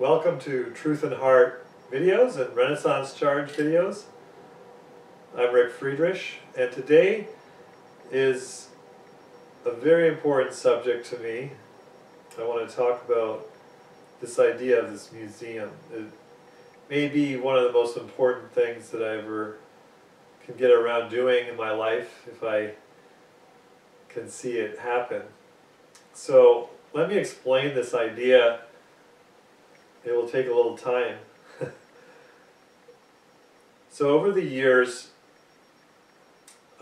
Welcome to Truth and Heart videos and Renaissance Charge videos. I'm Rick Friedrich, and today is a very important subject to me. I want to talk about this idea of this museum. It may be one of the most important things that I ever can get around doing in my life if I can see it happen. So let me explain this idea. It will take a little time. So over the years,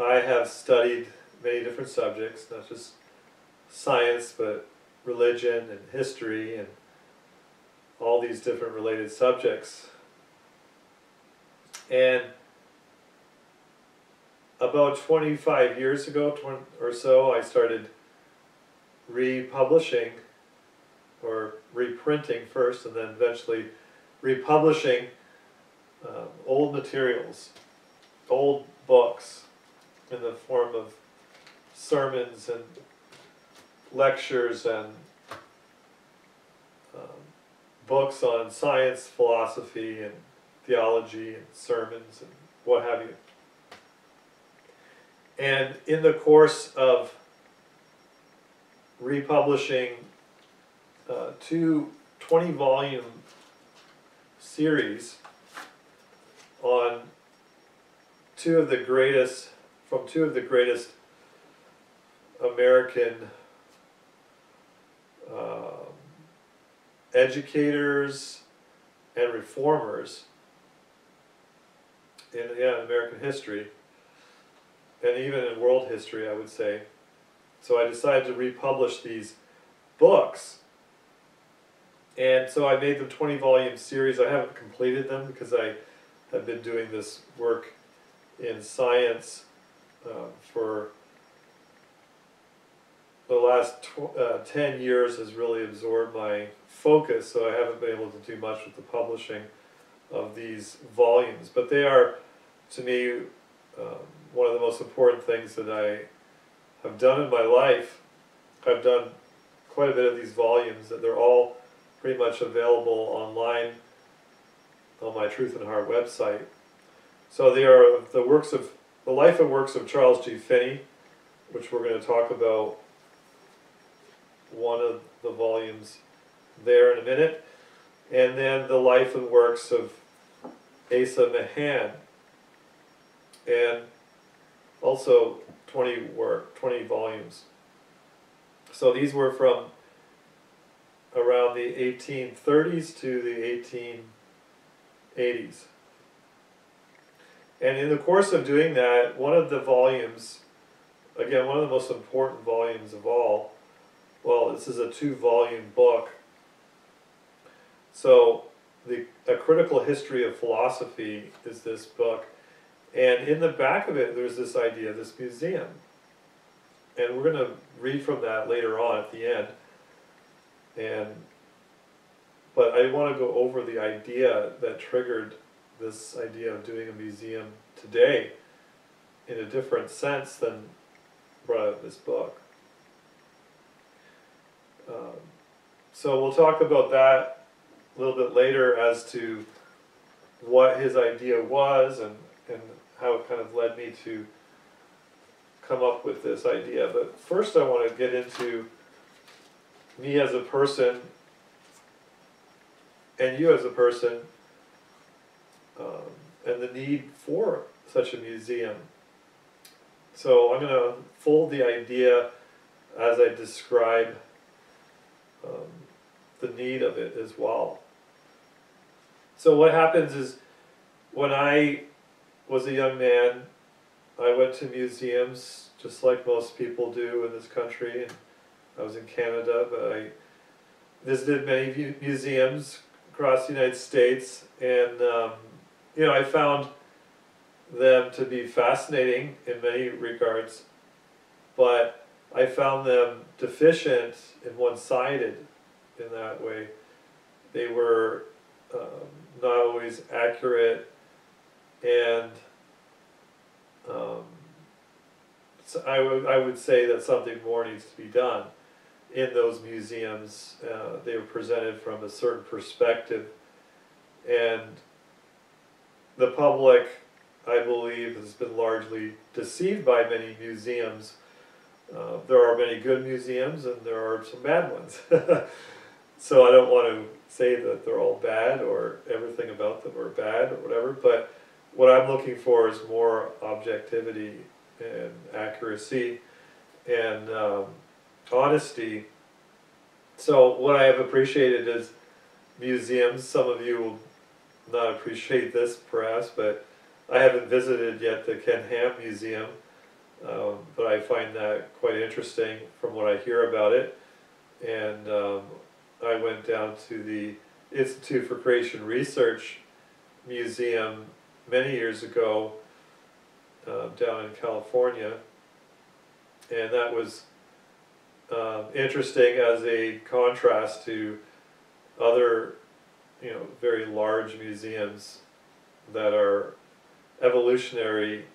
I have studied many different subjects, not just science, but religion and history and all these different related subjects. And about 25 years ago or so, I started republishing, or reprinting first, and then eventually republishing old materials, old books in the form of sermons and lectures and books on science, philosophy, and theology, and sermons, and what have you. And in the course of republishing two 20-volume series on two of the greatest American educators and reformers in American history, and even in world history, I would say. So I decided to republish these books. And so I made them 20-volume series. I haven't completed them because I have been doing this work in science for the last 10 years has really absorbed my focus, so I haven't been able to do much with the publishing of these volumes. But they are, to me, one of the most important things that I have done in my life. I've done quite a bit of these volumes, that they're all pretty much available online on my Truth and Heart website. So they are the life and works of Charles G. Finney, which we're going to talk about one of the volumes there in a minute, and then the life and works of Asa Mahan, and also 20 volumes. So these were from around the 1830s to the 1880s. And in the course of doing that, one of the volumes, again, one of the most important volumes of all, well, this is a 2-volume book. So A Critical History of Philosophy is this book. And in the back of it, there's this idea, this museum. And we're going to read from that later on at the end. But I want to go over the idea that triggered this idea of doing a museum today in a different sense than brought out this book. So we'll talk about that a little bit later as to what his idea was and how it kind of led me to come up with this idea. But first I want to get into me as a person and you as a person, and the need for such a museum. So I'm going to fold the idea as I describe the need of it as well. So what happens is, when I was a young man, I went to museums just like most people do in this country, and I was in Canada, but I visited many museums across the United States, and I found them to be fascinating in many regards, but I found them deficient and one-sided in that way. They were not always accurate, and so I would say that something more needs to be done. in those museums. They were presented from a certain perspective, and the public, I believe, has been largely deceived by many museums. There are many good museums and there are some bad ones. So I don't want to say that they're all bad or everything about them are bad or whatever, but what I'm looking for is more objectivity and accuracy and honesty. So what I have appreciated is museums. Some of you will not appreciate this perhaps, but I haven't visited yet the Ken Ham Museum, but I find that quite interesting from what I hear about it. And I went down to the Institute for Creation Research Museum many years ago down in California, and that was interesting as a contrast to other, very large museums that are evolutionary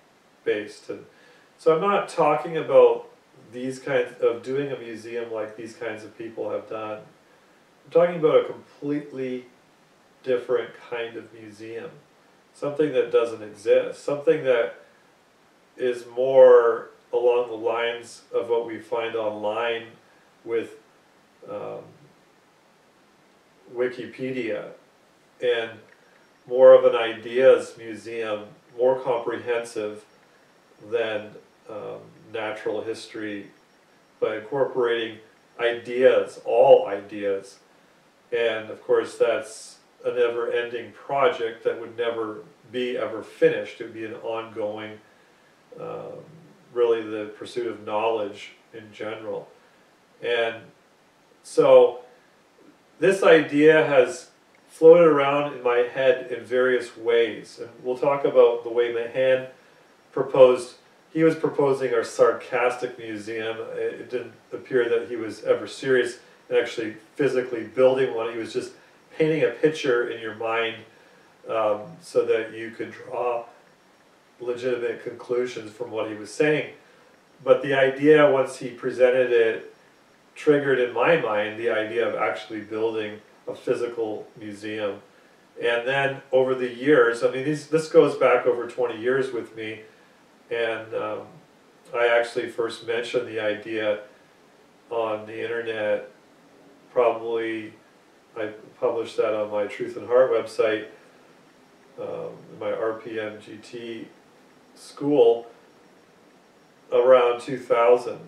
based. And so I'm not talking about these kinds of doing a museum like these kinds of people have done. I'm talking about a completely different kind of museum, something that doesn't exist, something that is more along the lines of what we find online with Wikipedia, and more of an ideas museum, more comprehensive than natural history, but incorporating ideas, all ideas. And of course that's a never-ending project that would never be ever finished. It would be an ongoing, really the pursuit of knowledge in general. And so this idea has floated around in my head in various ways, and we'll talk about the way Mahan proposed. He was proposing a sarcastic museum. It didn't appear that he was ever serious in actually physically building one. He was just painting a picture in your mind so that you could draw legitimate conclusions from what he was saying. But the idea, once he presented it, triggered in my mind the idea of actually building a physical museum. And then over the years, I mean, this goes back over 20 years with me, and I actually first mentioned the idea on the internet. Probably I published that on my Truth and Heart website, my RPM GT school, around 2000,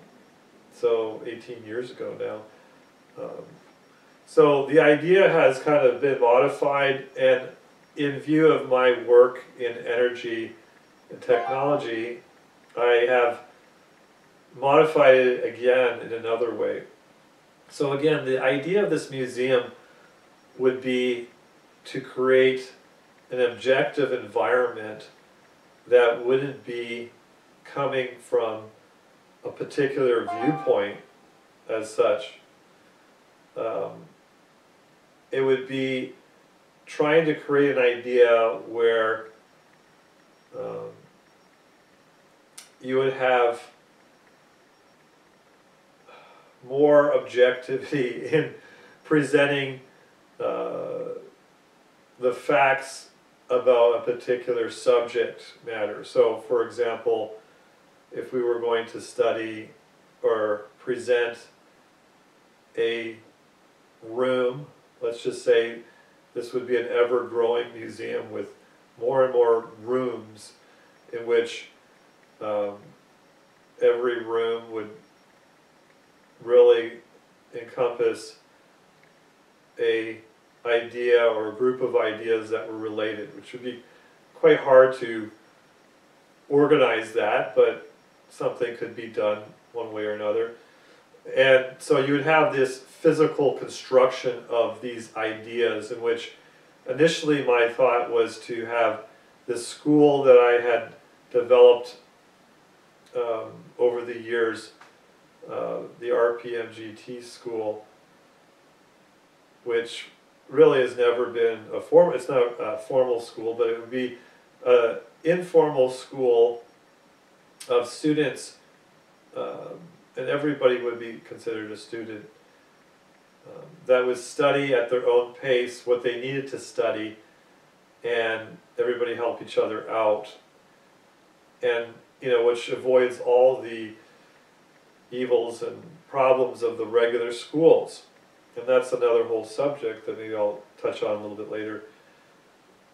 so 18 years ago now. So the idea has kind of been modified, and in view of my work in energy and technology, I have modified it again in another way. So again, the idea of this museum would be to create an objective environment that wouldn't be coming from a particular viewpoint as such. It would be trying to create an idea where you would have more objectivity in presenting the facts about a particular subject matter. So for example, if we were going to study or present a room, let's just say this would be an ever-growing museum with more and more rooms in which every room would really encompass a idea or a group of ideas that were related, which would be quite hard to organize that, but something could be done one way or another. And so you would have this physical construction of these ideas, in which initially my thought was to have this school that I had developed over the years, the RPM GT school, which really has never been a formal, it's not a formal school, but it would be an informal school of students and everybody would be considered a student, that would study at their own pace what they needed to study, and everybody help each other out, and which avoids all the evils and problems of the regular schools. And that's another whole subject that maybe I'll touch on a little bit later.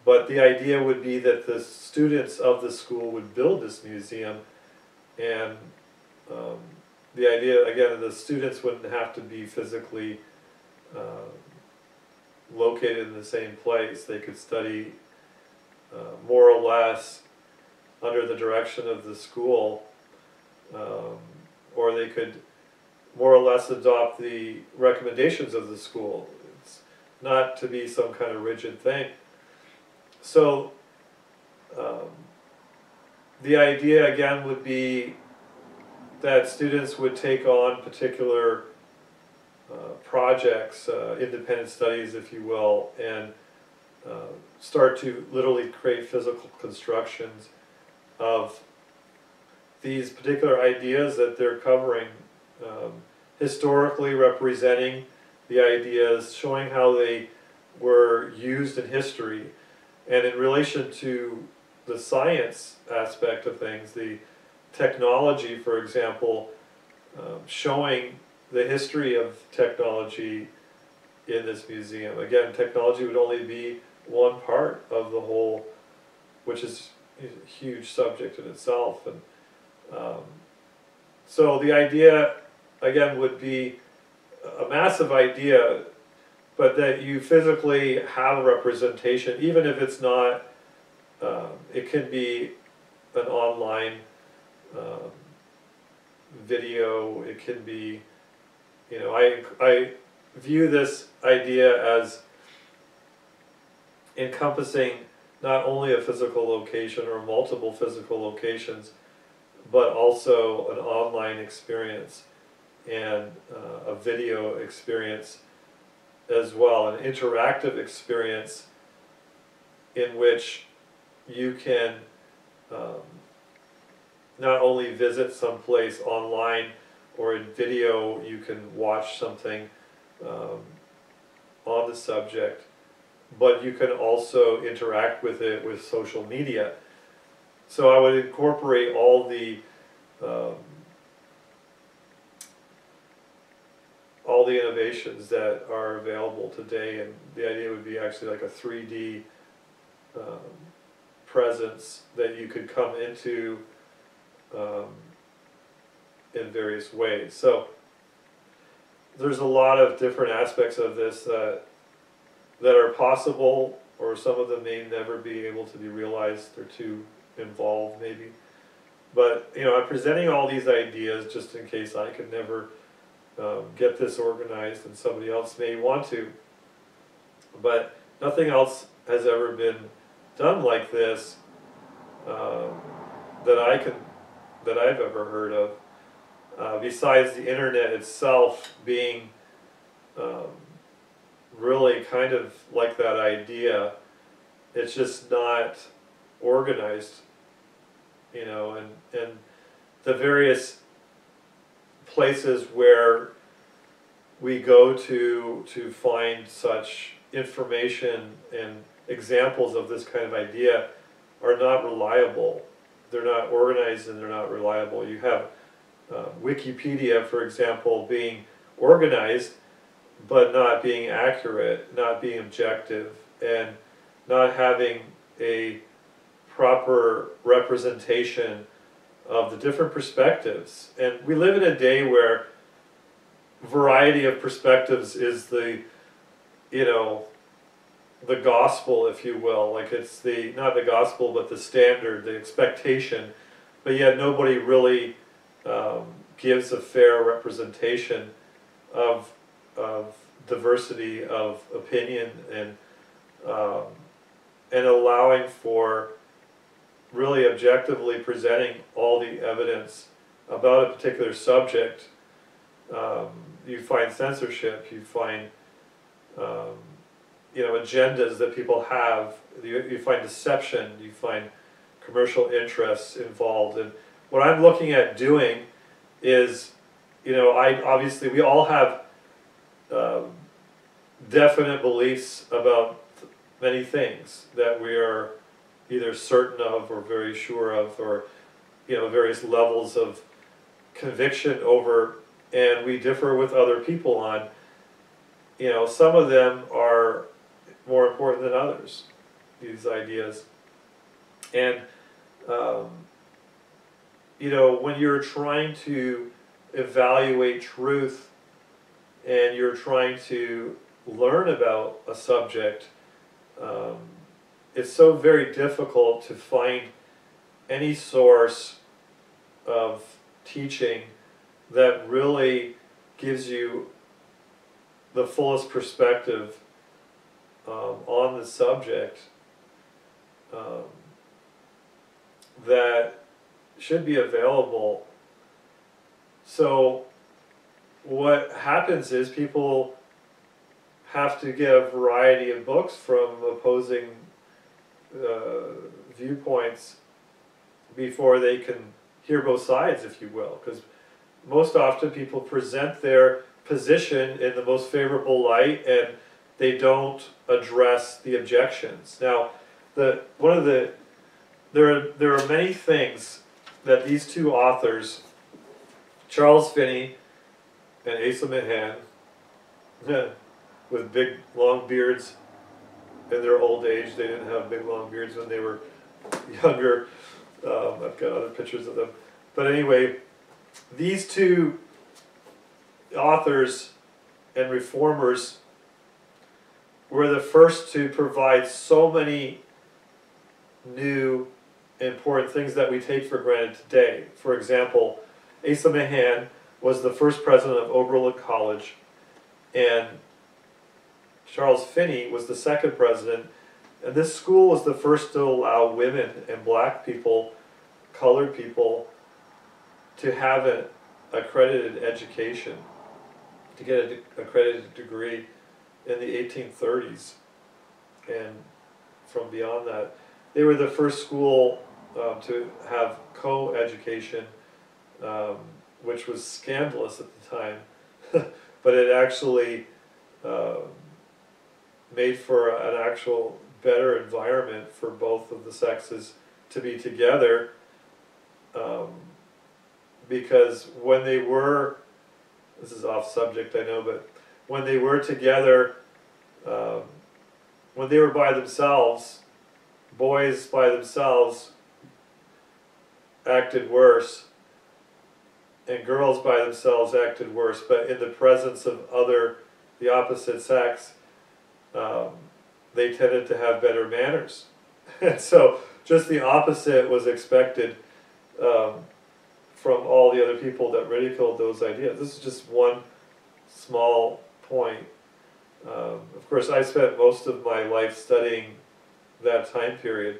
But the idea would be that the students of the school would build this museum, and the idea, again, the students wouldn't have to be physically located in the same place. They could study more or less under the direction of the school, or they could more or less adopt the recommendations of the school. It's not to be some kind of rigid thing. So the idea again would be that students would take on particular projects, independent studies if you will, and start to literally create physical constructions of these particular ideas that they're covering, historically representing the ideas, showing how they were used in history, and in relation to the science aspect of things, the technology, for example, showing the history of technology in this museum. Again, technology would only be one part of the whole, which is a huge subject in itself. And so the idea, again, would be a massive idea, but that you physically have a representation, even if it's not, it can be an online video, it can be, I view this idea as encompassing not only a physical location or multiple physical locations, but also an online experience and a video experience as well, an interactive experience in which you can not only visit some place online or in video, you can watch something on the subject, but you can also interact with it with social media. So I would incorporate all the innovations that are available today, and the idea would be actually like a 3D presence that you could come into in various ways. So there's a lot of different aspects of this that are possible, or some of them may never be able to be realized. They're too involved maybe. But I'm presenting all these ideas just in case I could never get this organized, and somebody else may want to. But nothing else has ever been done like this that I've ever heard of. Besides the internet itself being really kind of like that idea, it's just not organized, and the various places where we go to find such information and examples of this kind of idea are not reliable. They're not organized and they're not reliable. You have Wikipedia, for example, being organized but not being accurate, not being objective, and not having a proper representation of the different perspectives. And we live in a day where variety of perspectives is the gospel, if you will. Like it's not the gospel, but the standard, the expectation. But yet nobody really gives a fair representation of diversity of opinion and allowing for really objectively presenting all the evidence about a particular subject. You find censorship, you find agendas that people have, you find deception, you find commercial interests involved. And what I'm looking at doing is obviously we all have um, definite beliefs about many things that we are either certain of or very sure of, or various levels of conviction over, and we differ with other people on. Some of them are more important than others, these ideas. And um, when you're trying to evaluate truth and you're trying to learn about a subject, it's so very difficult to find any source of teaching that really gives you the fullest perspective on the subject that should be available. So what happens is people have to get a variety of books from opposing viewpoints before they can hear both sides, if you will, because most often people present their position in the most favorable light and they don't address the objections. Now, there are many things that these two authors, Charles Finney and Asa Mahan, with big long beards in their old age. They didn't have big long beards when they were younger. I've got other pictures of them. But anyway, these two authors and reformers were the first to provide so many new important things that we take for granted today. For example, Asa Mahan was the first president of Oberlin College, and Charles Finney was the second president, and this school was the first to allow women and black people, colored people, to have an accredited education, to get an accredited degree in the 1830s, and from beyond that. They were the first school to have co-education, which was scandalous at the time, but it actually made for an actual better environment for both of the sexes to be together, because when they were, this is off subject I know, but when they were together, when they were by themselves, boys by themselves acted worse, and girls by themselves acted worse, but in the presence of the opposite sex, they tended to have better manners. And so just the opposite was expected from all the other people that ridiculed those ideas. This is just one small point. Of course, I spent most of my life studying that time period.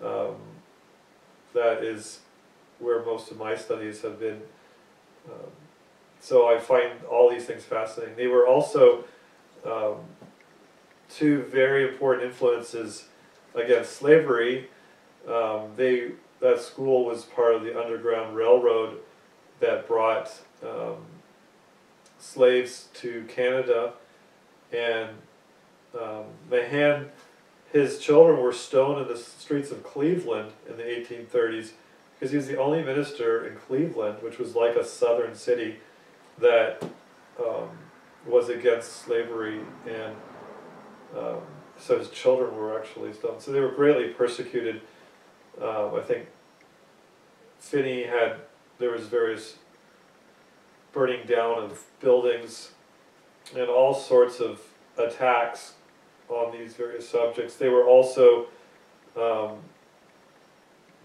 That is where most of my studies have been. So I find all these things fascinating. They were also two very important influences against slavery. That school was part of the Underground Railroad that brought slaves to Canada, and Mahan, his children were stoned in the streets of Cleveland in the 1830s because he was the only minister in Cleveland, which was like a southern city, that was against slavery, and so his children were actually stoned. So they were greatly persecuted. I think Finney there was various burning down of buildings and all sorts of attacks on these various subjects. They were also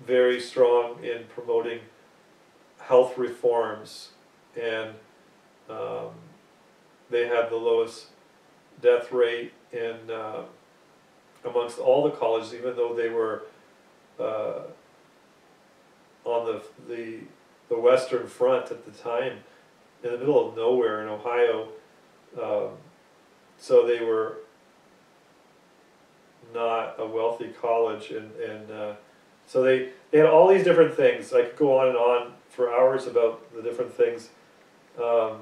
very strong in promoting health reforms, and they had the lowest death rate amongst all the colleges, even though they were on the western front at the time, in the middle of nowhere in Ohio. So they were not a wealthy college, and so they had all these different things. I could go on and on for hours about the different things Um,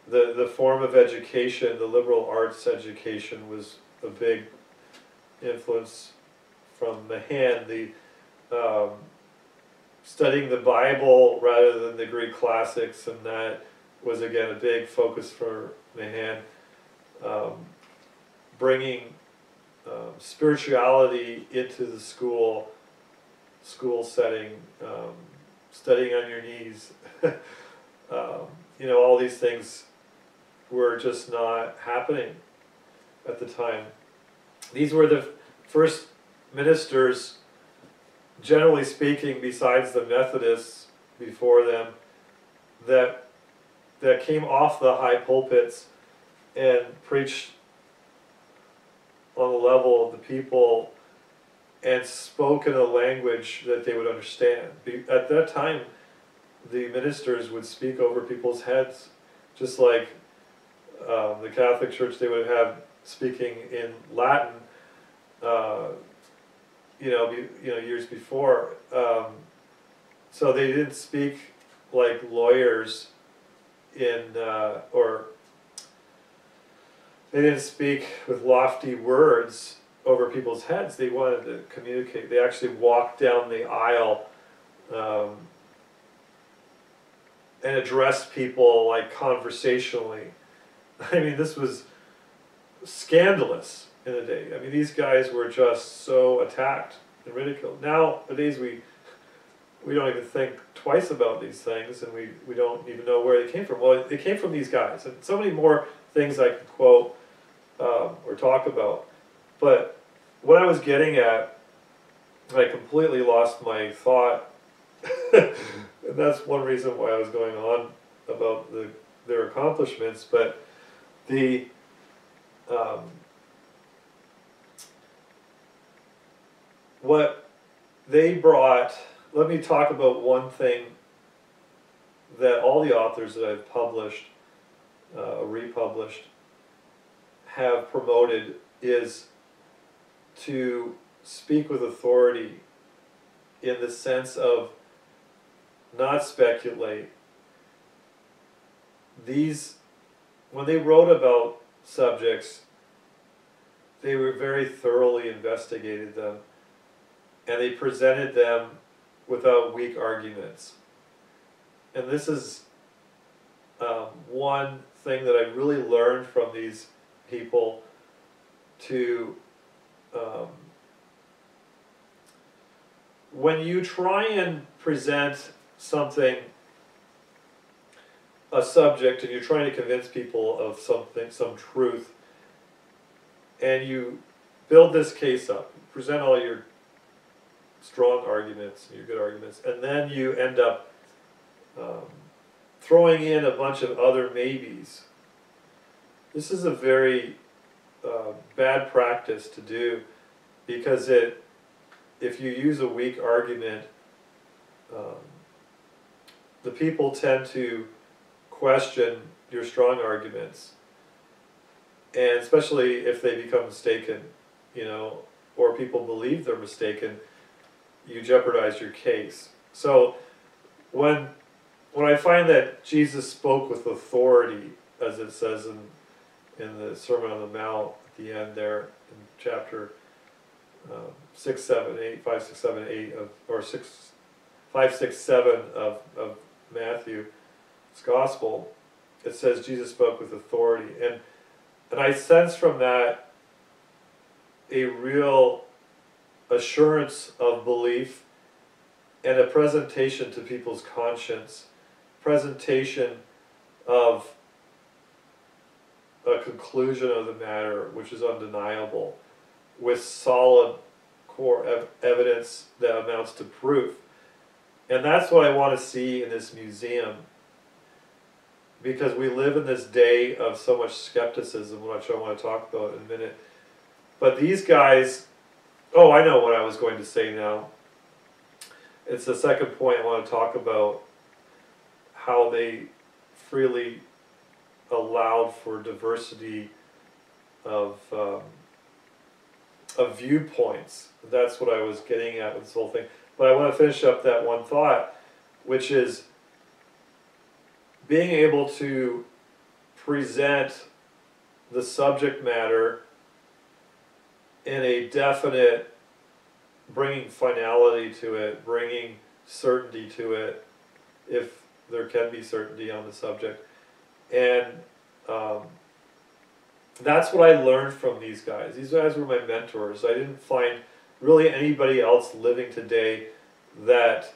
the form of education, the liberal arts education, was a big influence from Mahan. The studying the Bible rather than the Greek classics, and that was again a big focus for Mahan. Bringing spirituality into the school setting, studying on your knees. All these things were just not happening at the time. These were the first ministers, generally speaking, besides the Methodists before them, that came off the high pulpits and preached on the level of the people and spoke in a language that they would understand. At that time, the ministers would speak over people's heads, just like the Catholic Church. They would have speaking in Latin, years before. So they didn't speak like lawyers or they didn't speak with lofty words over people's heads. They wanted to communicate. They actually walked down the aisle and addressed people like conversationally. I mean, this was scandalous in the day. I mean, these guys were just so attacked and ridiculed. Nowadays, we don't even think twice about these things, and we don't even know where they came from. Well, they came from these guys, and so many more things I could quote or talk about. But what I was getting at, I completely lost my thought, and that's one reason why I was going on about their accomplishments. But what they brought, let me talk about one thing that all the authors that I've published, republished, have promoted, is to speak with authority in the sense of not speculate. When they wrote about subjects, they were very thoroughly investigated them, and they presented them without weak arguments. And this is one thing that I really learned from these people, to when you try and present something, a subject, and you're trying to convince people of something, some truth, and you build this case up, present all your strong arguments and your good arguments, and then you end up throwing in a bunch of other maybes. This is a very bad practice to do, because if you use a weak argument, the people tend to question your strong arguments, and especially if they become mistaken, or people believe they're mistaken, you jeopardize your case. So when I find that Jesus spoke with authority, as it says in the Sermon on the Mount at the end there in chapter 6, 7, 8, 5, 6, 7, 8 or 5, 6, 7 of Matthew's Gospel, it says Jesus spoke with authority, and I sense from that a real assurance of belief and a presentation to people's conscience, presentation of a conclusion of the matter which is undeniable, with solid core evidence that amounts to proof. And that's what I want to see in this museum, because we live in this day of so much skepticism, which I want to talk about in a minute. But these guys, oh, I know what I was going to say now. It's the second point I want to talk about, how they freely allowed for diversity of viewpoints. That's what I was getting at with this whole thing. But I want to finish up that one thought, which is being able to present the subject matter in a definite, bringing finality to it, bringing certainty to it, if there can be certainty on the subject. And that's what I learned from these guys. These guys were my mentors. I didn't find really anybody else living today that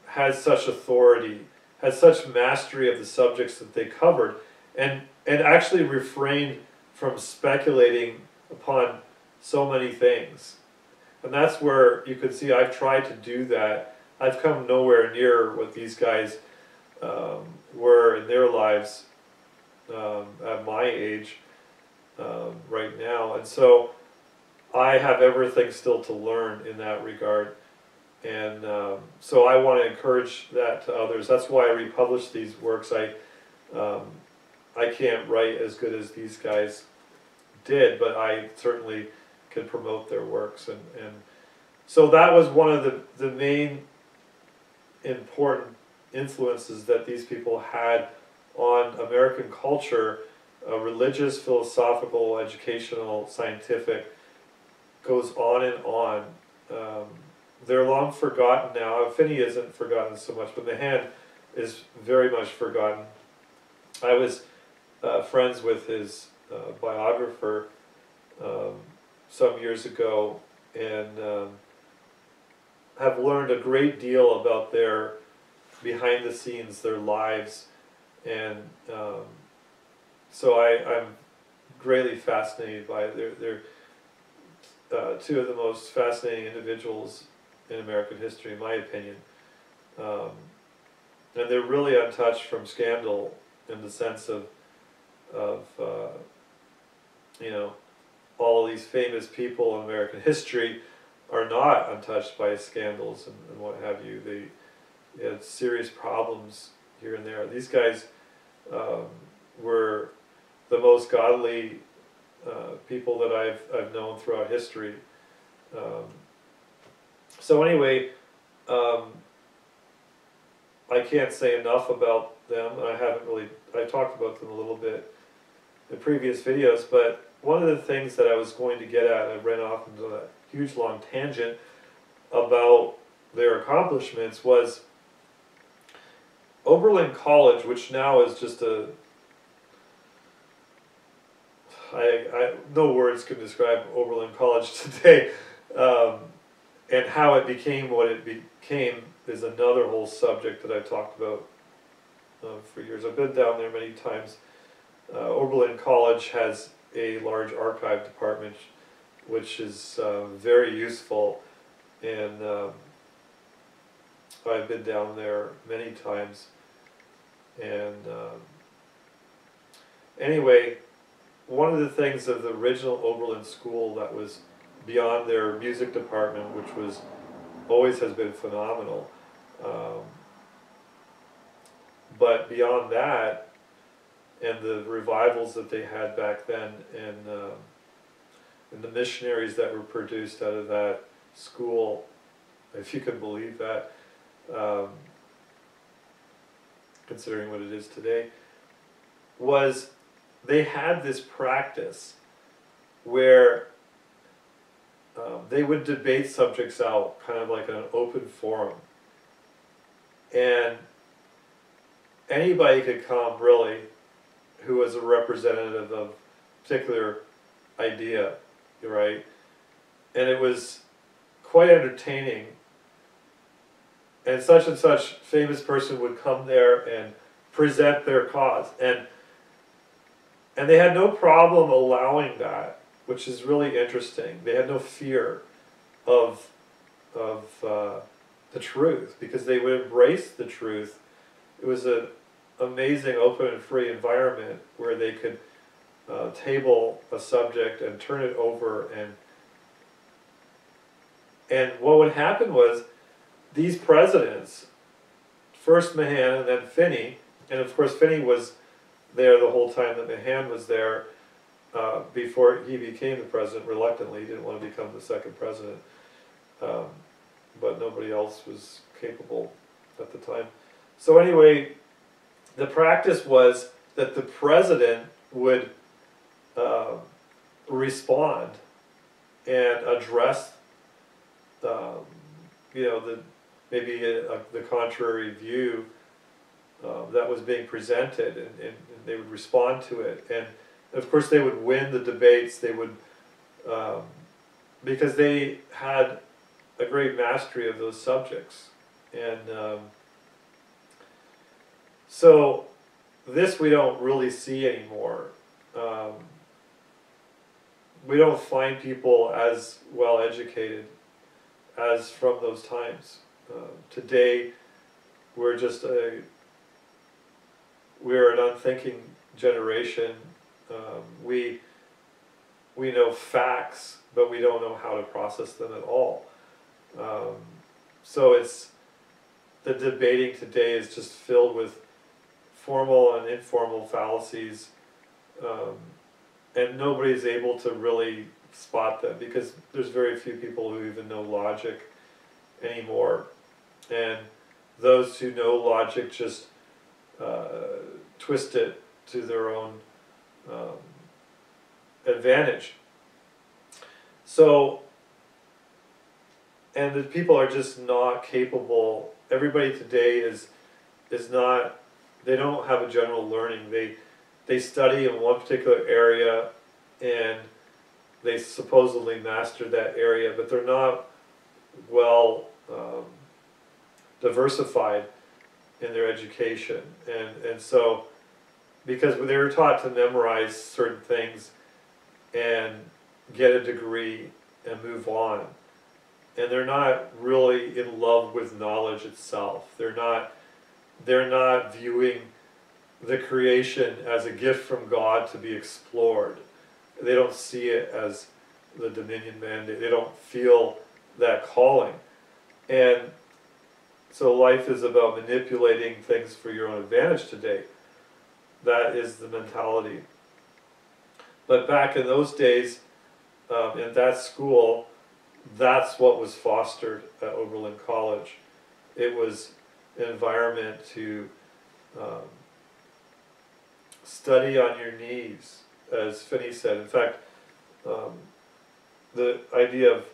has such authority, has such mastery of the subjects that they covered, and actually refrained from speculating upon so many things. And that's where you can see I've tried to do that. I've come nowhere near what these guys were in their lives at my age right now. And so I have everything still to learn in that regard. And so I want to encourage that to others. That's why I republish these works. I can't write as good as these guys did, but I certainly can promote their works. And so that was one of the main important influences that these people had on American culture, religious, philosophical, educational, scientific, goes on and on. They're long forgotten now. Finney isn't forgotten so much, but Mahan is very much forgotten. I was friends with his biographer some years ago, and have learned a great deal about their behind the scenes, their lives, and so I'm greatly fascinated by it. They're two of the most fascinating individuals in American history, in my opinion. And they're really untouched from scandal in the sense of you know, all these famous people in American history are not untouched by scandals and what have you. They had serious problems here and there. These guys were the most godly people that I've known throughout history. So anyway, I can't say enough about them. I talked about them a little bit in previous videos, but one of the things that I was going to get at, I ran off into a huge long tangent about their accomplishments, was Oberlin College, which now is just no words can describe Oberlin College today, and how it became what it became is another whole subject that I've talked about for years. I've been down there many times. Oberlin College has a large archive department, which is very useful, and I've been down there many times. And anyway, one of the things of the original Oberlin School that was beyond their music department, which was always has been phenomenal, but beyond that, and the revivals that they had back then, and the missionaries that were produced out of that school, if you can believe that, considering what it is today, was they had this practice where they would debate subjects out, kind of like an open forum. And anybody could come, really, who was a representative of a particular idea, right? And it was quite entertaining. And such famous person would come there and present their cause. And they had no problem allowing that, which is really interesting. They had no fear of the truth, because they would embrace the truth. It was an amazing, open and free environment where they could table a subject and turn it over, and what would happen was these presidents, first Mahan and then Finney, and of course Finney was there the whole time that Mahan was there, before he became the president. Reluctantly, he didn't want to become the second president, but nobody else was capable at the time. So anyway, the practice was that the president would respond and address, maybe the contrary view that was being presented, and they would respond to it. And of course, they would win the debates. They would, because they had a great mastery of those subjects, and so this we don't really see anymore. We don't find people as well educated as from those times. Today, we're an unthinking generation. We know facts, but we don't know how to process them at all. So the debating today is just filled with formal and informal fallacies, and nobody's able to really spot them because there's very few people who even know logic anymore. And those who know logic just twist it to their own advantage. So, and the people are just not capable. Everybody today is not, they don't have a general learning. They study in one particular area and they supposedly mastered that area, but they're not well diversified in their education. And so, because they were taught to memorize certain things and get a degree and move on, and they're not really in love with knowledge itself. They're not viewing the creation as a gift from God to be explored. They don't see it as the dominion mandate. They don't feel that calling. And so life is about manipulating things for your own advantage today. That is the mentality. But back in those days, in that school, that's what was fostered at Oberlin College. It was an environment to study on your knees, as Finney said. In fact, the idea of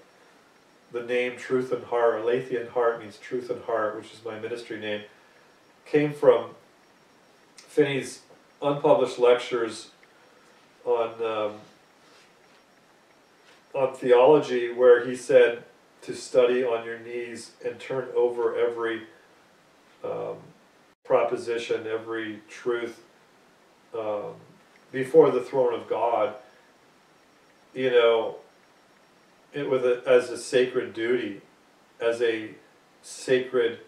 the name Truth and Heart, or Lathian Heart means truth and heart, which is my ministry name, came from Finney's unpublished lectures on theology, where he said to study on your knees and turn over every proposition, every truth before the throne of God, it was as a sacred duty, as a sacred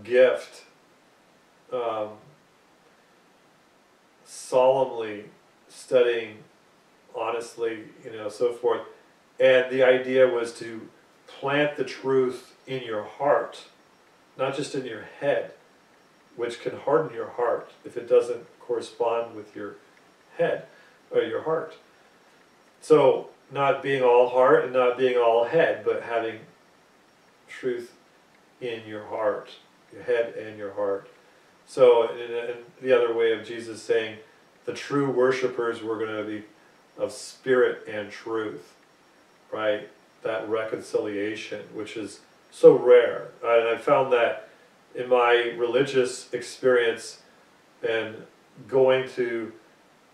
gift, solemnly studying, honestly, so forth. And the idea was to plant the truth in your heart, not just in your head, which can harden your heart if it doesn't correspond with your head or your heart. So not being all heart and not being all head, but having truth in your heart, your head and your heart. So in the other way of Jesus saying, the true worshipers were going to be of spirit and truth, right? That reconciliation, which is so rare. And I found that in my religious experience and going to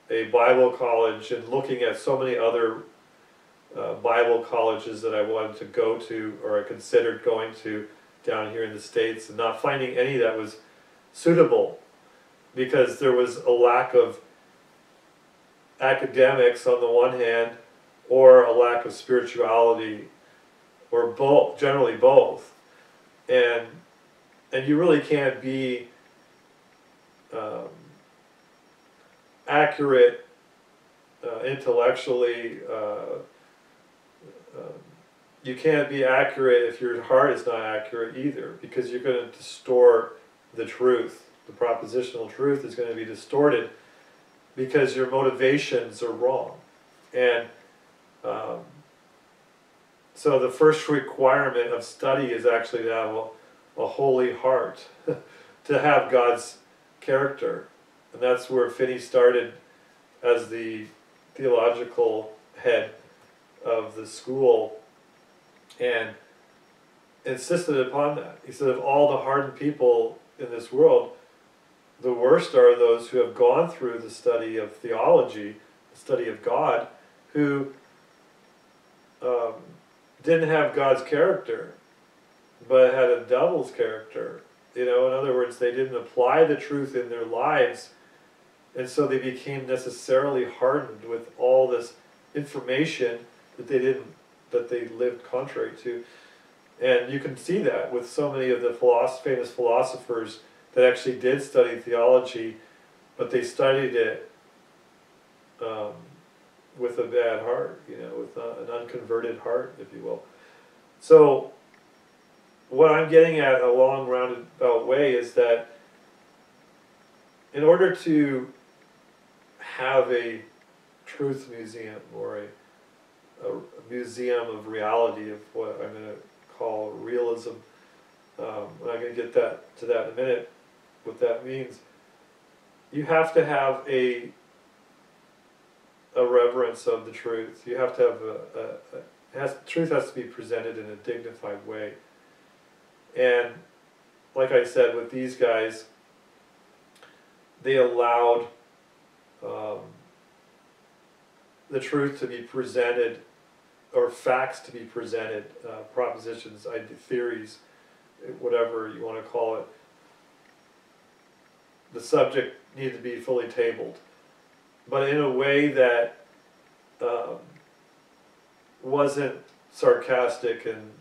a Bible college and looking at so many other Bible colleges that I wanted to go to, or I considered going to down here in the States, and not finding any that was suitable because there was a lack of academics on the one hand, or a lack of spirituality, or both, generally both. And you really can't be accurate intellectually. You can't be accurate if your heart is not accurate either, because you're going to distort the truth. The propositional truth is going to be distorted because your motivations are wrong. And so the first requirement of study is actually to have a holy heart, to have God's character. And that's where Finney started as the theological head of the school and insisted upon that. He said, of all the hardened people in this world, the worst are those who have gone through the study of theology, the study of God, who didn't have God's character, but had a devil's character. In other words, they didn't apply the truth in their lives, and so they became necessarily hardened with all this information that they lived contrary to. And you can see that with so many of the famous philosophers that actually did study theology, but they studied it with a bad heart, with an unconverted heart, if you will. So what I'm getting at a long roundabout way is that in order to have a truth museum or a museum of reality, of what I'm going to call realism, and I'm going to get to that in a minute, what that means, you have to have a reverence of the truth. You have to have truth has to be presented in a dignified way. And like I said, with these guys, they allowed the truth to be presented, or facts to be presented, propositions, theories, whatever you want to call it. The subject needed to be fully tabled, but in a way that wasn't sarcastic and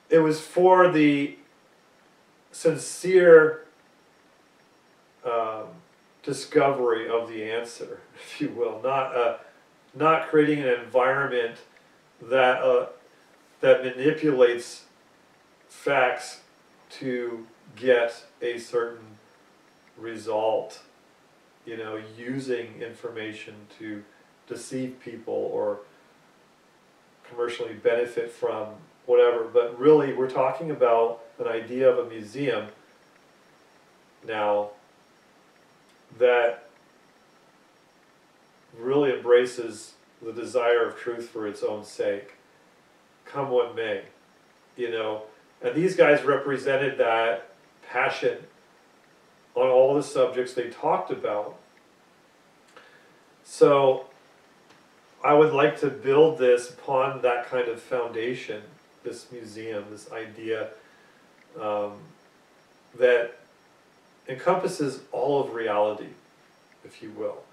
it was for the sincere discovery of the answer, if you will, not creating an environment that that manipulates facts to get a certain result, using information to deceive people or commercially benefit from whatever. But really, we're talking about an idea of a museum now that really embraces the desire of truth for its own sake, come what may, And these guys represented that passion on all the subjects they talked about. So I would like to build this upon that kind of foundation, this museum, this idea that encompasses all of reality, if you will.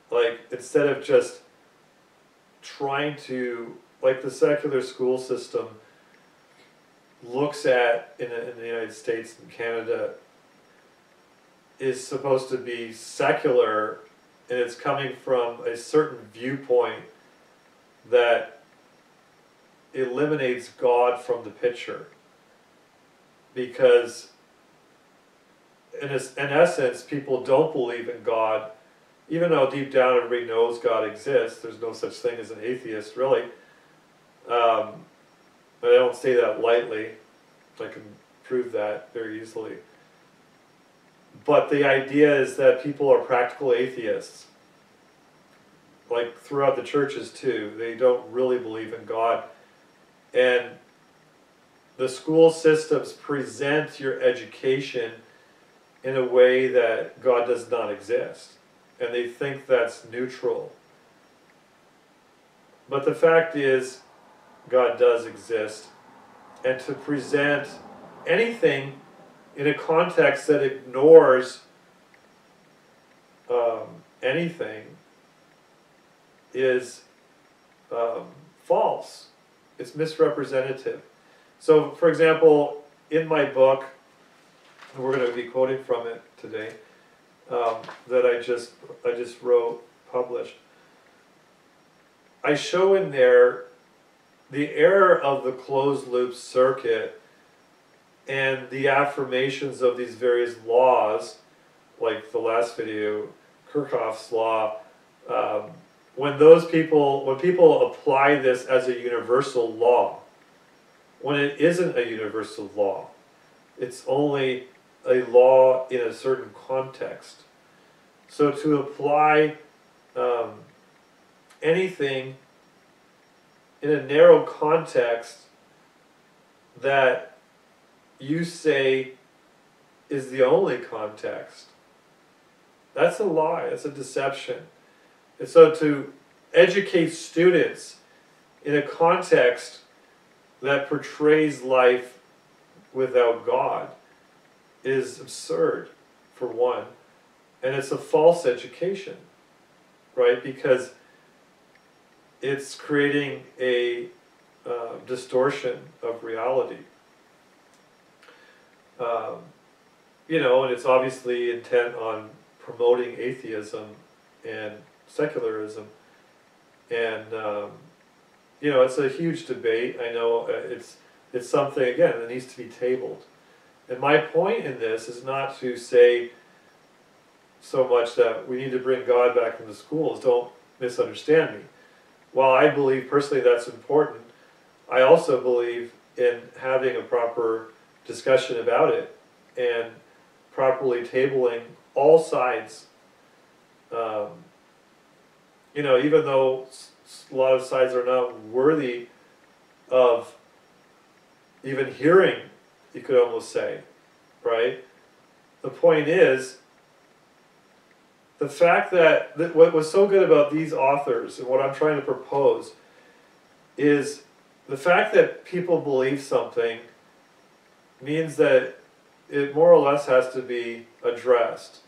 Like, instead of just trying to, like the secular school system looks at in the United States and Canada, is supposed to be secular, and it's coming from a certain viewpoint that eliminates God from the picture. Because in essence, people don't believe in God, even though deep down everybody knows God exists. There's no such thing as an atheist, really. But I don't say that lightly. I can prove that very easily. But the idea is that people are practical atheists. Like throughout the churches too. They don't really believe in God. And the school systems present your education in a way that God does not exist. And they think that's neutral. But the fact is, God does exist. And to present anything in a context that ignores anything is false. It's misrepresentative. So, for example, in my book, and we're going to be quoting from it today, that I just published, I show in there the error of the closed loop circuit and the affirmations of these various laws, like the last video, Kirchhoff's law. When people apply this as a universal law, when it isn't a universal law. It's only a law in a certain context. So to apply anything in a narrow context that you say is the only context, that's a lie, it's a deception. And so to educate students in a context that portrays life without God is absurd, for one, and it's a false education, right? Because it's creating a distortion of reality. And it's obviously intent on promoting atheism and secularism, and it's a huge debate. I know it's something, again, that needs to be tabled. And my point in this is not to say so much that we need to bring God back into schools. Don't misunderstand me. While I believe personally that's important, I also believe in having a proper discussion about it and properly tabling all sides. Even though a lot of sides are not worthy of even hearing, you could almost say, right? The point is, the fact that what was so good about these authors and what I'm trying to propose is the fact that people believe something means that it more or less has to be addressed.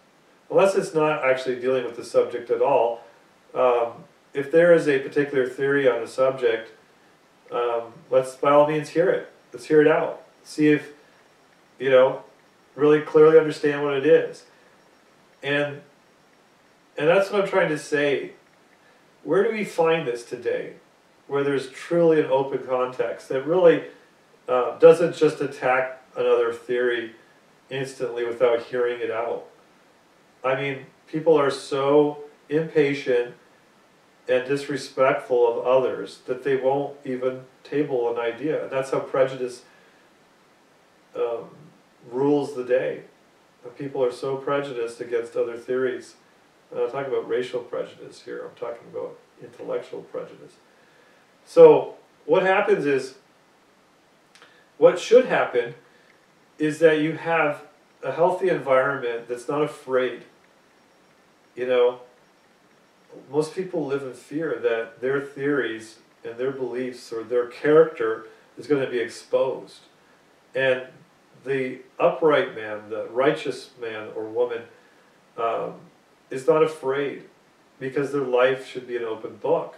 Unless it's not actually dealing with the subject at all. If there is a particular theory on a subject, let's by all means hear it. Let's hear it out. See if, really clearly understand what it is. And that's what I'm trying to say. Where do we find this today? Where there's truly an open context that really doesn't just attack another theory instantly without hearing it out. I mean, people are so impatient and disrespectful of others that they won't even table an idea. And that's how prejudice rules the day. People are so prejudiced against other theories. I'm not talking about racial prejudice here, I'm talking about intellectual prejudice. So what happens is, what should happen is that you have a healthy environment that's not afraid. Most people live in fear that their theories and their beliefs or their character is going to be exposed. And the upright man, the righteous man or woman, is not afraid, because their life should be an open book.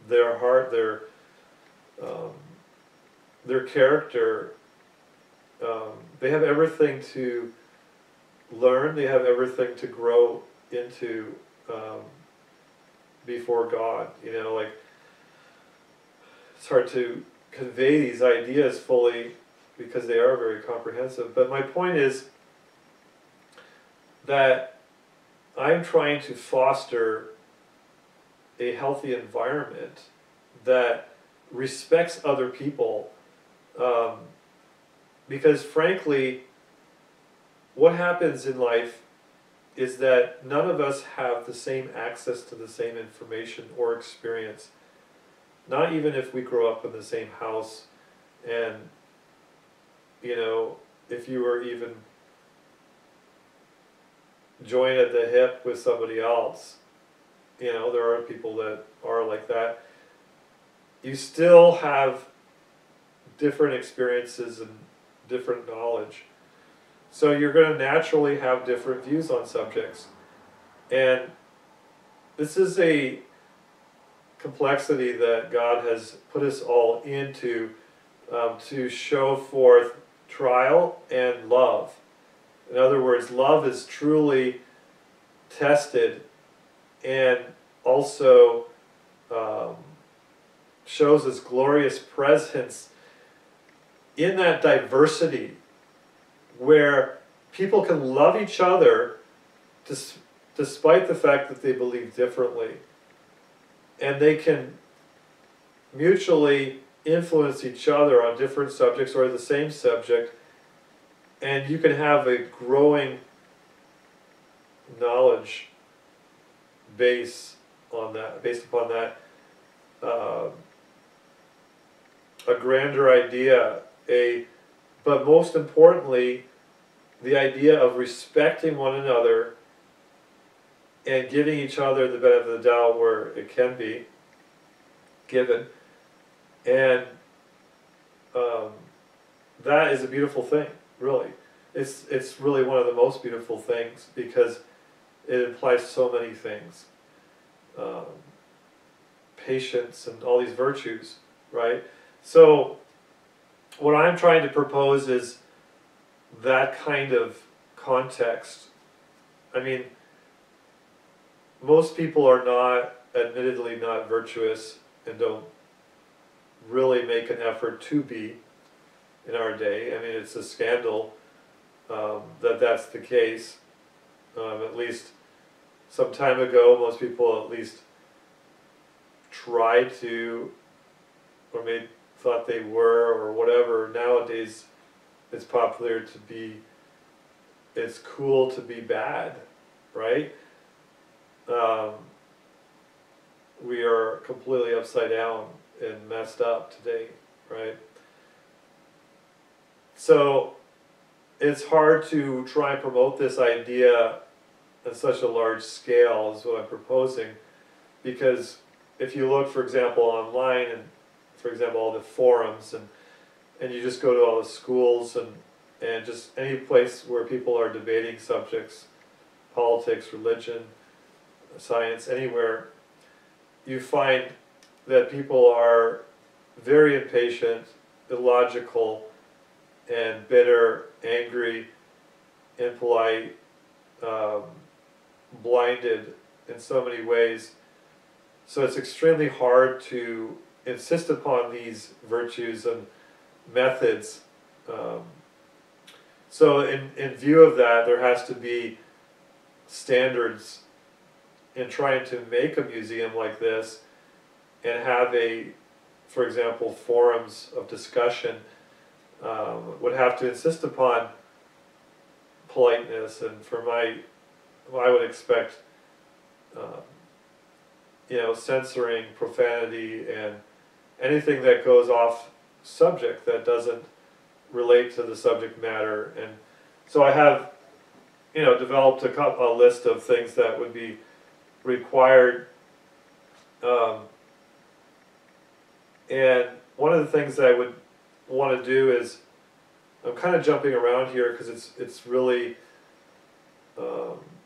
Their heart, their character, they have everything to learn, they have everything to grow into before God. It's hard to convey these ideas fully because they are very comprehensive. But my point is that I'm trying to foster a healthy environment that respects other people, because frankly, what happens in life is that none of us have the same access to the same information or experience. Not even if we grow up in the same house, and if you were even joined at the hip with somebody else, there are people that are like that. You still have different experiences and different knowledge. So you're going to naturally have different views on subjects. And this is a complexity that God has put us all into, to show forth trial and love. In other words, love is truly tested and also shows its glorious presence in that diversity, where people can love each other despite the fact that they believe differently. And they can mutually influence each other on different subjects or the same subject, and you can have a growing knowledge base on that, based upon that, a grander idea, but most importantly, the idea of respecting one another and giving each other the benefit of the doubt where it can be given. And that is a beautiful thing, really. It's really one of the most beautiful things because it implies so many things. Patience and all these virtues, right? So what I'm trying to propose is that kind of context. I mean, most people are not, admittedly not virtuous and don't really make an effort to be in our day. I mean, it's a scandal that that's the case. At least some time ago, most people at least tried to, or maybe thought they were, or whatever. Nowadays, it's popular to be, it's cool to be bad, right? We are completely upside down and messed up today, right? So it's hard to try and promote this idea on such a large scale as what I'm proposing, because if you look, for example, online, and for example, all the forums, and you just go to all the schools and just any place where people are debating subjects, politics, religion, science, anywhere, you find that people are very impatient, illogical, and bitter, angry, impolite, blinded in so many ways. So it's extremely hard to insist upon these virtues and methods. So in view of that, there has to be standards in trying to make a museum like this and have for example, forums of discussion would have to insist upon politeness, and I would expect censoring profanity and anything that goes off subject that doesn't relate to the subject matter. And so I have developed a list of things that would be required, and one of the things that I would want to do is, I'm kind of jumping around here because it's really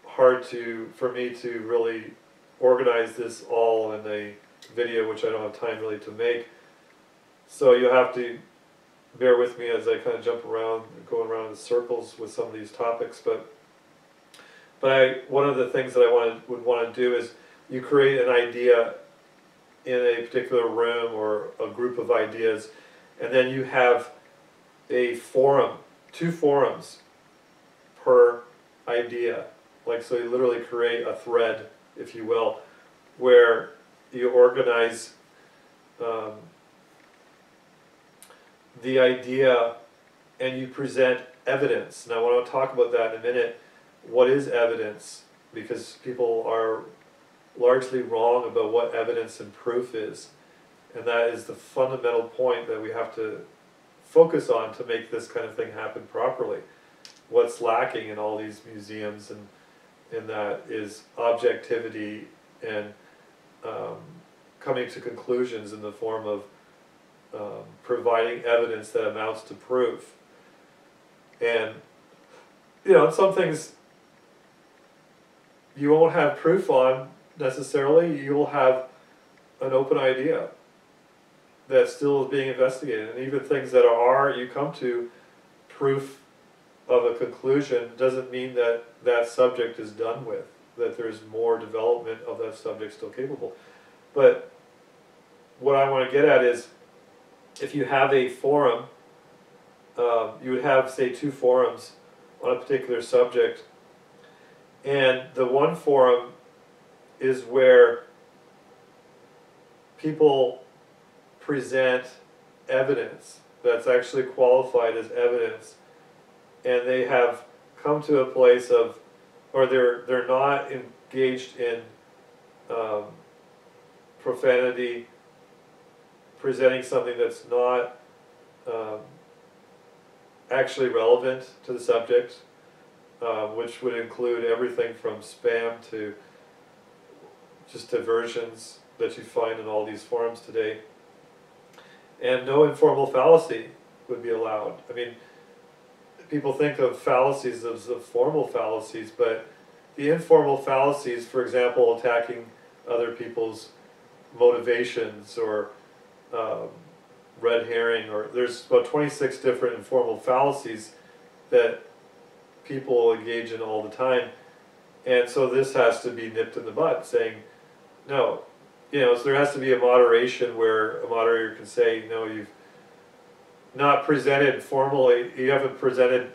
hard for me to really organize this all in a video, which I don't have time really to make. So you'll have to bear with me as I kind of jump around, going around in circles with some of these topics. But one of the things that I would want to do is you create an idea in a particular room or a group of ideas, and then you have a forum, 2 forums per idea. So you literally create a thread, if you will, where you organize the idea and you present evidence. Now, I want to talk about that in a minute. What is evidence? Because people are largely wrong about what evidence and proof is. And that is the fundamental point that we have to focus on to make this kind of thing happen properly. What's lacking in all these museums and that is objectivity and coming to conclusions in the form of providing evidence that amounts to proof. And some things you won't have proof on necessarily. You'll have an open idea that still is being investigated, and even things that you come to proof of a conclusion doesn't mean that that subject is done with, that there's more development of that subject still capable. But what I want to get at is, if you have a forum, you would have, say, 2 forums on a particular subject, and the one forum is where people present evidence that's actually qualified as evidence, and they have come to a place of, or they're not engaged in profanity, presenting something that's not actually relevant to the subject, which would include everything from spam to just diversions that you find in all these forums today. And no informal fallacy would be allowed. I mean, people think of fallacies as the formal fallacies, but the informal fallacies, for example, attacking other people's motivations or red herring, or there's about 26 different informal fallacies that people engage in all the time. And so this has to be nipped in the bud, saying, no, so there has to be a moderation where a moderator can say, no, you've not presented formally, you haven't presented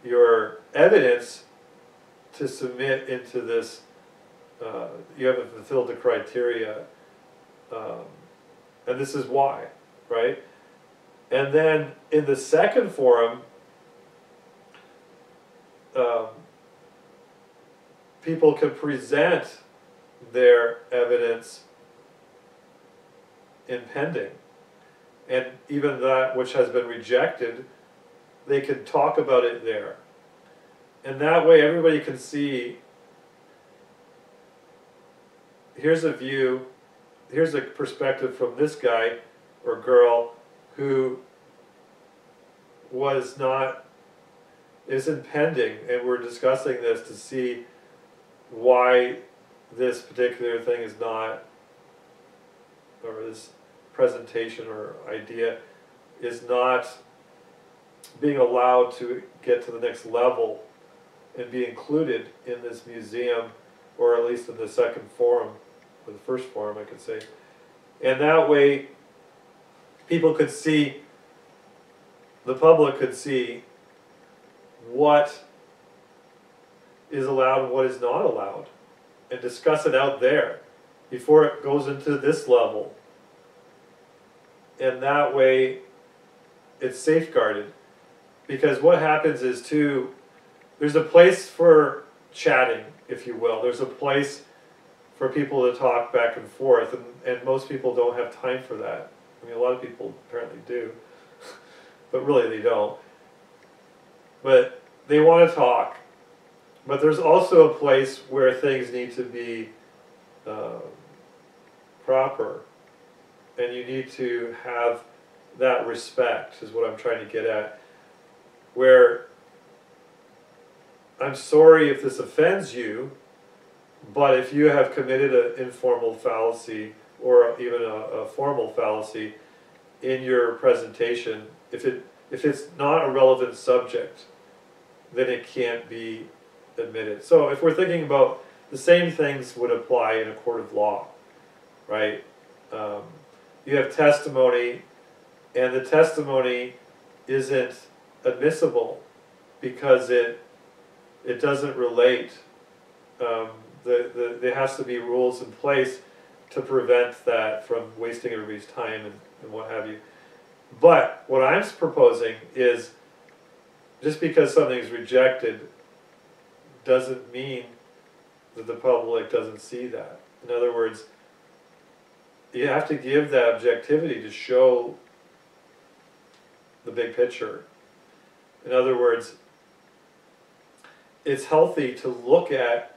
your evidence to submit into this, you haven't fulfilled the criteria, and this is why, right? And then in the second forum, people can present their evidence in pending, and even that which has been rejected, they can talk about it there, and that way everybody can see, here's a view, here's a perspective from this guy or girl who isn't pending, and we're discussing this to see why this particular thing is not, or this presentation or idea is not being allowed to get to the next level and be included in this museum, or at least in the second forum, or the first forum I could say. And that way people could see, the public could see what is allowed and what is not allowed, and discuss it out there before it goes into this level. And that way it's safeguarded. Because what happens is too, there's a place for chatting, if you will. There's a place for people to talk back and forth, and most people don't have time for that. I mean, a lot of people apparently do, but really they don't. But they want to talk. But there's also a place where things need to be proper, and you need to have that respect, is what I'm trying to get at. Where, I'm sorry if this offends you, but if you have committed an informal fallacy or even a formal fallacy in your presentation, if it's not a relevant subject, then it can't be admitted. So if we're thinking about, the same things would apply in a court of law, right? You have testimony, and the testimony isn't admissible because it doesn't relate. There has to be rules in place to prevent that from wasting everybody's time and what have you. But what I'm proposing is, just because something is rejected doesn't mean that the public doesn't see that. In other words, you have to give that objectivity to show the big picture. In other words, it's healthy to look at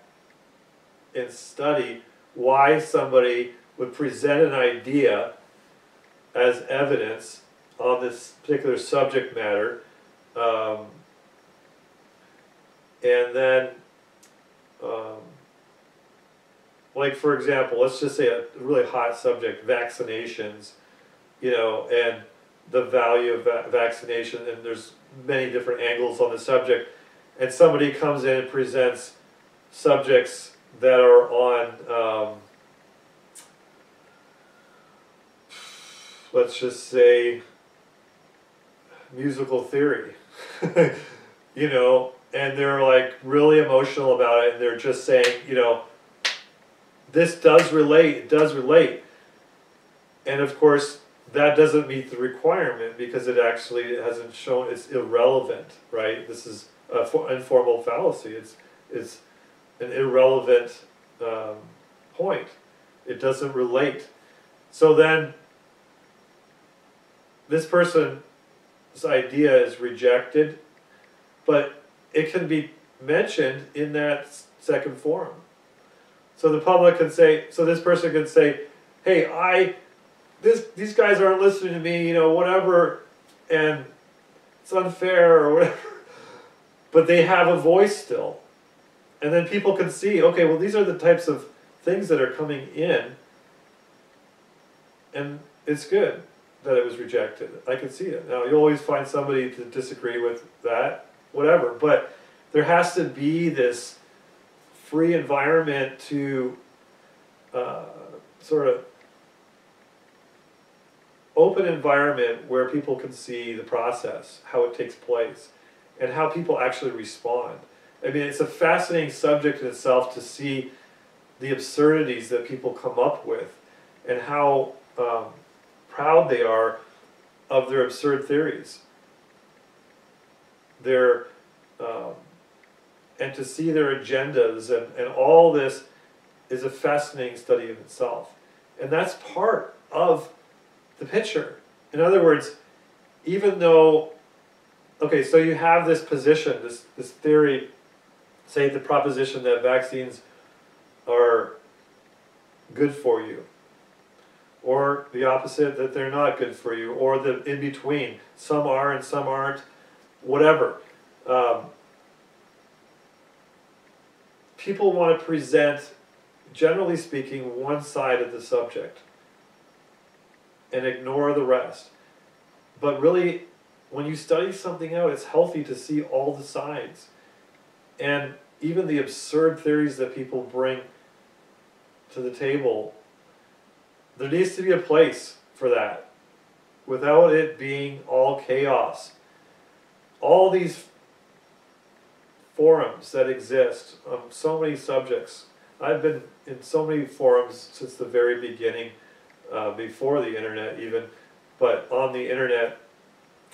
and study why somebody would present an idea as evidence on this particular subject matter, and then like for example, let's just say a really hot subject, vaccinations, and the value of vaccination, and there's many different angles on the subject, and somebody comes in and presents subjects that are on, let's just say, musical theory, and they're like really emotional about it, and they're just saying, this does relate, it does relate. And of course, that doesn't meet the requirement because it actually hasn't shown, it's irrelevant, right? This is an informal fallacy. It's an irrelevant point. It doesn't relate. So then this person's idea is rejected, but it can be mentioned in that second forum. So the public can say, so this person can say, hey, these guys aren't listening to me, whatever, and it's unfair or whatever. But they have a voice still. And then people can see, okay, well, these are the types of things that are coming in, and it's good that it was rejected. I can see it. Now, you'll always find somebody to disagree with that, whatever, but there has to be this free environment to sort of open environment where people can see the process, how it takes place, and how people actually respond. I mean, it's a fascinating subject in itself to see the absurdities that people come up with and how proud they are of their absurd theories. And to see their agendas and all this is a fascinating study in itself. And that's part of the picture. In other words, even though, okay, so you have this position, this theory, say the proposition that vaccines are good for you, or the opposite, that they're not good for you, or the in-between, some are and some aren't, whatever. People want to present, generally speaking, one side of the subject and ignore the rest. But really, when you study something out, it's healthy to see all the sides. And even the absurd theories that people bring to the table, there needs to be a place for that, without it being all chaos. All these forums that exist on so many subjects. I've been in so many forums since the very beginning, before the internet even, but on the internet,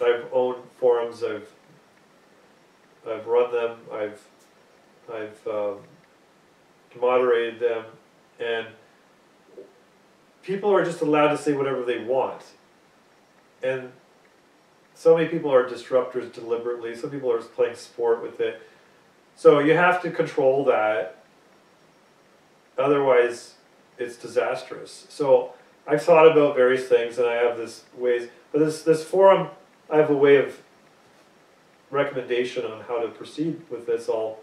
I've owned forums, I've run them, I've moderated them, and people are just allowed to say whatever they want. And so many people are disruptors deliberately, some people are just playing sport with it. So you have to control that, otherwise it's disastrous. So I've thought about various things, and I have this ways, but this forum, I have a way of recommendation on how to proceed with this all,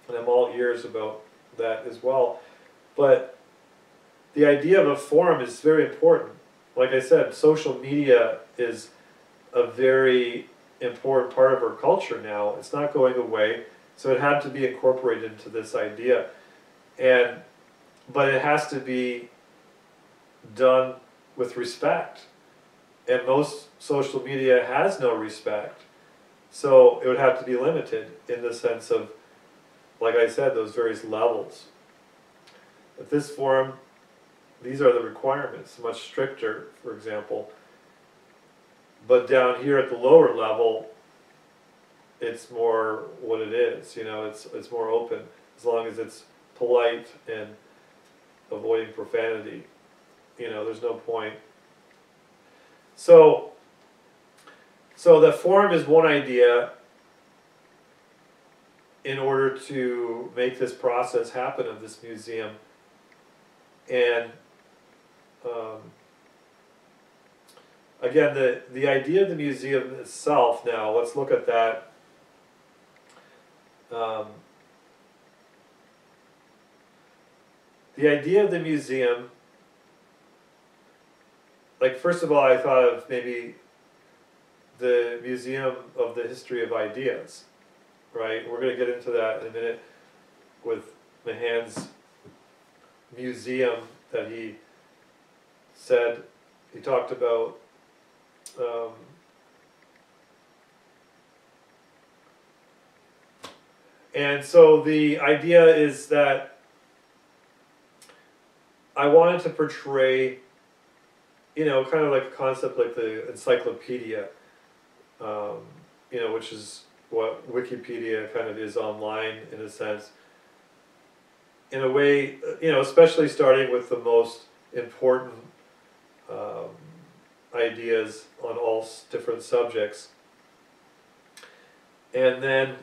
and I'm all ears about that as well. But the idea of a forum is very important. Like I said, social media is a very important part of our culture now. It's not going away, so it had to be incorporated into this idea. But it has to be done with respect. And most social media has no respect. So it would have to be limited in the sense of, like I said, those various levels. At this forum, these are the requirements, much stricter, for example. But down here at the lower level, it's more what it is, it's more open, as long as it's polite and avoiding profanity. There's no point. So the forum is one idea in order to make this process happen of this museum. And again, the idea of the museum itself now, let's look at that. The idea of the museum, like first of all, I thought of maybe the Museum of the History of Ideas, right? We're going to get into that in a minute with Mahan's museum that he said, he talked about and so the idea is that I wanted to portray kind of like a concept like the encyclopedia, which is what Wikipedia kind of is online in a sense. In a way, especially starting with the most important um, ideas on all different subjects. And then,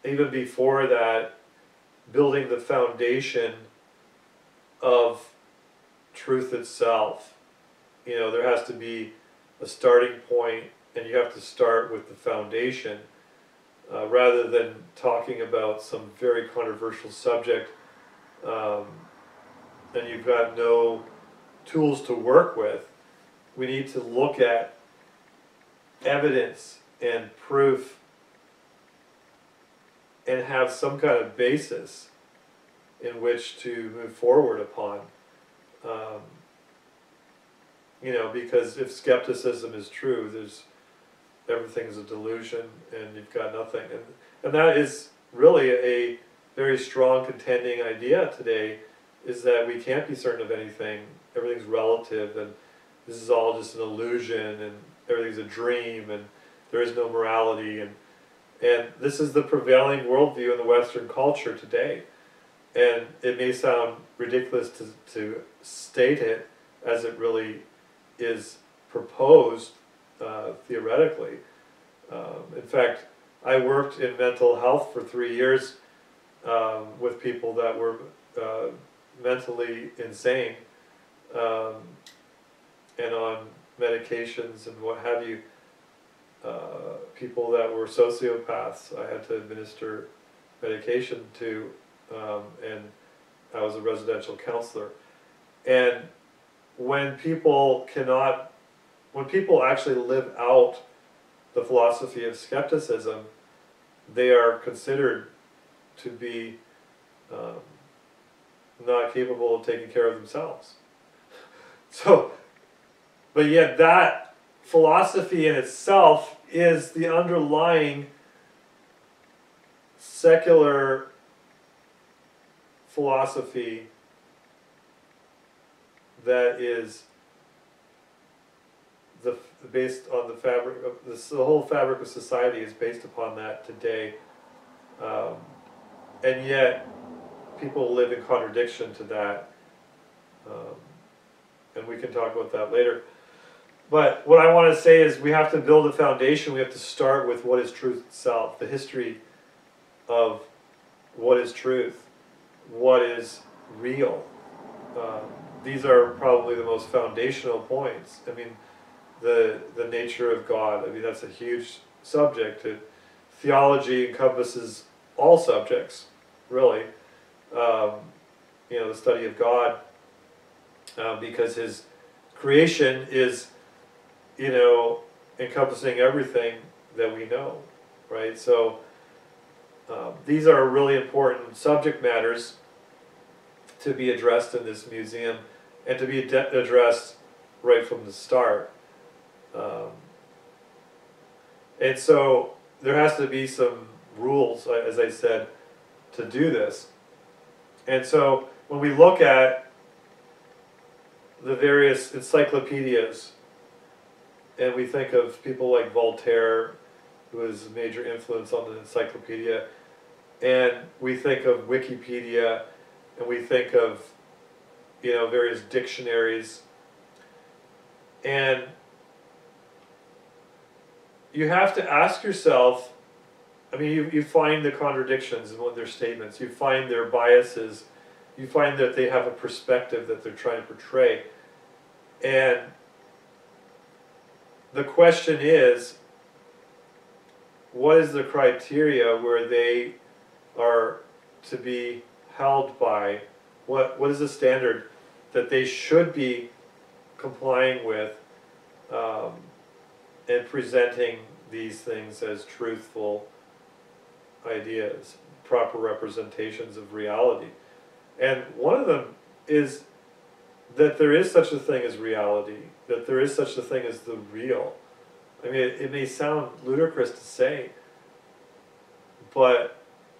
even before that, building the foundation of truth itself. There has to be a starting point, and you have to start with the foundation, rather than talking about some very controversial subject, and you've got no tools to work with. We need to look at evidence and proof and have some kind of basis in which to move forward upon. Because if skepticism is true, everything's a delusion and you've got nothing. And that is really a very strong contending idea today, is that we can't be certain of anything. Everything's relative, and this is all just an illusion, and everything's a dream, and there is no morality. And this is the prevailing worldview in the Western culture today. And it may sound ridiculous to state it as it really is proposed theoretically. In fact, I worked in mental health for 3 years with people that were mentally insane and on medications and what have you. People that were sociopaths, I had to administer medication to, and I was a residential counselor. And when people actually live out the philosophy of skepticism, they are considered to be not capable of taking care of themselves. But yet that philosophy in itself is the underlying secular philosophy that is based on the fabric of this. The whole fabric of society is based upon that today, and yet people live in contradiction to that, and we can talk about that later. But what I want to say is we have to build a foundation. We have to start with what is truth itself, the history of what is truth, what is real. These are probably the most foundational points. I mean, the nature of God. I mean, that's a huge subject. Theology encompasses all subjects, really. The study of God, because His creation is, encompassing everything that we know, right? So these are really important subject matters to be addressed in this museum, and to be addressed right from the start. And so there has to be some rules, as I said, to do this. And so when we look at the various encyclopedias, and we think of people like Voltaire, who was a major influence on the encyclopedia, and we think of Wikipedia, and we think of various dictionaries, and you have to ask yourself, I mean, you find the contradictions in their statements, you find their biases, you find that they have a perspective that they're trying to portray. And the question is, what is the criteria where they are to be held by? What is the standard that they should be complying with and presenting these things as truthful ideas, proper representations of reality? And one of them is that there is such a thing as reality, that there is such a thing as the real. I mean, it may sound ludicrous to say, but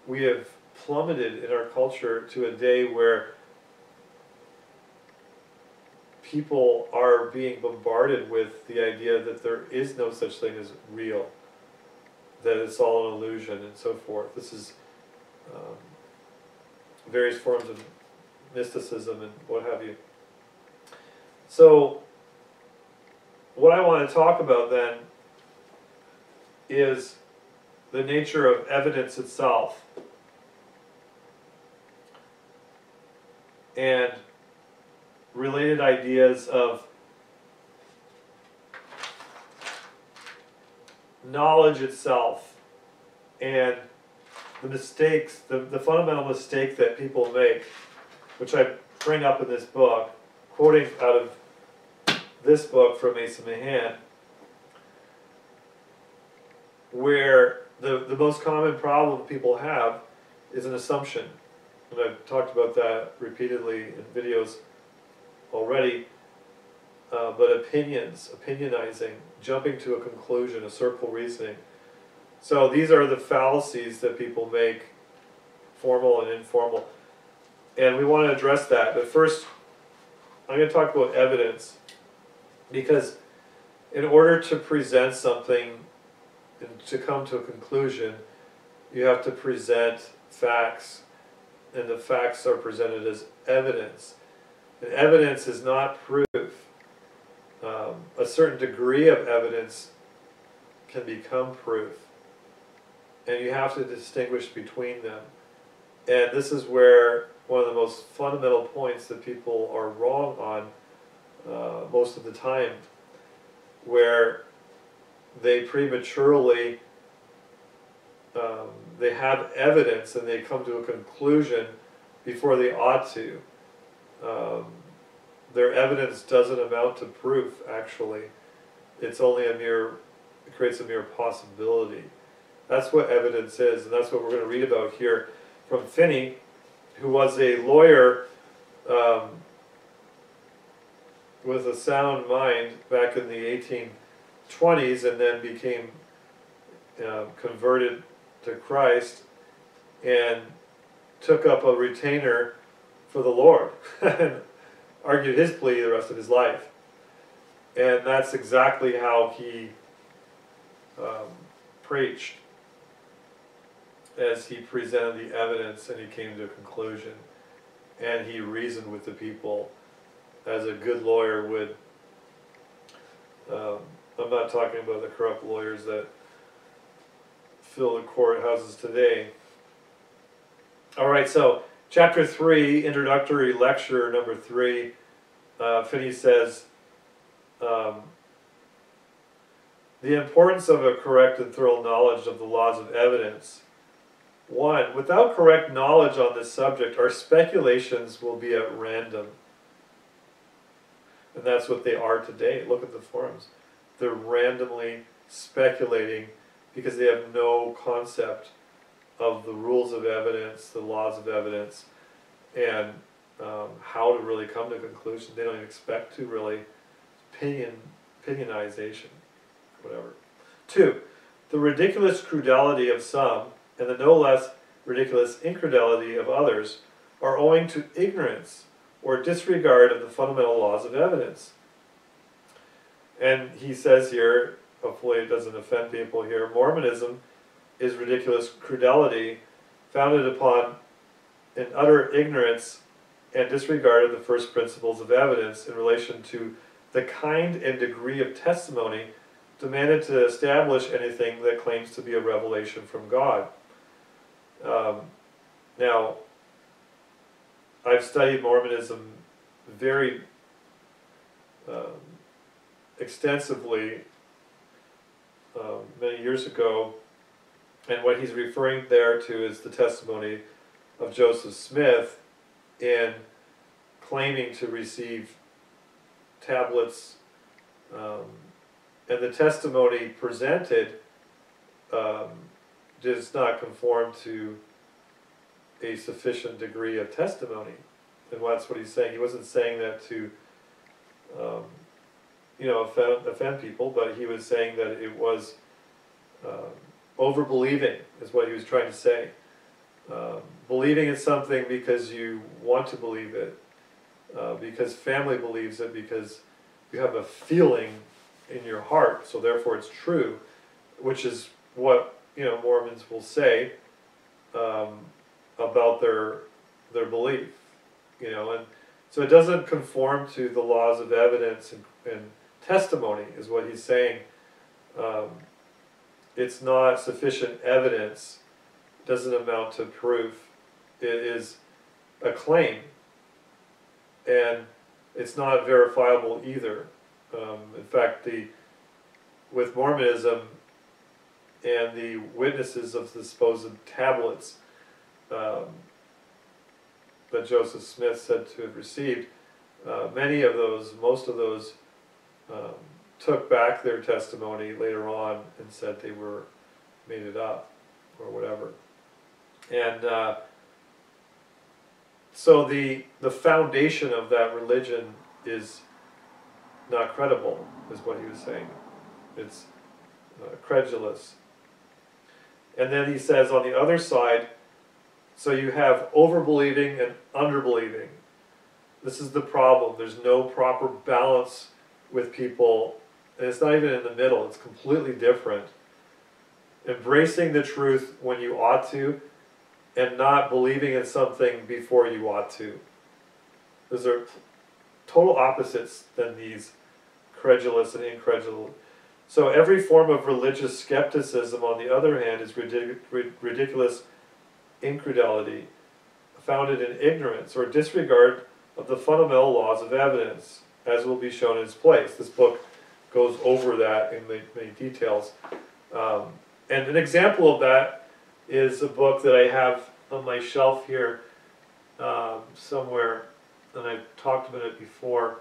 we have plummeted in our culture to a day where people are being bombarded with the idea that there is no such thing as real, that it's all an illusion and so forth. This is various forms of mysticism and what have you. So what I want to talk about then is the nature of evidence itself, and related ideas of knowledge itself, and the mistakes, the fundamental mistake that people make, which I bring up in this book, quoting out of this book from Mason Mahan, where the most common problem people have is an assumption. And I've talked about that repeatedly in videos already, but opinionizing, jumping to a conclusion, a circle reasoning. So these are the fallacies that people make, formal and informal. And we want to address that. But first, I'm going to talk about evidence, because in order to present something and to come to a conclusion, you have to present facts, and the facts are presented as evidence. And evidence is not proof. A certain degree of evidence can become proof, and you have to distinguish between them. And this is where one of the most fundamental points that people are wrong on most of the time, where they prematurely they have evidence and they come to a conclusion before they ought to. Their evidence doesn't amount to proof, actually. It's only it creates a mere possibility. That's what evidence is, and that's what we're going to read about here from Finney, who was a lawyer with a sound mind back in the 1820s, and then became converted to Christ and took up a retainer for the Lord and argued his plea the rest of his life. And that's exactly how he preached, as he presented the evidence and he came to a conclusion, and he reasoned with the people as a good lawyer would. I'm not talking about the corrupt lawyers that fill the courthouses today. All right, so chapter 3, introductory lecture number 3, Finney says, the importance of a correct and thorough knowledge of the laws of evidence. 1. Without correct knowledge on this subject, our speculations will be at random. And that's what they are today. Look at the forums. They're randomly speculating because they have no concept of the rules of evidence, the laws of evidence, and how to really come to a conclusion. They don't even expect to really. Opinionization, whatever. 2. The ridiculous credulity of some, and the no less ridiculous incredulity of others, are owing to ignorance or disregard of the fundamental laws of evidence. And he says here, hopefully it doesn't offend people here, Mormonism is ridiculous credulity founded upon an utter ignorance and disregard of the first principles of evidence in relation to the kind and degree of testimony demanded to establish anything that claims to be a revelation from God. Now, I've studied Mormonism very extensively many years ago, and what he's referring there to is the testimony of Joseph Smith in claiming to receive tablets, and the testimony presented does not conform to a sufficient degree of testimony. And that's what he's saying. He wasn't saying that to offend people, but he was saying that it was over-believing is what he was trying to say. Believing in something because you want to believe it, because family believes it, because you have a feeling in your heart, so therefore it's true, which is what Mormons will say about their belief, and so it doesn't conform to the laws of evidence and testimony, is what he's saying. It's not sufficient evidence, doesn't amount to proof. It is a claim, and it's not verifiable either. In fact, with Mormonism and the witnesses of the supposed tablets that Joseph Smith said to have received, most of those took back their testimony later on and said they made it up or whatever. And so the foundation of that religion is not credible, is what he was saying. It's credulous. And then he says on the other side, so you have overbelieving and underbelieving. This is the problem. There's no proper balance with people, and it's not even in the middle. It's completely different. Embracing the truth when you ought to, and not believing in something before you ought to. Those are total opposites than these credulous and incredulous. So every form of religious skepticism, on the other hand, is ridiculous incredulity, founded in ignorance or disregard of the fundamental laws of evidence, as will be shown in its place. This book goes over that in many details. And an example of that is a book that I have on my shelf here somewhere, and I've talked about it before.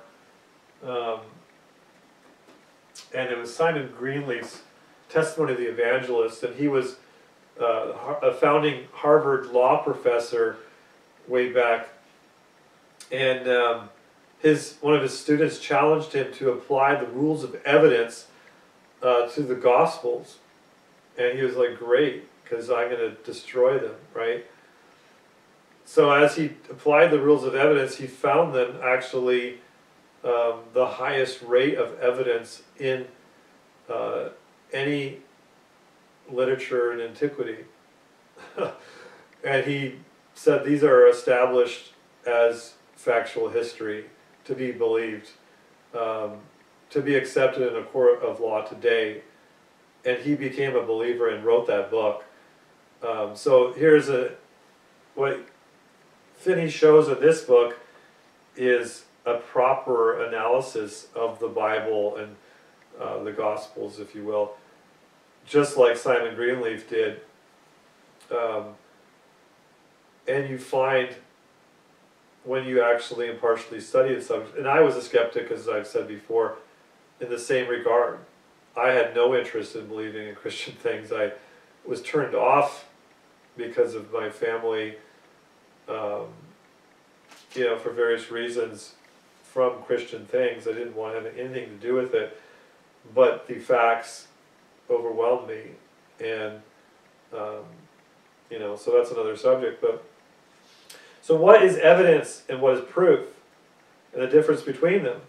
And it was Simon Greenleaf's Testimony of the Evangelist, and he was a founding Harvard law professor way back. And one of his students challenged him to apply the rules of evidence to the Gospels. And he was like, great, because I'm going to destroy them, right? So as he applied the rules of evidence, he found them actually the highest rate of evidence in any literature in antiquity. And he said these are established as factual history, to be believed, to be accepted in a court of law today. And he became a believer and wrote that book. So here's what Finney shows in this book is a proper analysis of the Bible and the Gospels, if you will, just like Simon Greenleaf did. And you find, when you actually impartially study the subject, and I was a skeptic, as I've said before, in the same regard. I had no interest in believing in Christian things. I was turned off because of my family, for various reasons, from Christian things. I didn't want to have anything to do with it, but the facts overwhelmed me, and so that's another subject. But so what is evidence and what is proof, and the difference between them?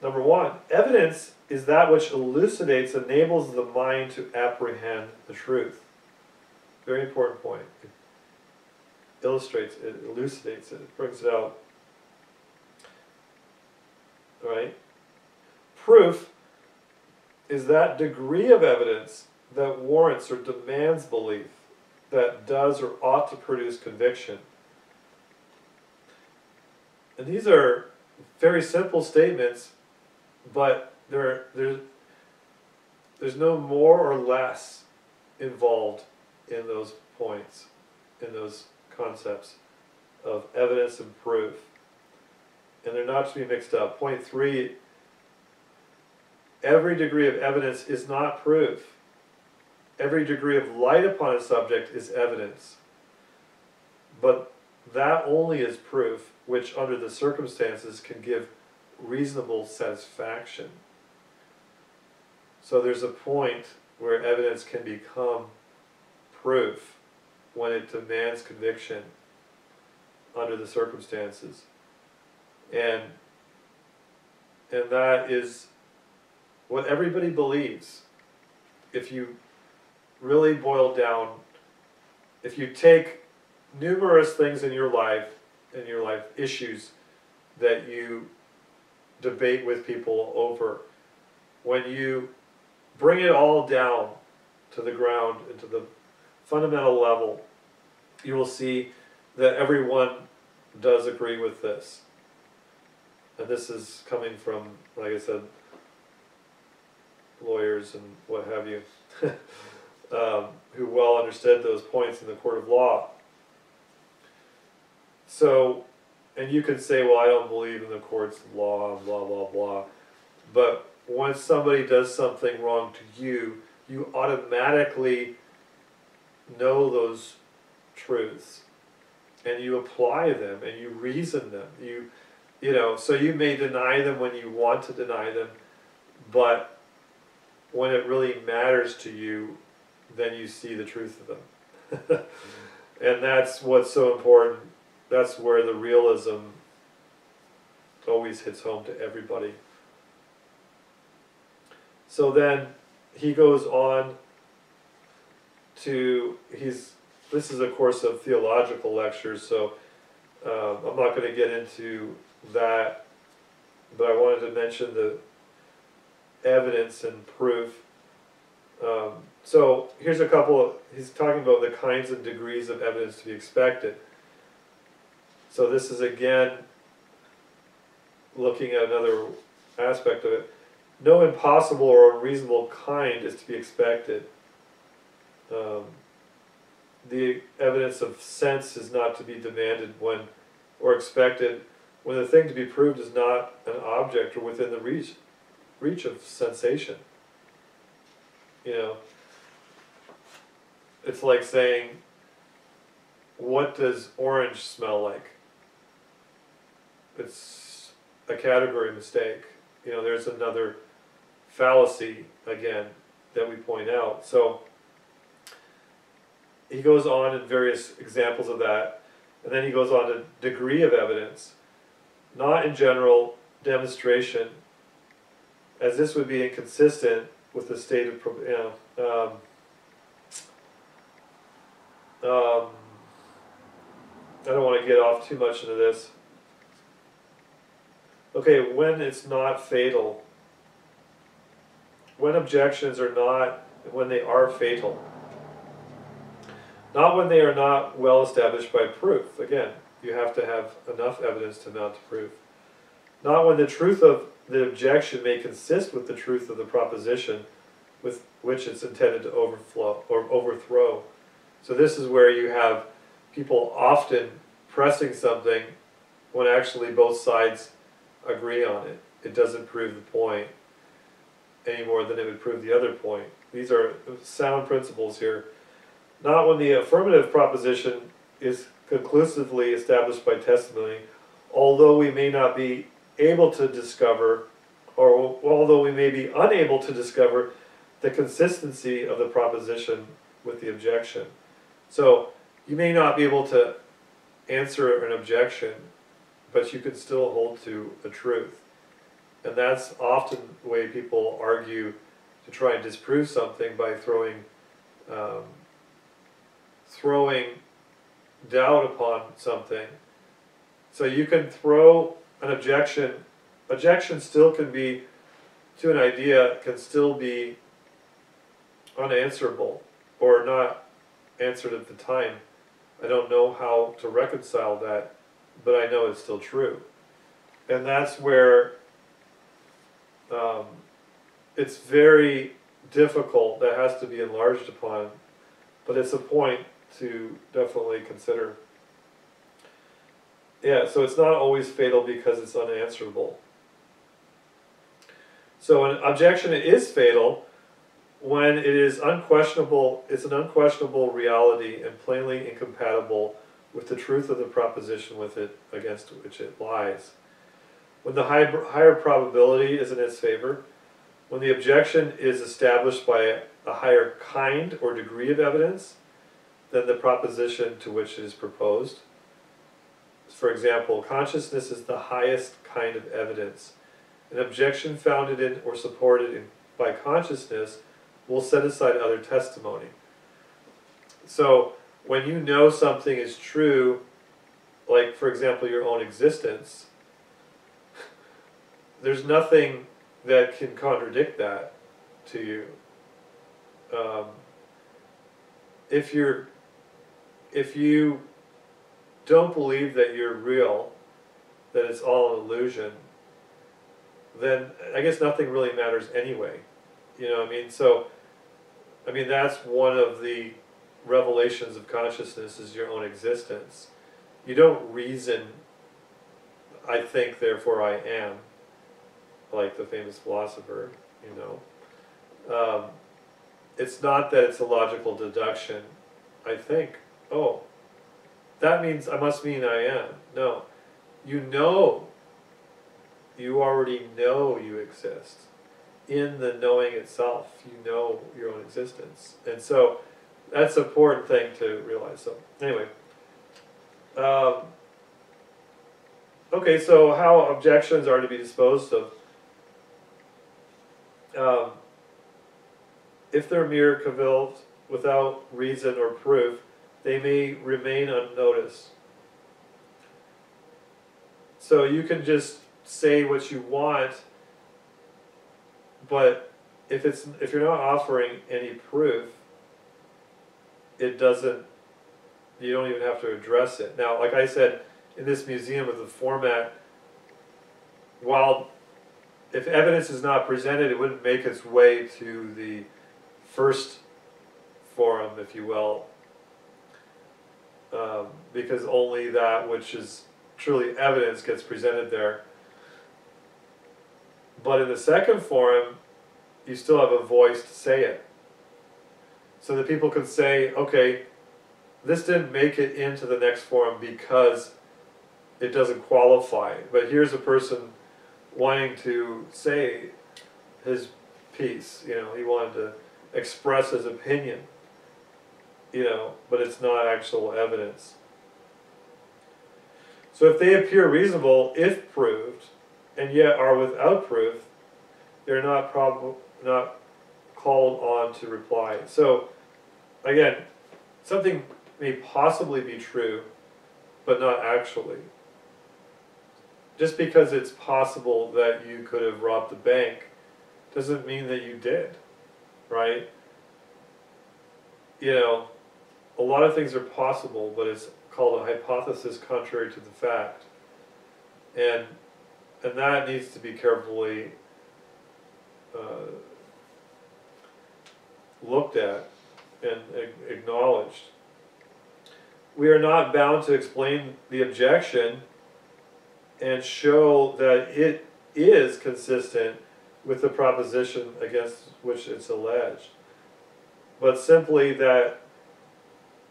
Number one, evidence is that which elucidates, enables the mind to apprehend the truth. Very important point. It illustrates, it elucidates it, it brings it out. All right? Proof is that degree of evidence that warrants or demands belief, that does or ought to produce conviction. And these are very simple statements, but there's no more or less involved in those points, in those concepts of evidence and proof. And they're not to be mixed up. Point 3, every degree of evidence is not proof. Every degree of light upon a subject is evidence. But that only is proof which, under the circumstances, can give reasonable satisfaction. So there's a point where evidence can become proof when it demands conviction under the circumstances. And that is what everybody believes. If you really boil down, if you take numerous things in your life issues that you debate with people over, when you bring it all down to the ground, into the fundamental level, you will see that everyone does agree with this. And this is coming from, like I said, lawyers and what have you, who well understood those points in the court of law. So, and you could say, well, I don't believe in the courts of law, blah, blah, blah. But once somebody does something wrong to you, you automatically know those truths. And you apply them, and you reason them. You know, so you may deny them when you want to deny them, but when it really matters to you, then you see the truth of them. And that's what's so important. That's where the realism always hits home to everybody. So then he goes on to, this is a course of theological lectures, so I'm not going to get into that, but I wanted to mention the evidence and proof. So here's a couple, he's talking about the kinds and degrees of evidence to be expected. So this is again looking at another aspect of it. No impossible or unreasonable kind is to be expected. The evidence of sense is not to be demanded when, or expected, when the thing to be proved is not an object or within the reach of sensation. You know, it's like saying, what does orange smell like? It's a category mistake. You know, there's another fallacy, again, that we point out. So he goes on in various examples of that, and then he goes on to degree of evidence, not in general demonstration, as this would be inconsistent with the state of, I don't want to get off too much into this. Okay, when it's not fatal, when objections are not, when they are fatal. Not when they are not well established by proof. Again, you have to have enough evidence to mount to proof. Not when the truth of the objection may consist with the truth of the proposition with which it's intended to overflow or overthrow. So this is where you have people often pressing something when actually both sides agree on it. It doesn't prove the point any more than it would prove the other point. These are sound principles here. Not when the affirmative proposition is conclusively established by testimony, although we may not be able to discover, or although we may be unable to discover the consistency of the proposition with the objection. So you may not be able to answer an objection, but you can still hold to a truth. And that's often the way people argue to try and disprove something, by throwing doubt upon something. So you can throw an objection. Objection still can be, to an idea, can still be unanswerable or not answered at the time. I don't know how to reconcile that, but I know it's still true. And that's where it's very difficult. That has to be enlarged upon, but it's a point to definitely consider. Yeah, so it's not always fatal because it's unanswerable. So an objection is fatal when it is unquestionable, it's an unquestionable reality and plainly incompatible with the truth of the proposition with it against which it lies. When the higher probability is in its favor, when the objection is established by a higher kind or degree of evidence than the proposition to which it is proposed. For example, consciousness is the highest kind of evidence. An objection founded in or supported by consciousness will set aside other testimony. So when you know something is true, like for example your own existence, there's nothing that can contradict that to you. If you don't believe that you're real, that it's all an illusion, then I guess nothing really matters anyway. You know what I mean? So, I mean, that's one of the revelations of consciousness, is your own existence. You don't reason, I think, therefore I am, like the famous philosopher, you know. It's not that it's a logical deduction. I think, oh, that means, I must mean I am. No. You know, you already know you exist. In the knowing itself, you know your own existence. And so, that's an important thing to realize. So, anyway. Okay, so how objections are to be disposed of. If they're mere cavils without reason or proof, they may remain unnoticed. So you can just say what you want, but if you're not offering any proof, it doesn't, you don't even have to address it. Now, like I said, in this museum with the format, while if evidence is not presented, it wouldn't make its way to the first forum, if you will, because only that which is truly evidence gets presented there. But in the second forum, you still have a voice to say it. So that people can say, okay, this didn't make it into the next forum because it doesn't qualify. But here's a person wanting to say his piece, you know, he wanted to express his opinion, you know, but it's not actual evidence. So if they appear reasonable if proved, and yet are without proof, they're not called on to reply. So again, something may possibly be true, but not actually. Just because it's possible that you could have robbed the bank doesn't mean that you did, right? You know, a lot of things are possible, but it's called a hypothesis contrary to the fact. And that needs to be carefully looked at and acknowledged. We are not bound to explain the objection and show that it is consistent with the proposition against which it's alleged, but simply that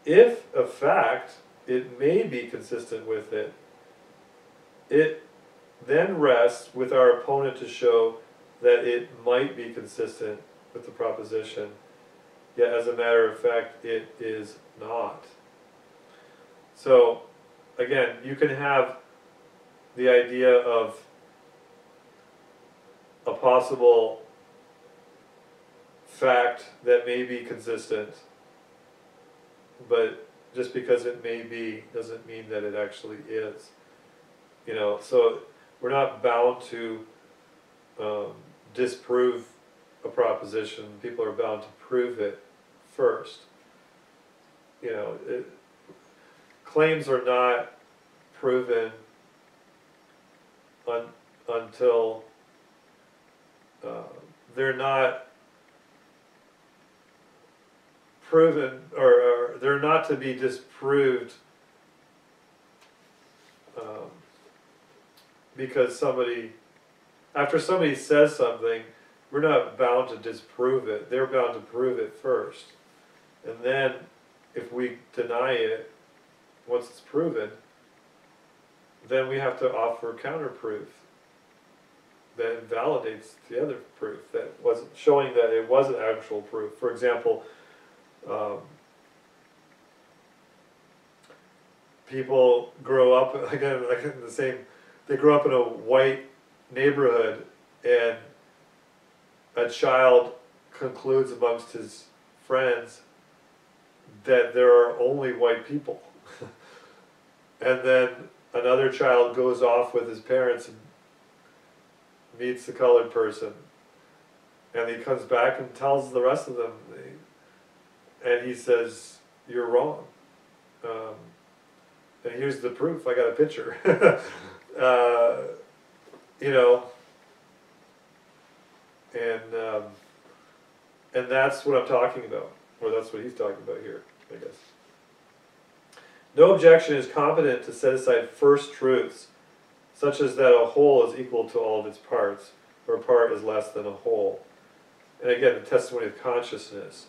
if a fact, it may be consistent with it, it then rests with our opponent to show that it might be consistent with the proposition, yet as a matter of fact, it is not. So, again, you can have the idea of a possible fact that may be consistent, but just because it may be doesn't mean that it actually is. You know, so we're not bound to disprove a proposition. People are bound to prove it first. You know, claims are not proven until they're not proven, or they're not to be disproved because after somebody says something, we're not bound to disprove it. They're bound to prove it first. And then if we deny it, once it's proven, then we have to offer counterproof that invalidates the other proof, that wasn't showing that it wasn't actual proof. For example, people grow up, again, like in the same, they grow up in a white neighborhood, and a child concludes amongst his friends that there are only white people. And then another child goes off with his parents and meets the colored person. And he comes back and tells the rest of them, and he says, "You're wrong. And here's the proof, I got a picture." You know, and that's what I'm talking about, or that's what he's talking about here, I guess. No objection is competent to set aside first truths, such as that a whole is equal to all of its parts, or a part is less than a whole. And again, the testimony of consciousness,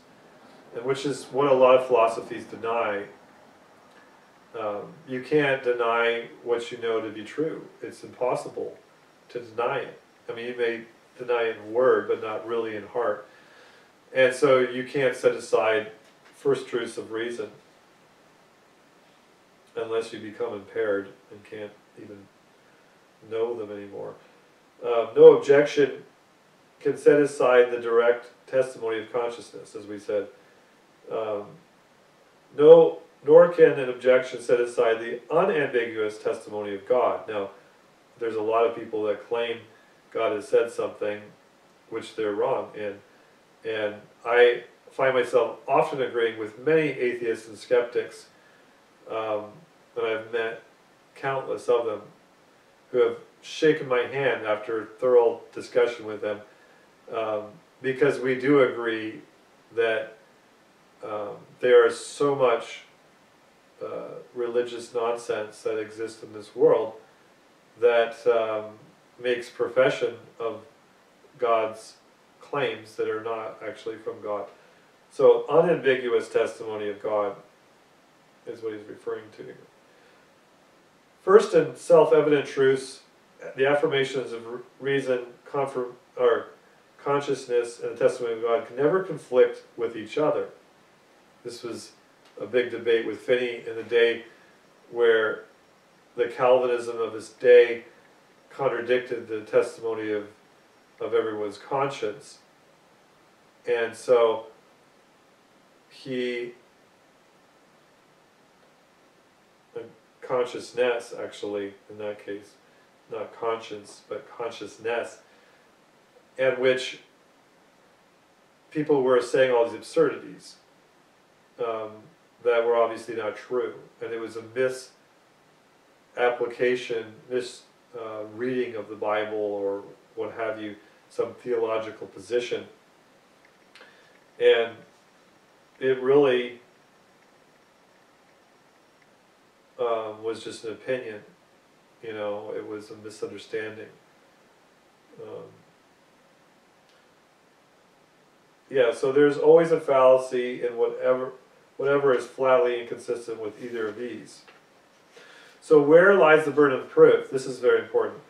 and which is what a lot of philosophies deny. You can't deny what you know to be true. It's impossible to deny it. I mean, you may deny it in word, but not really in heart. And so you can't set aside first truths of reason unless you become impaired and can't even know them anymore. No objection can set aside the direct testimony of consciousness, as we said. Nor can an objection set aside the unambiguous testimony of God. Now, there's a lot of people that claim God has said something which they're wrong in. And I find myself often agreeing with many atheists and skeptics, and I've met countless of them who have shaken my hand after thorough discussion with them, because we do agree that there is so much religious nonsense that exists in this world that makes profession of God's claims that are not actually from God. So unambiguous testimony of God is what he's referring to here. First, in self-evident truths, the affirmations of reason, consciousness, and the testimony of God can never conflict with each other. This was a big debate with Finney in the day, where the Calvinism of his day contradicted the testimony of everyone's conscience. And so consciousness, actually, in that case, not conscience, but consciousness, and which people were saying all these absurdities that were obviously not true. And it was a misapplication, reading of the Bible, or what have you, some theological position. And it really was just an opinion, you know, it was a misunderstanding. Yeah, so there's always a fallacy in whatever is flatly inconsistent with either of these. So where lies the burden of proof? This is very important.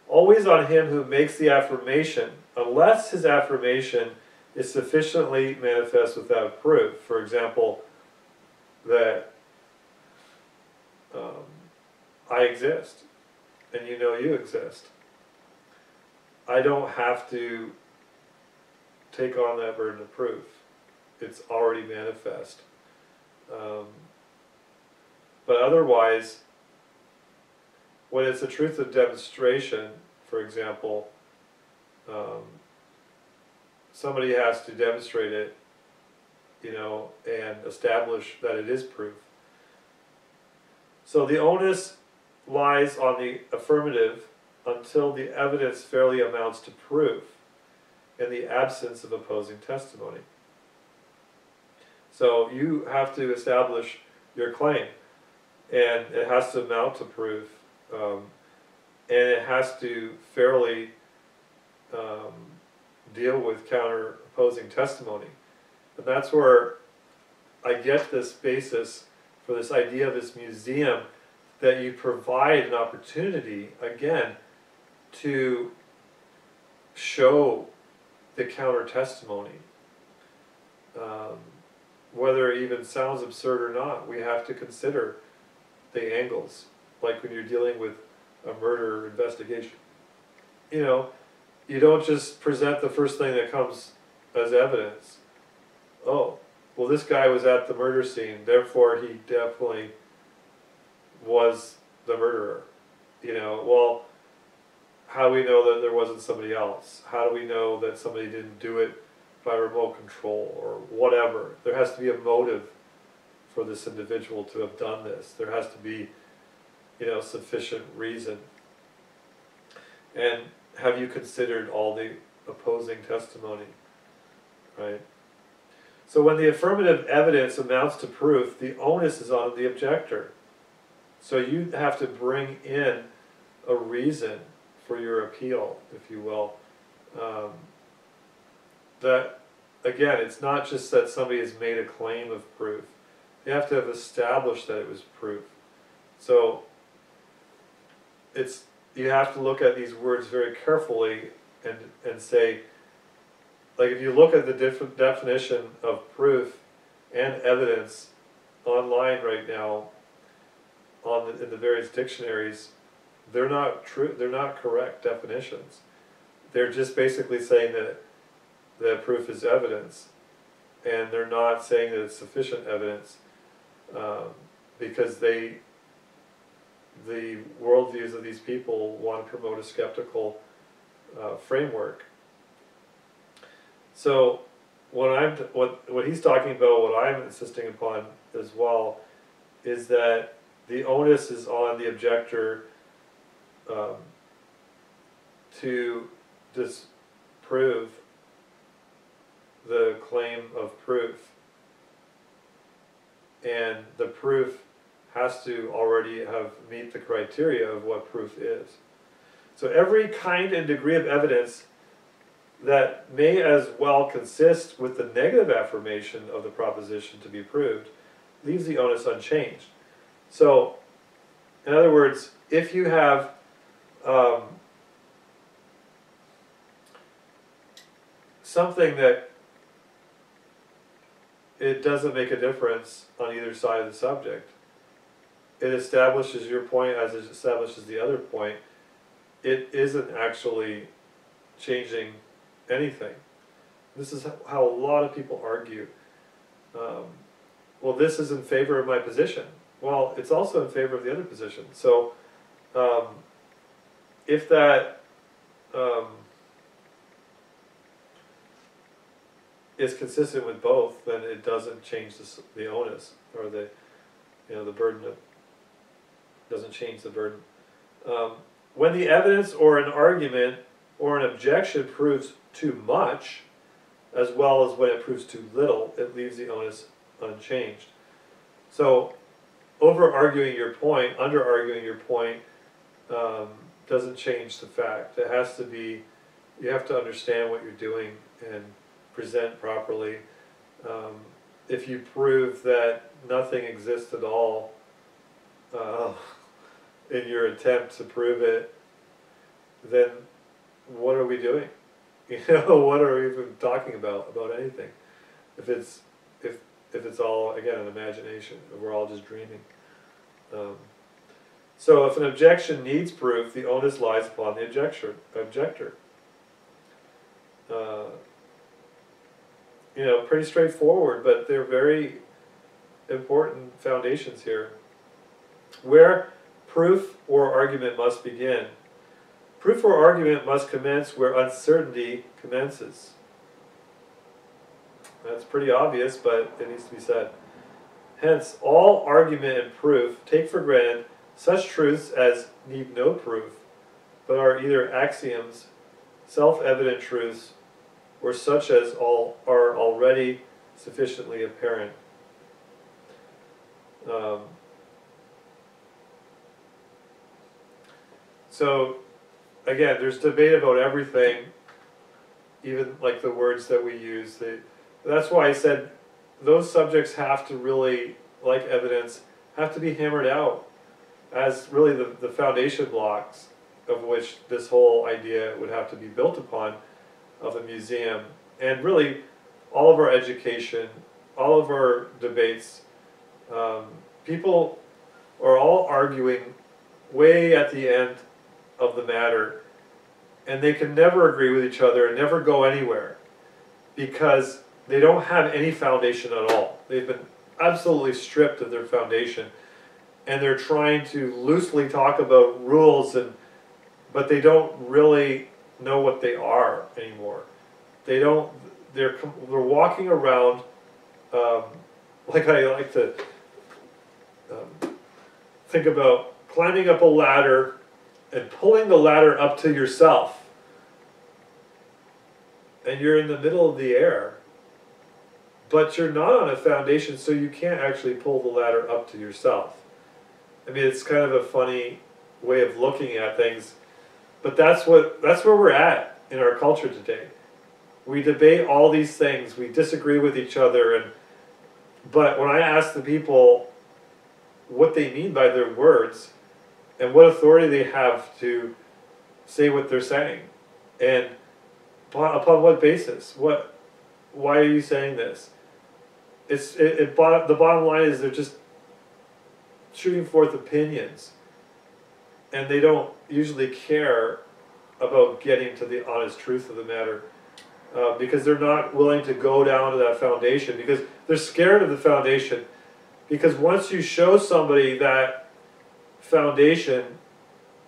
Always on him who makes the affirmation, unless his affirmation is sufficiently manifest without proof. For example, that I exist, and you know you exist. I don't have to take on that burden of proof. It's already manifest. But otherwise, when it's a truth of demonstration, for example, somebody has to demonstrate it, you know, and establish that it is proof. So the onus lies on the affirmative until the evidence fairly amounts to proof in the absence of opposing testimony. So you have to establish your claim, and it has to amount to proof, and it has to fairly deal with counter-opposing testimony. And that's where I get this basis for this idea of this museum, that you provide an opportunity, again, to show the counter-testimony. Whether it even sounds absurd or not, we have to consider the angles, like when you're dealing with a murder investigation. You know, you don't just present the first thing that comes as evidence. Oh, well, this guy was at the murder scene, therefore he definitely was the murderer. You know, well, how do we know that there wasn't somebody else? How do we know that somebody didn't do it by remote control or whatever? There has to be a motive for this individual to have done this. There has to be, you know, sufficient reason. And have you considered all the opposing testimony, right? So when the affirmative evidence amounts to proof, the onus is on the objector. So you have to bring in a reason for your appeal, if you will. That, again, it's not just that somebody has made a claim of proof. They have to have established that it was proof. So you have to look at these words very carefully and say, like if you look at the different definition of proof and evidence online right now, in the various dictionaries, they're not true. They're not correct definitions. They're just basically saying that proof is evidence, and they're not saying that it's sufficient evidence, because the worldviews of these people want to promote a skeptical framework. So what he's talking about, what I'm insisting upon as well, is that the onus is on the objector to disprove the claim of proof, and the proof has to already meet the criteria of what proof is. So every kind and degree of evidence that may as well consist with the negative affirmation of the proposition to be proved leaves the onus unchanged. So, in other words, if you have something that it doesn't make a difference on either side of the subject, it establishes your point as it establishes the other point, it isn't actually changing anything. This is how a lot of people argue. Well, this is in favor of my position. Well, it's also in favor of the other position. So, if that is consistent with both, then it doesn't change the onus, or the burden doesn't change the burden. When the evidence or an argument or an objection proves too much, as well as when it proves too little, it leaves the onus unchanged. So, over-arguing your point, under-arguing your point, doesn't change the fact. It has to be, you have to understand what you're doing and present properly. If you prove that nothing exists at all in your attempt to prove it, then what are we doing? What are we even talking about anything? If it's all, again, an imagination, if we're all just dreaming. So if an objection needs proof, the onus lies upon the objector. Pretty straightforward, but they're very important foundations here. Where proof or argument must begin. Proof or argument must commence where uncertainty commences. That's pretty obvious, but it needs to be said. Hence, all argument and proof take for granted such truths as need no proof, but are either axioms, self-evident truths, or such as are already sufficiently apparent. So, again, there's debate about everything, even like the words that we use. That's why I said those subjects have to really, like evidence, have to be hammered out as really the foundation blocks of which this whole idea would have to be built upon of the museum. And really, all of our education, all of our debates, people are all arguing way at the end of the matter, and they can never agree with each other and never go anywhere because they don't have any foundation at all. They've been absolutely stripped of their foundation, and they're trying to loosely talk about rules, but they don't really know what they are anymore. They don't. They're walking around like I like to think about climbing up a ladder and pulling the ladder up to yourself, and you're in the middle of the air, but you're not on a foundation, so you can't actually pull the ladder up to yourself. I mean, it's kind of a funny way of looking at things, but that's where we're at in our culture today. We debate all these things, we disagree with each other, but when I ask the people what they mean by their words and what authority they have to say what they're saying, and upon what basis, why are you saying this? The bottom line is they're just shooting forth opinions, and they don't usually care about getting to the honest truth of the matter, because they're not willing to go down to that foundation, because they're scared of the foundation. Because once you show somebody that foundation,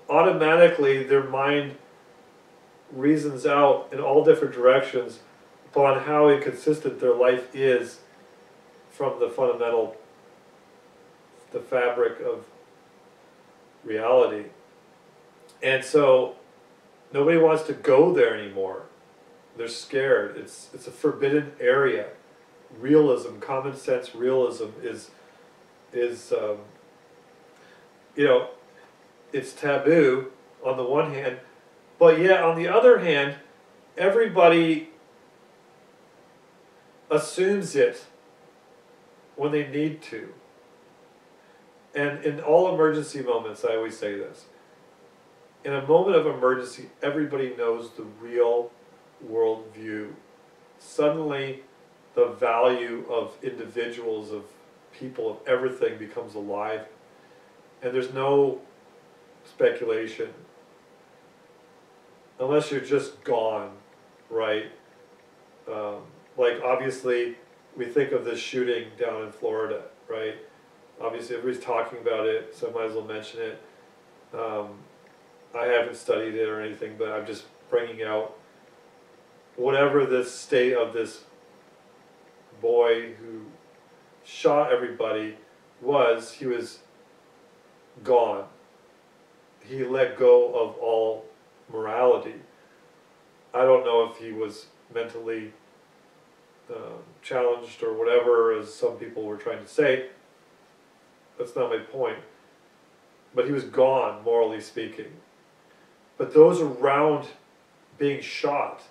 automatically their mind reasons out in all different directions upon how inconsistent their life is from the fabric of reality. And so nobody wants to go there anymore. They're scared. It's a forbidden area. Realism, common sense realism is it's taboo on the one hand, but yet on the other hand, everybody assumes it when they need to. And in all emergency moments, I always say this, in a moment of emergency, everybody knows the real worldview. Suddenly, the value of individuals, of people, of everything becomes alive, and there's no speculation unless you're just gone, right? Like obviously we think of this shooting down in Florida, right? Obviously everybody's talking about it, so I might as well mention it. I haven't studied it or anything, but I'm just bringing out whatever the state of this boy who shot everybody was. He was gone. He let go of all morality. I don't know if he was mentally challenged or whatever, as some people were trying to say. That's not my point. But he was gone, morally speaking. But those around being shot,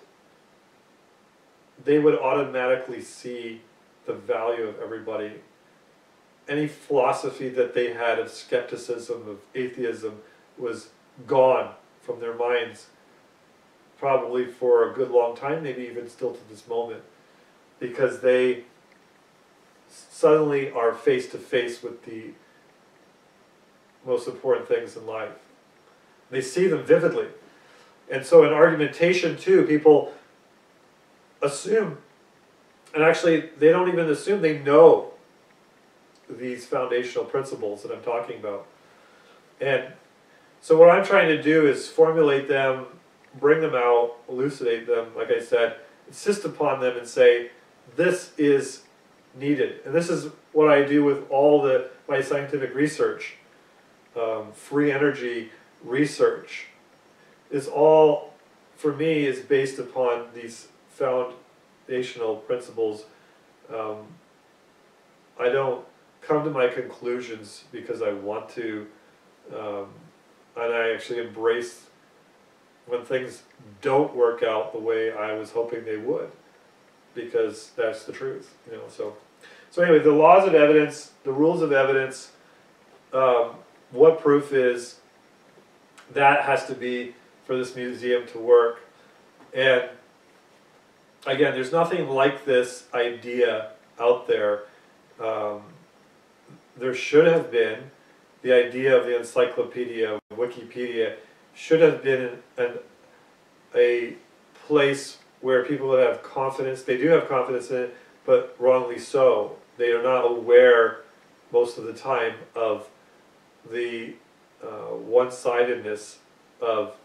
they would automatically see the value of everybody. Any philosophy that they had of skepticism, of atheism, was gone from their minds, probably for a good long time, maybe even still to this moment, because they suddenly are face to face with the most important things in life. They see them vividly. And so in argumentation too, people assume, and actually they don't even assume, they know these foundational principles that I'm talking about. And so what I'm trying to do is formulate them, bring them out, elucidate them, like I said, insist upon them and say, this is needed. And this is what I do with all my scientific research. Free energy research is all, for me, is based upon these foundational principles. I don't come to my conclusions because I want to, and I actually embrace when things don't work out the way I was hoping they would, because that's the truth, you know. So anyway, the laws of evidence, the rules of evidence, what proof is, that has to be for this museum to work. And again, there's nothing like this idea out there. There should have been, the idea of the encyclopedia, Wikipedia, should have been a place where people would have confidence. They do have confidence in it, but wrongly so. They are not aware most of the time of the one-sidedness of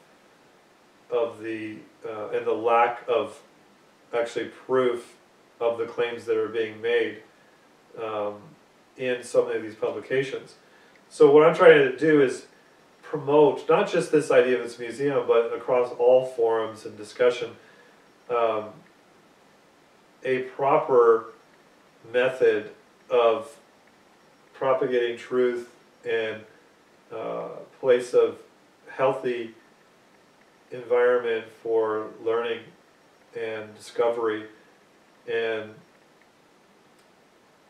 the and the lack of actually proof of the claims that are being made in so many of these publications. So what I'm trying to do is promote not just this idea of this museum, but across all forums and discussion, a proper method of propagating truth and place of healthy environment for learning and discovery, and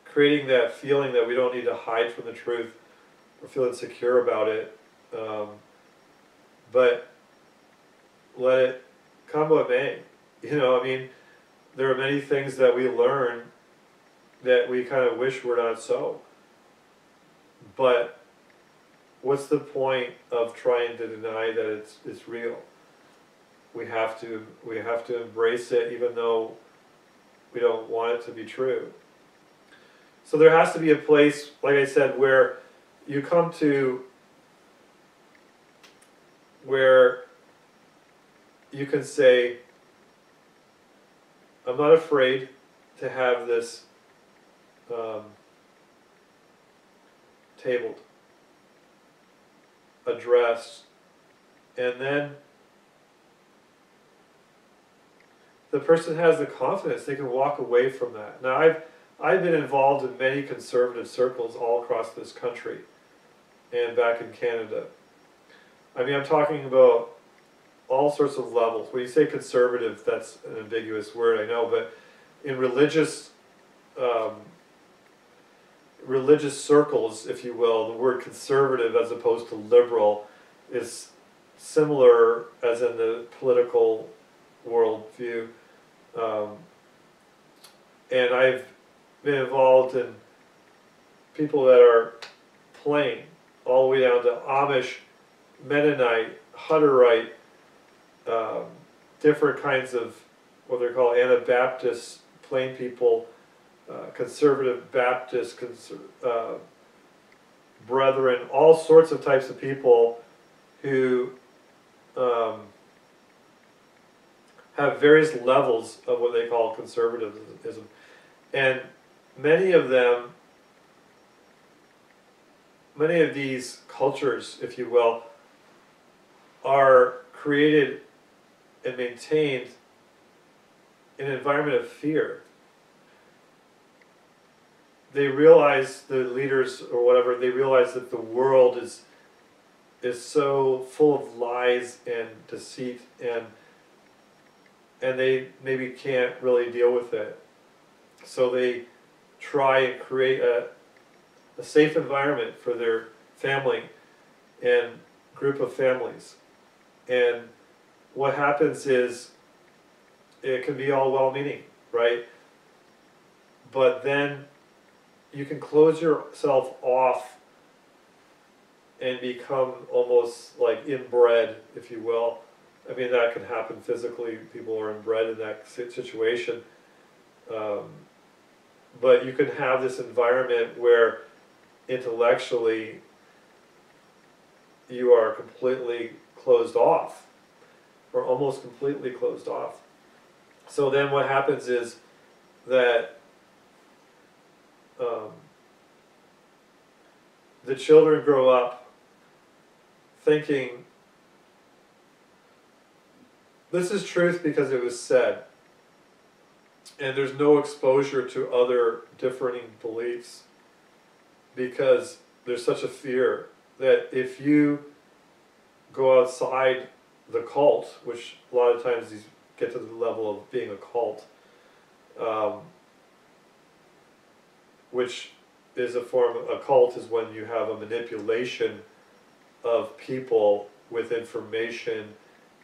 creating that feeling that we don't need to hide from the truth or feel insecure about it, but let it come what may. You know, I mean, there are many things that we learn that we kind of wish were not so. But what's the point of trying to deny that it's real? We have to embrace it, even though we don't want it to be true. So there has to be a place, like I said, where you come to where you can say, I'm not afraid to have this tabled, addressed, and then the person has the confidence, they can walk away from that. Now I've been involved in many conservative circles all across this country and back in Canada. I mean, I'm talking about all sorts of levels. When you say conservative, that's an ambiguous word, I know, but in religious circles, if you will, the word conservative as opposed to liberal is similar as in the political worldview. And I've been involved in people that are plain, all the way down to Amish, Mennonite, Hutterite, different kinds of what they're called Anabaptists, plain people, conservative Baptist, brethren, all sorts of types of people who have various levels of what they call conservatism. And many of these cultures, if you will, are created and maintained in an environment of fear. They realize, the leaders or whatever, they realize that the world is so full of lies and deceit, and they maybe can't really deal with it. So they try and create a safe environment for their family and group of families. And what happens is, it can be all well-meaning, right? But then you can close yourself off and become almost like inbred, if you will. I mean, that can happen physically. People are inbred in that situation. But you can have this environment where intellectually you are completely closed off, or almost completely closed off. So then what happens is that the children grow up thinking, this is truth because it was said, and there's no exposure to other differing beliefs, because there's such a fear that if you go outside the cult, which a lot of times these get to the level of being a cult, which is a form of a cult, is when you have a manipulation of people with information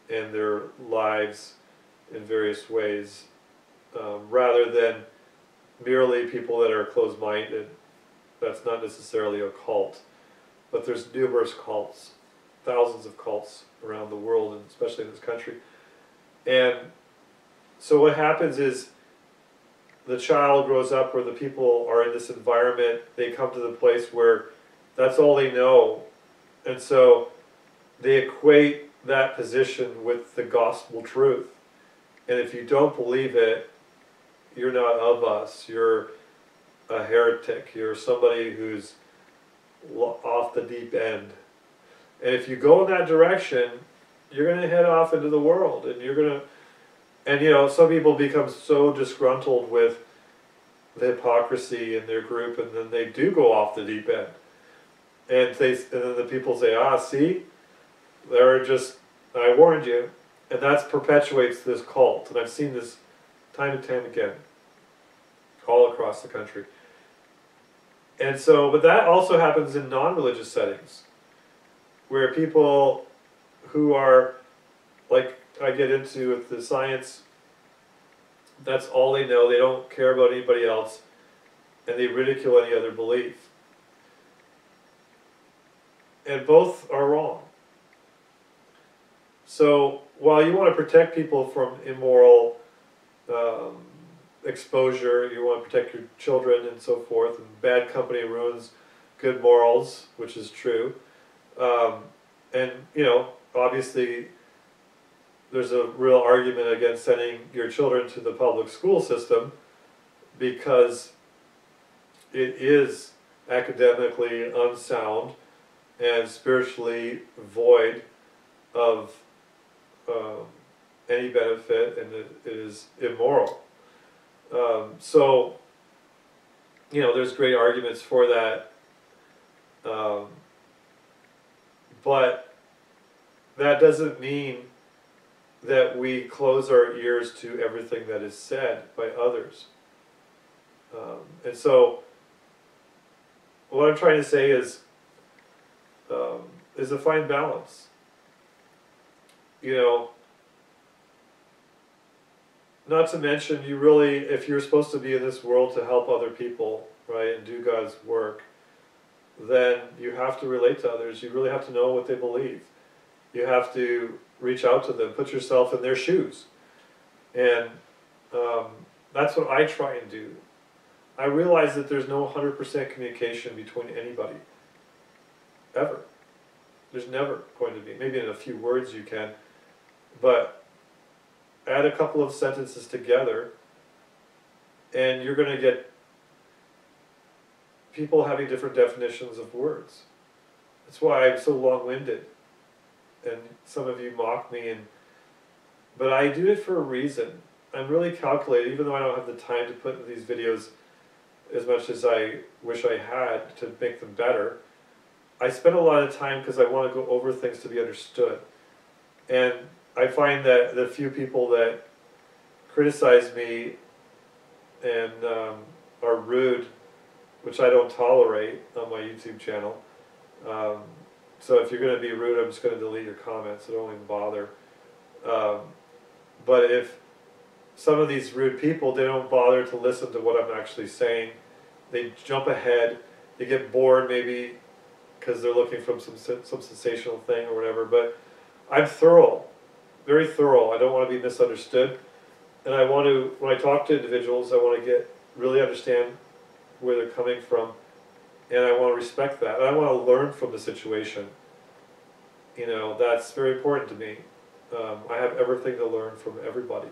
and their lives in various ways, rather than merely people that are closed-minded. That's not necessarily a cult. but there's numerous cults, thousands of cults around the world, and especially in this country. And so what happens is the child grows up, or the people are in this environment, they come to the place where that's all they know. And so they equate that position with the gospel truth. And if you don't believe it, you're not of us. You're a heretic. You're somebody who's off the deep end. And if you go in that direction, you're going to head off into the world, and you're going to, and you know, some people become so disgruntled with the hypocrisy in their group, and then they do go off the deep end. And then the people say, ah, see, they're just, I warned you. And that perpetuates this cult. And I've seen this time and time again, all across the country. And so, but that also happens in non-religious settings, where people who are, like I get into with the science, that's all they know, they don't care about anybody else, and they ridicule any other belief. And both are wrong. So while you want to protect people from immoral exposure, you want to protect your children and so forth, and bad company ruins good morals, which is true. And, you know, obviously there's a real argument against sending your children to the public school system because it is academically unsound and spiritually void of any benefit, and it is immoral. So, you know, there's great arguments for that, but that doesn't mean that we close our ears to everything that is said by others. And so, what I'm trying to say is a fine balance. You know, not to mention, you really, if you're supposed to be in this world to help other people, right, and do God's work, then you have to relate to others. You really have to know what they believe. You have to reach out to them, put yourself in their shoes. And that's what I try and do. I realize that there's no 100% communication between anybody, ever. There's never going to be. Maybe in a few words you can, but add a couple of sentences together and you're going to get people having different definitions of words. That's why I'm so long-winded, and some of you mock me, but I do it for a reason. I'm really calculated, even though I don't have the time to put in these videos as much as I wish I had to make them better. I spend a lot of time because I want to go over things to be understood. And I find that the few people that criticize me and are rude, which I don't tolerate on my YouTube channel. So if you're going to be rude, I'm just going to delete your comments, so don't even bother. But if some of these rude people, they don't bother to listen to what I'm actually saying. They jump ahead, they get bored maybe because they're looking for some sensational thing or whatever, but I'm thorough, very thorough. I don't want to be misunderstood, and I want to, when I talk to individuals, I want to really understand where they're coming from, and I want to respect that, and I want to learn from the situation. You know, that's very important to me. I have everything to learn from everybody,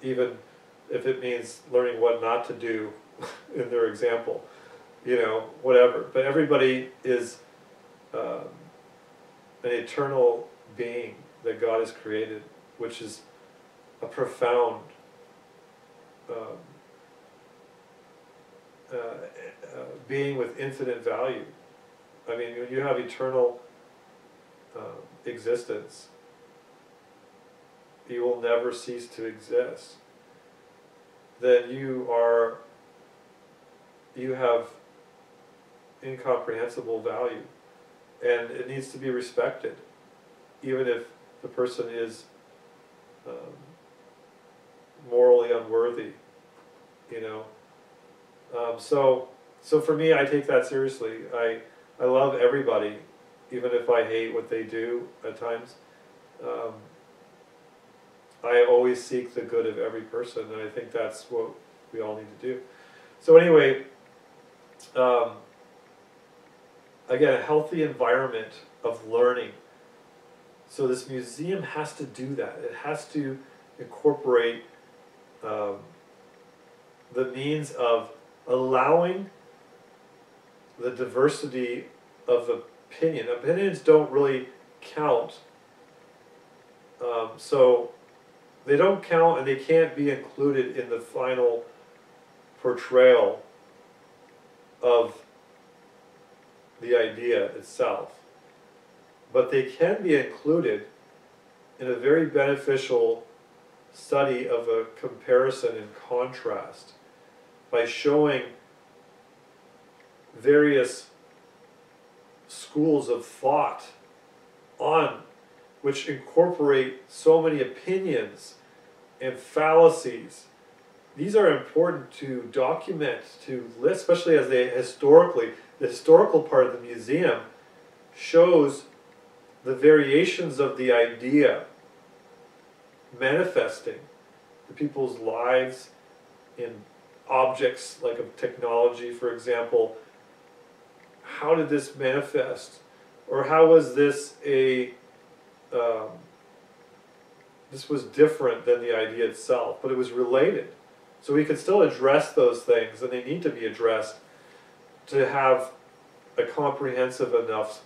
even if it means learning what not to do in their example, you know, whatever. But everybody is an eternal being that God has created, which is a profound being with infinite value. I mean, when you have eternal existence, you will never cease to exist. Then you have incomprehensible value, and it needs to be respected, even if the person is morally unworthy, you know. So for me, I take that seriously. I love everybody, even if I hate what they do at times. Um, I always seek the good of every person, and I think that's what we all need to do. So anyway, um, again, a healthy environment of learning. So this museum has to do that. It has to incorporate the means of allowing the diversity of opinion. Opinions don't really count. So they don't count, and they can't be included in the final portrayal of the idea itself. But they can be included in a very beneficial study of a comparison and contrast by showing various schools of thought on which incorporate so many opinions and fallacies. These are important to document, to list, especially as they historically, the historical part of the museum shows the variations of the idea manifesting in people's lives, in objects like of technology, for example. How did this manifest? Or how was this this was different than the idea itself, but it was related. So we can still address those things, and they need to be addressed to have a comprehensive enough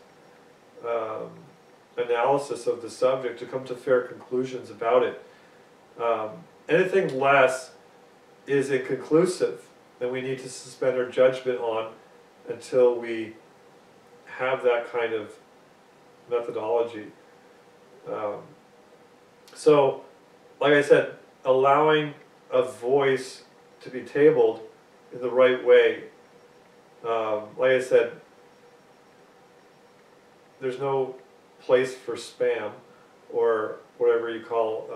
analysis of the subject to come to fair conclusions about it. Anything less is inconclusive, and we need to suspend our judgment on until we have that kind of methodology. So, like I said, allowing a voice to be tabled in the right way. Like I said, there's no place for spam or whatever you call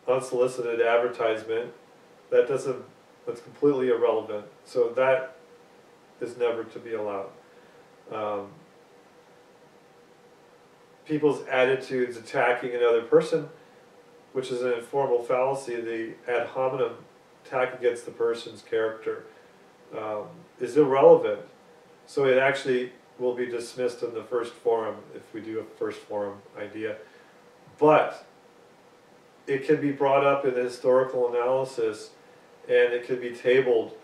unsolicited advertisement. That's completely irrelevant. So that is never to be allowed. People's attitudes attacking another person, which is an informal fallacy, the ad hominem attack against the person's character, is irrelevant. So it actually will be dismissed in the first forum if we do a first forum idea. But it can be brought up in the historical analysis, and it can be tabled,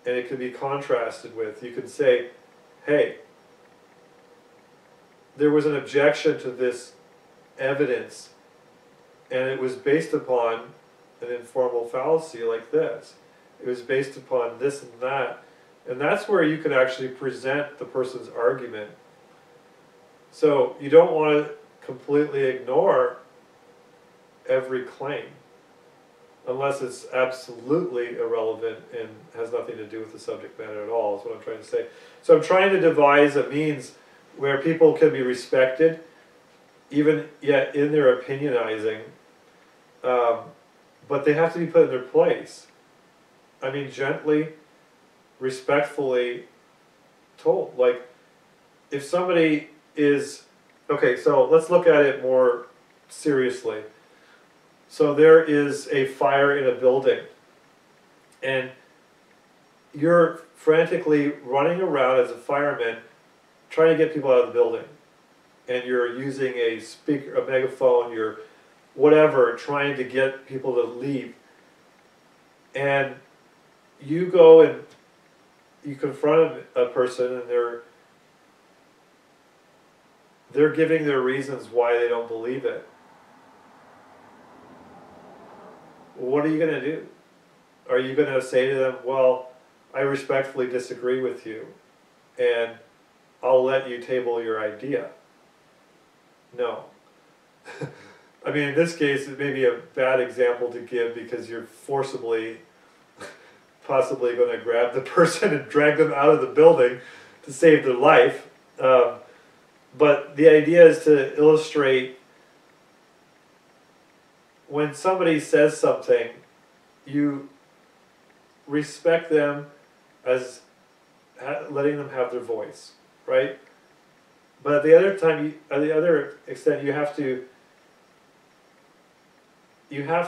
and it can be contrasted with. You can say, hey, there was an objection to this evidence, and it was based upon an informal fallacy like this. It was based upon this and that. And that's where you can actually present the person's argument. So you don't want to completely ignore every claim, unless it's absolutely irrelevant and has nothing to do with the subject matter at all, is what I'm trying to say. So I'm trying to devise a means where people can be respected, even yet in their opinionizing, but they have to be put in their place. I mean, gently, respectfully told. Like, if somebody is, okay, so let's look at it more seriously. So there is a fire in a building, and you're frantically running around as a fireman trying to get people out of the building, and you're using a speaker, a megaphone, you're whatever, trying to get people to leave, and you go and you confront a person, and they're giving their reasons why they don't believe it. What are you going to do? Are you going to say to them, well, I respectfully disagree with you, and I'll let you table your idea? No. I mean, in this case, it may be a bad example to give because you're forcibly, possibly going to grab the person and drag them out of the building to save their life. But the idea is to illustrate when somebody says something, you respect them as letting them have their voice, right? But at the other time, at the other extent, you have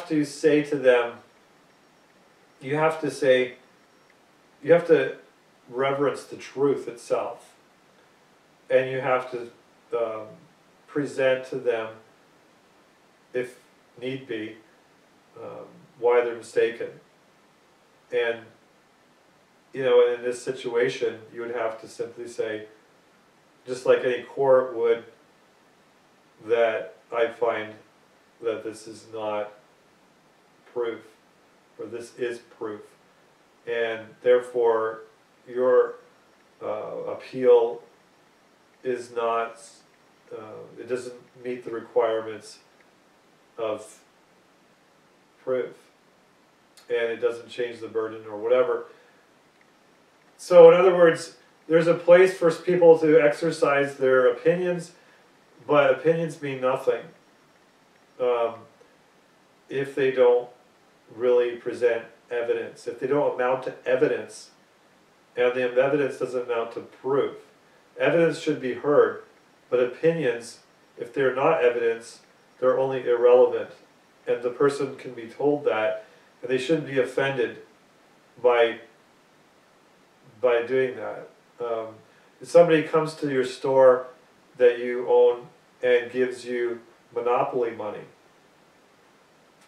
to say to them, you have to reverence the truth itself, and you have to present to them, if need be, why they're mistaken. And in this situation, you would have to simply say, just like any court would, that I find that this is not proof, or this is proof, and therefore your appeal is not, it doesn't meet the requirements of proof, and it doesn't change the burden or whatever. So in other words, there's a place for people to exercise their opinions, but opinions mean nothing if they don't really present evidence, if they don't amount to evidence, and the evidence doesn't amount to proof. Evidence should be heard, but opinions, if they're not evidence, they're only irrelevant, and the person can be told that, and they shouldn't be offended by doing that. If somebody comes to your store that you own and gives you Monopoly money,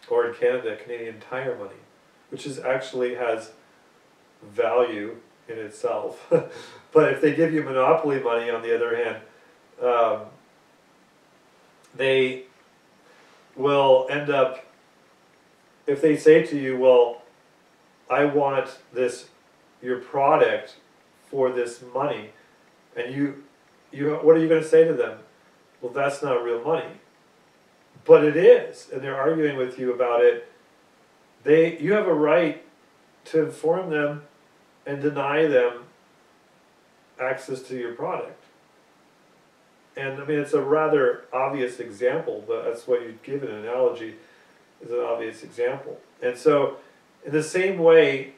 or in Canada, Canadian Tire money, which is actually has value in itself. But if they give you Monopoly money, on the other hand, they will end up, if they say to you, well, I want your product for this money, and you what are you going to say to them? Well, that's not real money. But it is, and they're arguing with you about it. You have a right to inform them and deny them access to your product. And I mean, it's a rather obvious example, but that's what you'd give an analogy, is an obvious example. And so, in the same way,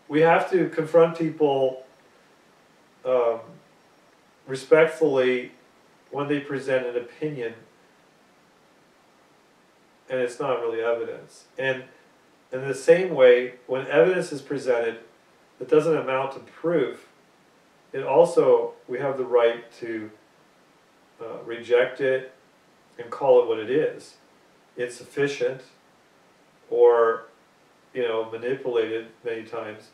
we have to confront people respectfully when they present an opinion and it's not really evidence. And in the same way, when evidence is presented that doesn't amount to proof, we have the right to reject it and call it what it is: insufficient, or manipulated many times.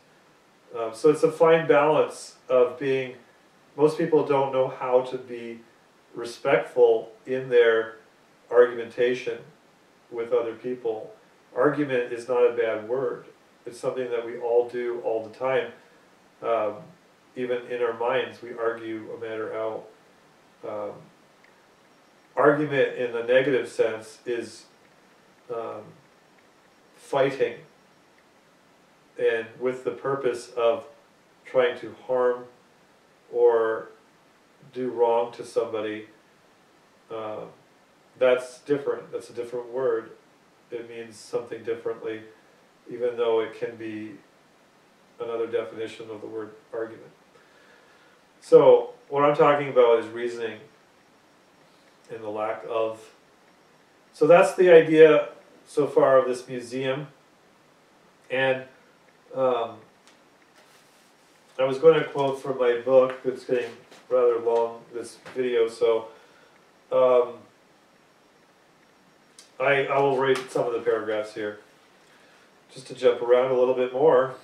So it's a fine balance of being. Most people don't know how to be respectful in their argumentation with other people. Argument is not a bad word. It's something that we all do all the time. Even in our minds, we argue a matter out. Argument in the negative sense is fighting, and with the purpose of trying to harm or do wrong to somebody. That's different. That's a different word. It means something differently, even though it can be another definition of the word argument. So what I'm talking about is reasoning and the lack of. So that's the idea so far of this museum. And I was going to quote from my book. It's getting rather long, this video, so I will read some of the paragraphs here, just to jump around a little bit more.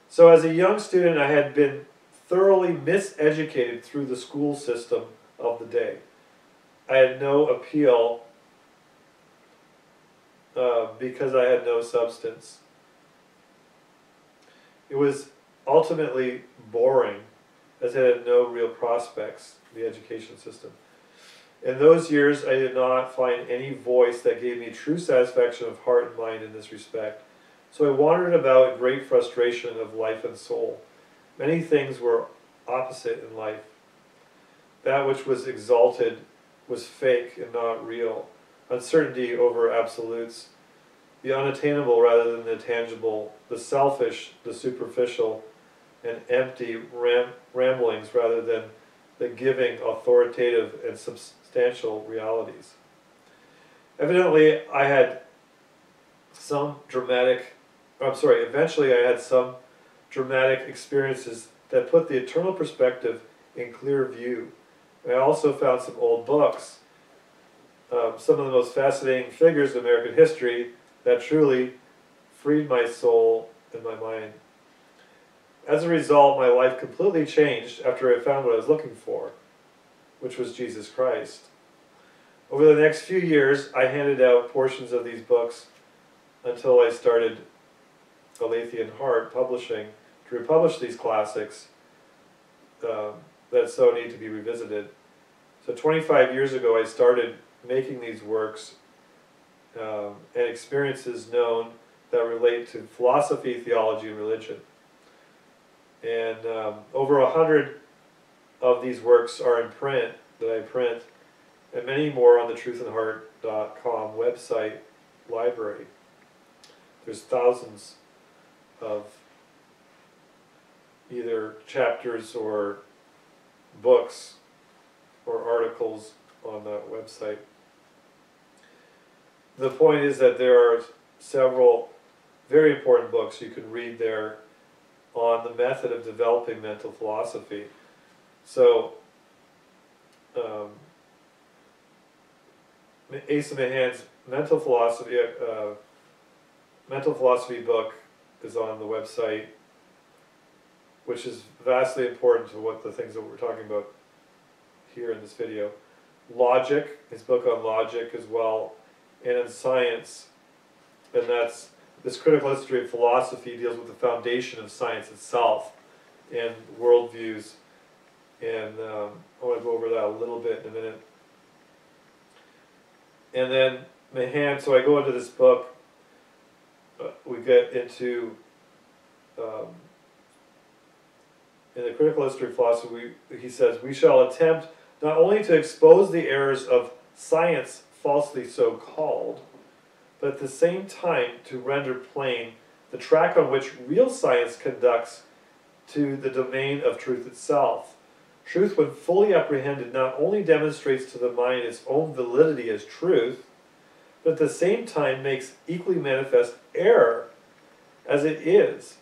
So as a young student, I had been thoroughly miseducated through the school system of the day. I had no appeal because I had no substance. It was ultimately boring, as it had no real prospects, the education system. In those years, I did not find any voice that gave me true satisfaction of heart and mind in this respect. So I wandered about in great frustration of life and soul. Many things were opposite in life. That which was exalted was fake and not real. Uncertainty over absolutes. The unattainable rather than the tangible. The selfish, the superficial. and empty ramblings rather than the giving authoritative and substantial realities. Evidently, eventually I had some dramatic experiences that put the eternal perspective in clear view. I also found some old books, some of the most fascinating figures in American history that truly freed my soul and my mind. As a result, my life completely changed after I found what I was looking for, which was Jesus Christ. Over the next few years, I handed out portions of these books until I started Alethean Heart Publishing to republish these classics that so need to be revisited. So 25 years ago, I started making these works and experiences known that relate to philosophy, theology, and religion. And over 100 of these works are in print, that I print, and many more on the truthandheart.com website library. There's thousands of either chapters or books or articles on that website. The point is that there are several very important books you can read there on the method of developing mental philosophy. So, Asa Mahan's mental philosophy book is on the website, which is vastly important to what the things that we're talking about here in this video. Logic, his book on logic as well, and in science, and that's this critical history of philosophy deals with the foundation of science itself and worldviews, and I want to go over that a little bit in a minute. And then Mahan, so I go into this book, we get into, in the critical history of philosophy, he says, we shall attempt not only to expose the errors of science falsely so called, but at the same time to render plain the track on which real science conducts to the domain of truth itself. Truth, when fully apprehended, not only demonstrates to the mind its own validity as truth, but at the same time makes equally manifest error as it is.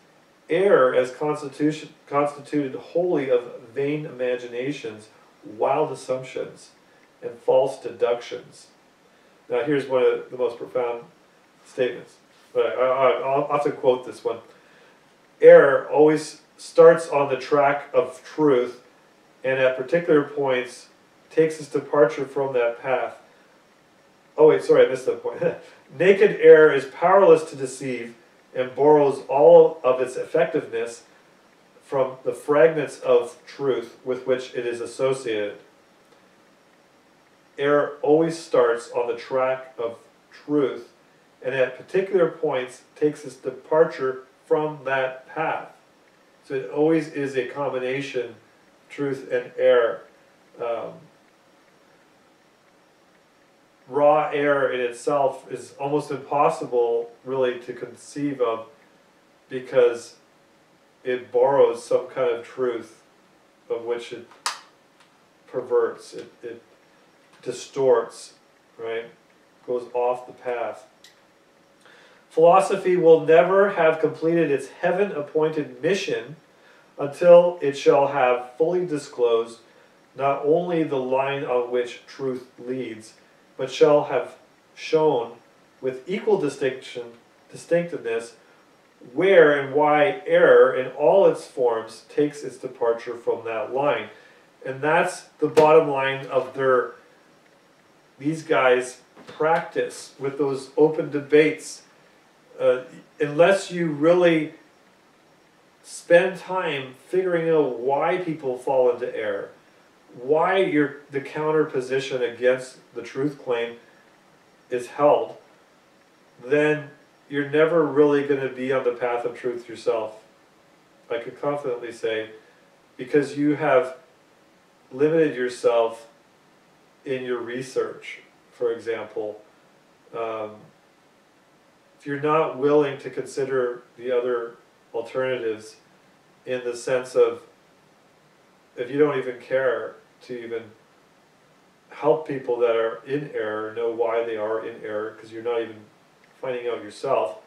Error as constituted wholly of vain imaginations, wild assumptions, and false deductions. Now here's one of the most profound statements. I'll have to quote this one. Error always starts on the track of truth, and at particular points takes its departure from that path. Oh wait, sorry, I missed that point. Naked error is powerless to deceive and borrows all of its effectiveness from the fragments of truth with which it is associated. Error always starts on the track of truth, and at particular points takes its departure from that path. So it always is a combination, truth and error. Raw error in itself is almost impossible really to conceive of, because it borrows some kind of truth of which it perverts, it distorts, right? Goes off the path. Philosophy will never have completed its heaven-appointed mission until it shall have fully disclosed not only the line on which truth leads, but shall have shown with equal distinctiveness where and why error in all its forms takes its departure from that line. And that's the bottom line of these guys' practice with those open debates. Unless you really spend time figuring out why people fall into error, why the counter position against the truth claim is held, then you're never really going to be on the path of truth yourself. I could confidently say, because you have limited yourself in your research, for example. If you're not willing to consider the other alternatives in the sense of, if you don't even care to even help people that are in error know why they are in error, because you're not even finding out yourself,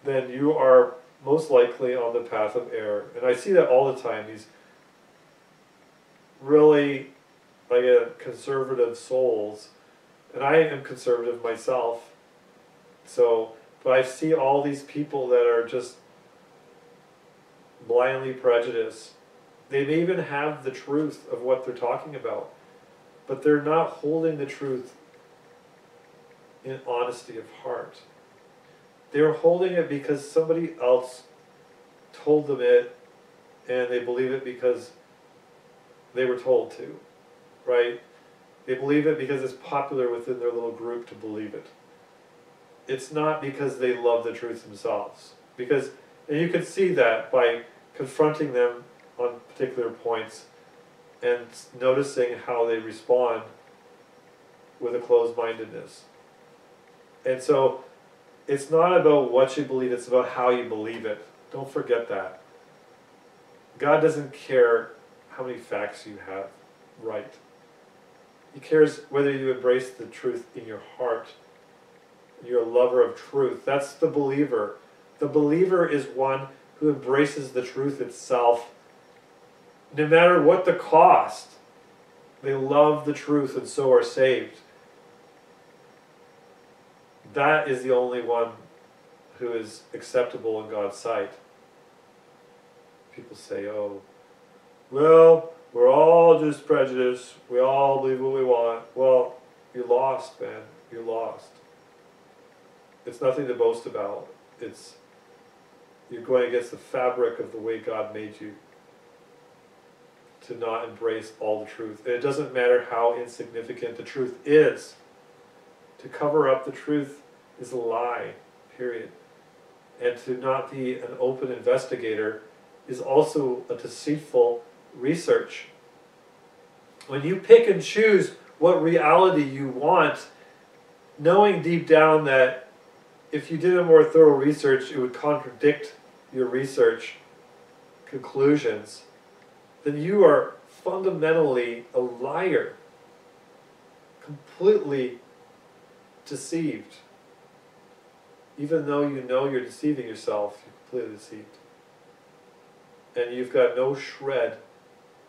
then you are most likely on the path of error. And I see that all the time. These really, conservative souls, and I am conservative myself, so, but I see all these people that are just blindly prejudiced. They may even have the truth of what they're talking about, but they're not holding the truth in honesty of heart. They're holding it because somebody else told them it, and they believe it because they were told to, right? They believe it because it's popular within their little group to believe it. It's not because they love the truth themselves. Because, and you can see that by confronting them on particular points and noticing how they respond with a closed-mindedness. And so, it's not about what you believe, it's about how you believe it. Don't forget that. God doesn't care how many facts you have right. He cares whether you embrace the truth in your heart. You're a lover of truth. That's the believer. The believer is one who embraces the truth itself, no matter what the cost. They love the truth and so are saved. That is the only one who is acceptable in God's sight. People say, oh, well, we're all just prejudiced. We all believe what we want. Well, you're lost, man. You're lost. It's nothing to boast about. You're going against the fabric of the way God made you to not embrace all the truth. And it doesn't matter how insignificant the truth is. To cover up the truth is a lie, period. And to not be an open investigator is also a deceitful research. When you pick and choose what reality you want, knowing deep down that if you did a more thorough research, it would contradict your research conclusions, then you are fundamentally a liar, completely deceived. Even though you know you're deceiving yourself, you're completely deceived. And you've got no shred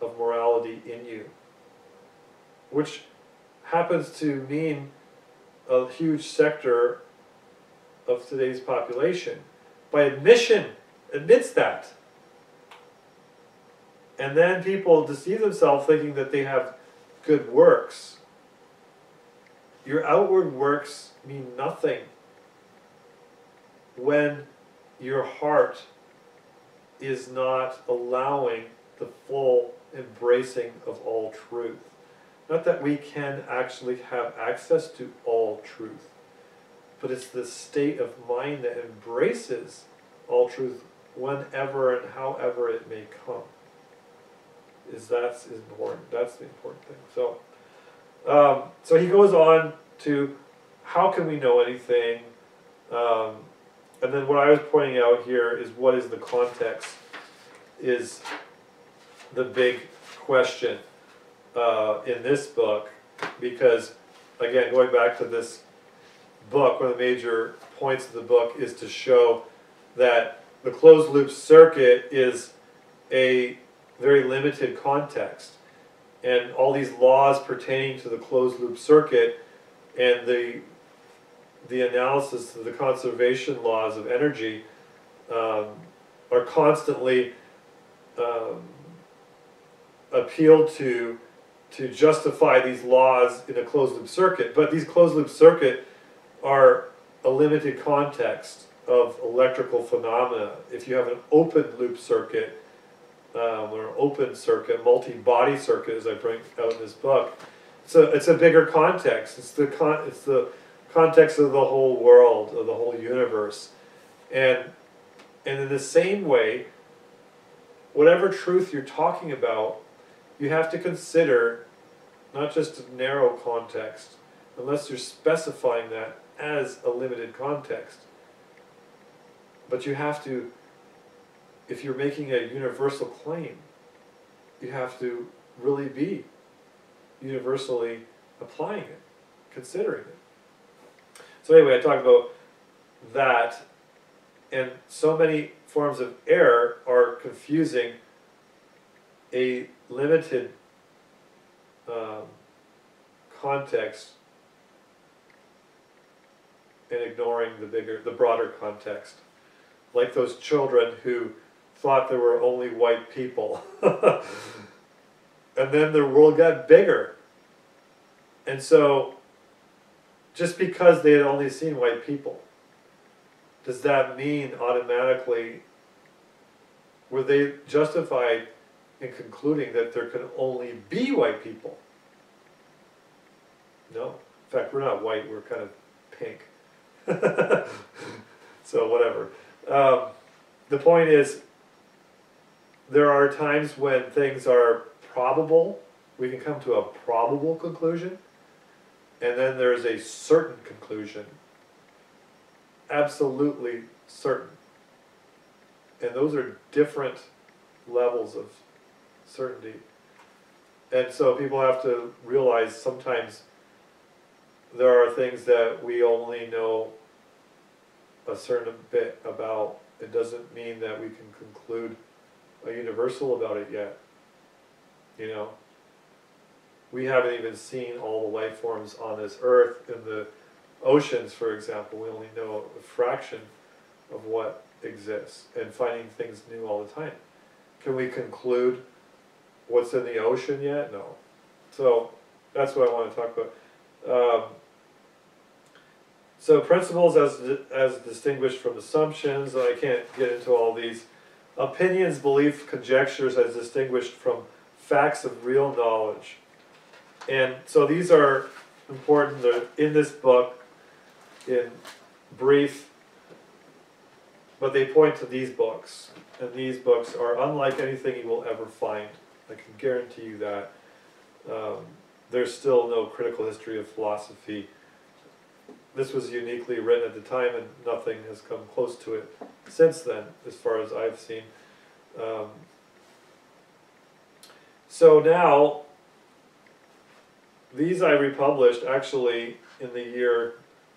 of morality in you, which happens to mean a huge sector of today's population, by admission, admits that. And then people deceive themselves thinking that they have good works. Your outward works mean nothing when your heart is not allowing the full embracing of all truth. Not that we can actually have access to all truth, but it's the state of mind that embraces all truth whenever and however it may come. That's important. That's the important thing. So he goes on to how can we know anything, and then what I was pointing out here is what is the context is the big question in this book, because again, going back to this book, one of the major points of the book is to show that the closed loop circuit is a very limited context, and all these laws pertaining to the closed loop circuit and the analysis of the conservation laws of energy are constantly appealed to justify these laws in a closed loop circuit. But these closed loop circuit are a limited context of electrical phenomena. If you have an open loop circuit, or an open circuit, multi-body circuit, as I bring out in this book, so it's a bigger context. It's the context of the whole world, of the whole universe, and in the same way, whatever truth you're talking about, you have to consider not just a narrow context, unless you're specifying that as a limited context, but you have to if you're making a universal claim, you have to really be universally applying it, considering it. So anyway, I talked about that, and so many forms of error are confusing a limited context and ignoring the broader context. Like those children who thought there were only white people. And then the world got bigger. And so, just because they had only seen white people, does that mean automatically, were they justified in concluding that there could only be white people? No. In fact, we're not white, we're kind of pink. So whatever. The point is, there are times when things are probable, we can come to a probable conclusion, and then there's a certain conclusion, absolutely certain. And those are different levels of certainty. And so people have to realize sometimes there are things that we only know a certain bit about. It doesn't mean that we can conclude a universal about it yet. You know, we haven't even seen all the life forms on this earth. In the oceans, for example, we only know a fraction of what exists, and finding things new all the time. Can we conclude what's in the ocean yet? No. So that's what I want to talk about. So principles as distinguished from assumptions, I can't get into all these. Opinions, belief, conjectures as distinguished from facts of real knowledge. And so these are important. They're in this book in brief, but they point to these books. And these books are unlike anything you will ever find. I can guarantee you that. There's still no critical history of philosophy. This was uniquely written at the time, and nothing has come close to it since then, as far as I've seen. So now, these I republished actually in the year,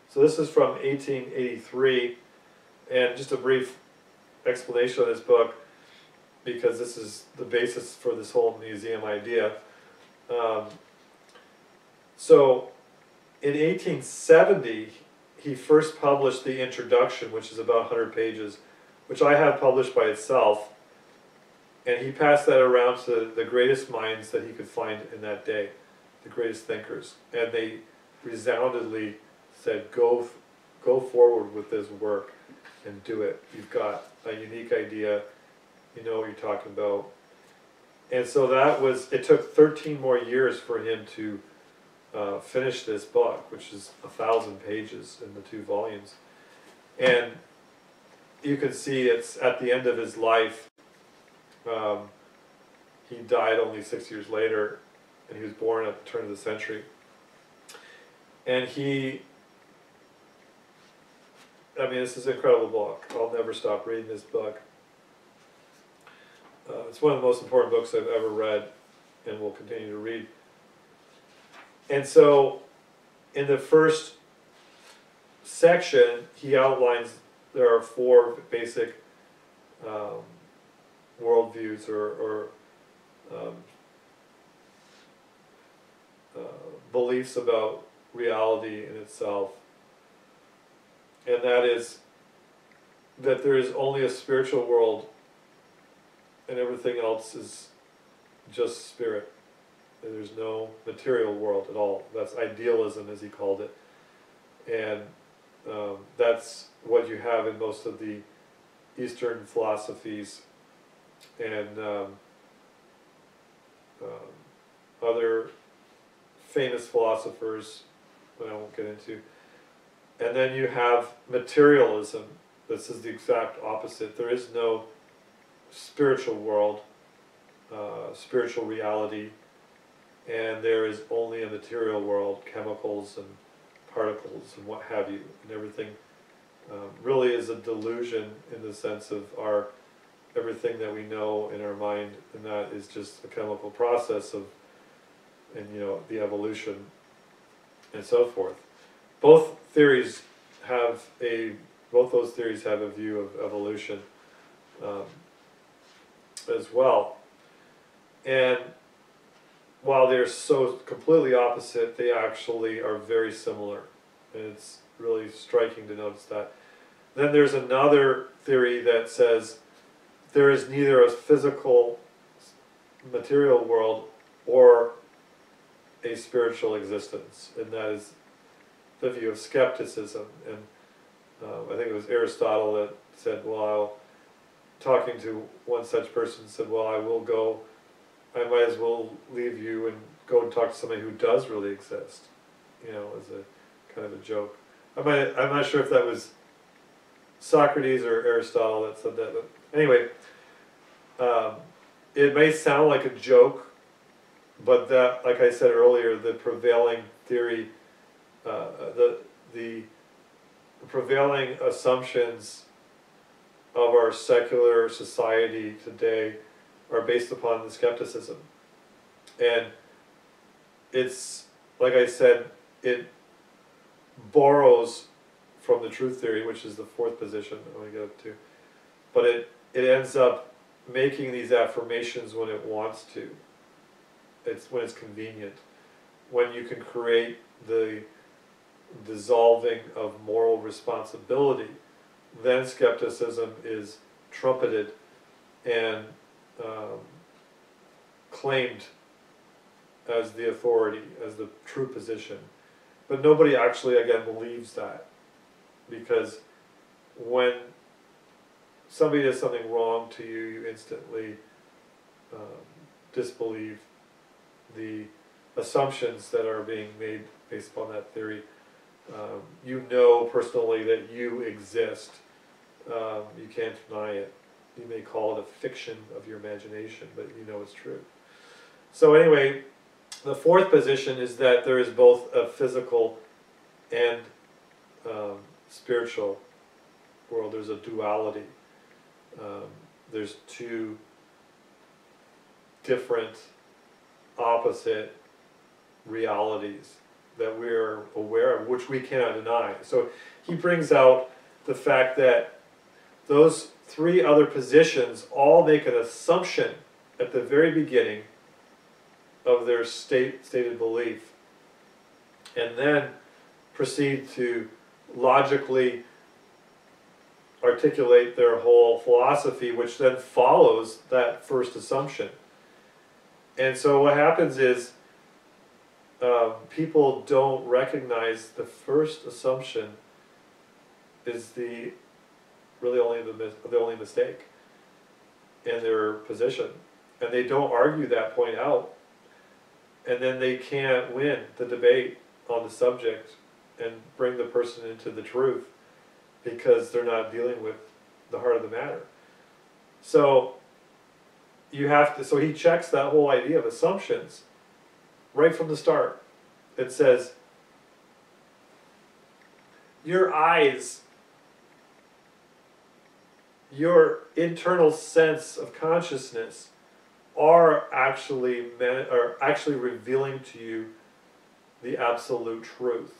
so this is from 1883, and just a brief explanation of this book, because this is the basis for this whole museum idea. So in 1870, he first published the introduction, which is about 100 pages, which I have published by itself, and he passed that around to the greatest minds that he could find in that day, the greatest thinkers, and they resoundingly said, go forward with this work and do it. You've got a unique idea, you know what you're talking about. And so that was, it took 13 more years for him to finish this book, which is 1,000 pages in the 2 volumes. And you can see it's at the end of his life. He died only 6 years later, and he was born at the turn of the century. And I mean, this is an incredible book. I'll never stop reading this book. It's one of the most important books I've ever read, and will continue to read. And so, in the first section, he outlines there are 4 basic worldviews or beliefs about reality in itself. And that is that there is only a spiritual world, and everything else is just spirit. And there's no material world at all. That's idealism, as he called it. And that's what you have in most of the Eastern philosophies and other famous philosophers that I won't get into. And then you have materialism. This is the exact opposite. There is no spiritual world, spiritual reality, and there is only a material world, chemicals and particles and what have you, and everything really is a delusion in the sense of our everything that we know in our mind, and that is just a chemical process of, and the evolution and so forth. Both those theories have a view of evolution as well. And while they're so completely opposite, they actually are very similar. And it's really striking to notice that. Then there's another theory that says there is neither a physical material world or a spiritual existence, and that is the view of skepticism. And I think it was Aristotle that said, talking to one such person, said, I might as well leave you and go and talk to somebody who does really exist, as a kind of a joke. I'm not sure if that was Socrates or Aristotle that said that, but anyway, it may sound like a joke, but that, like I said earlier, the prevailing theory, the prevailing assumptions of our secular society today are based upon the skepticism. And it's, like I said, it borrows from the truth theory, which is the fourth position I'm going to get up to. But it ends up making these affirmations when it wants to. When it's convenient. When you can create the dissolving of moral responsibility, then skepticism is trumpeted and claimed as the authority, as the true position. But nobody actually, again, believes that. Because when somebody does something wrong to you, you instantly disbelieve the assumptions that are being made based upon that theory. You know personally that you exist. You can't deny it. You may call it a fiction of your imagination, but you know it's true. So anyway, the fourth position is that there is both a physical and spiritual world. There's a duality. There's two different, opposite realities that we're aware of, which we cannot deny. So he brings out the fact that those three other positions all make an assumption at the very beginning of their stated belief, and then proceed to logically articulate their whole philosophy, which then follows that first assumption. And so what happens is people don't recognize the first assumption is the only mistake in their position, and they don't argue that point out, and then they can't win the debate on the subject and bring the person into the truth because they're not dealing with the heart of the matter. So so he checks that whole idea of assumptions right from the start. It says, your eyes, your internal sense of consciousness are actually revealing to you the absolute truth.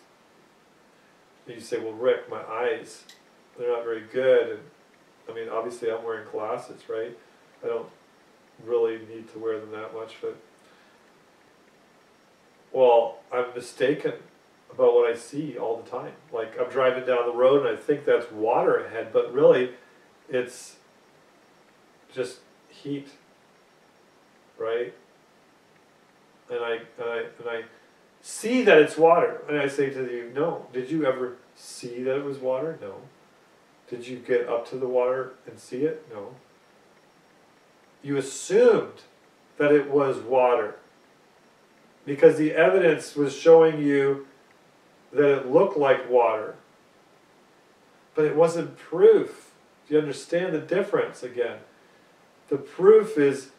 And you say, well, Rick, my eyes, they're not very good. And I mean, obviously I'm wearing glasses, right? I don't really need to wear them that much, but well, I'm mistaken about what I see all the time. Like, I'm driving down the road and I think that's water ahead, but really it's just heat, right? And I see that it's water, and I say to you, no. Did you ever see that it was water? No. Did you get up to the water and see it? No. You assumed that it was water because the evidence was showing you that it looked like water, but it wasn't proof. Do you understand the difference again? The proof is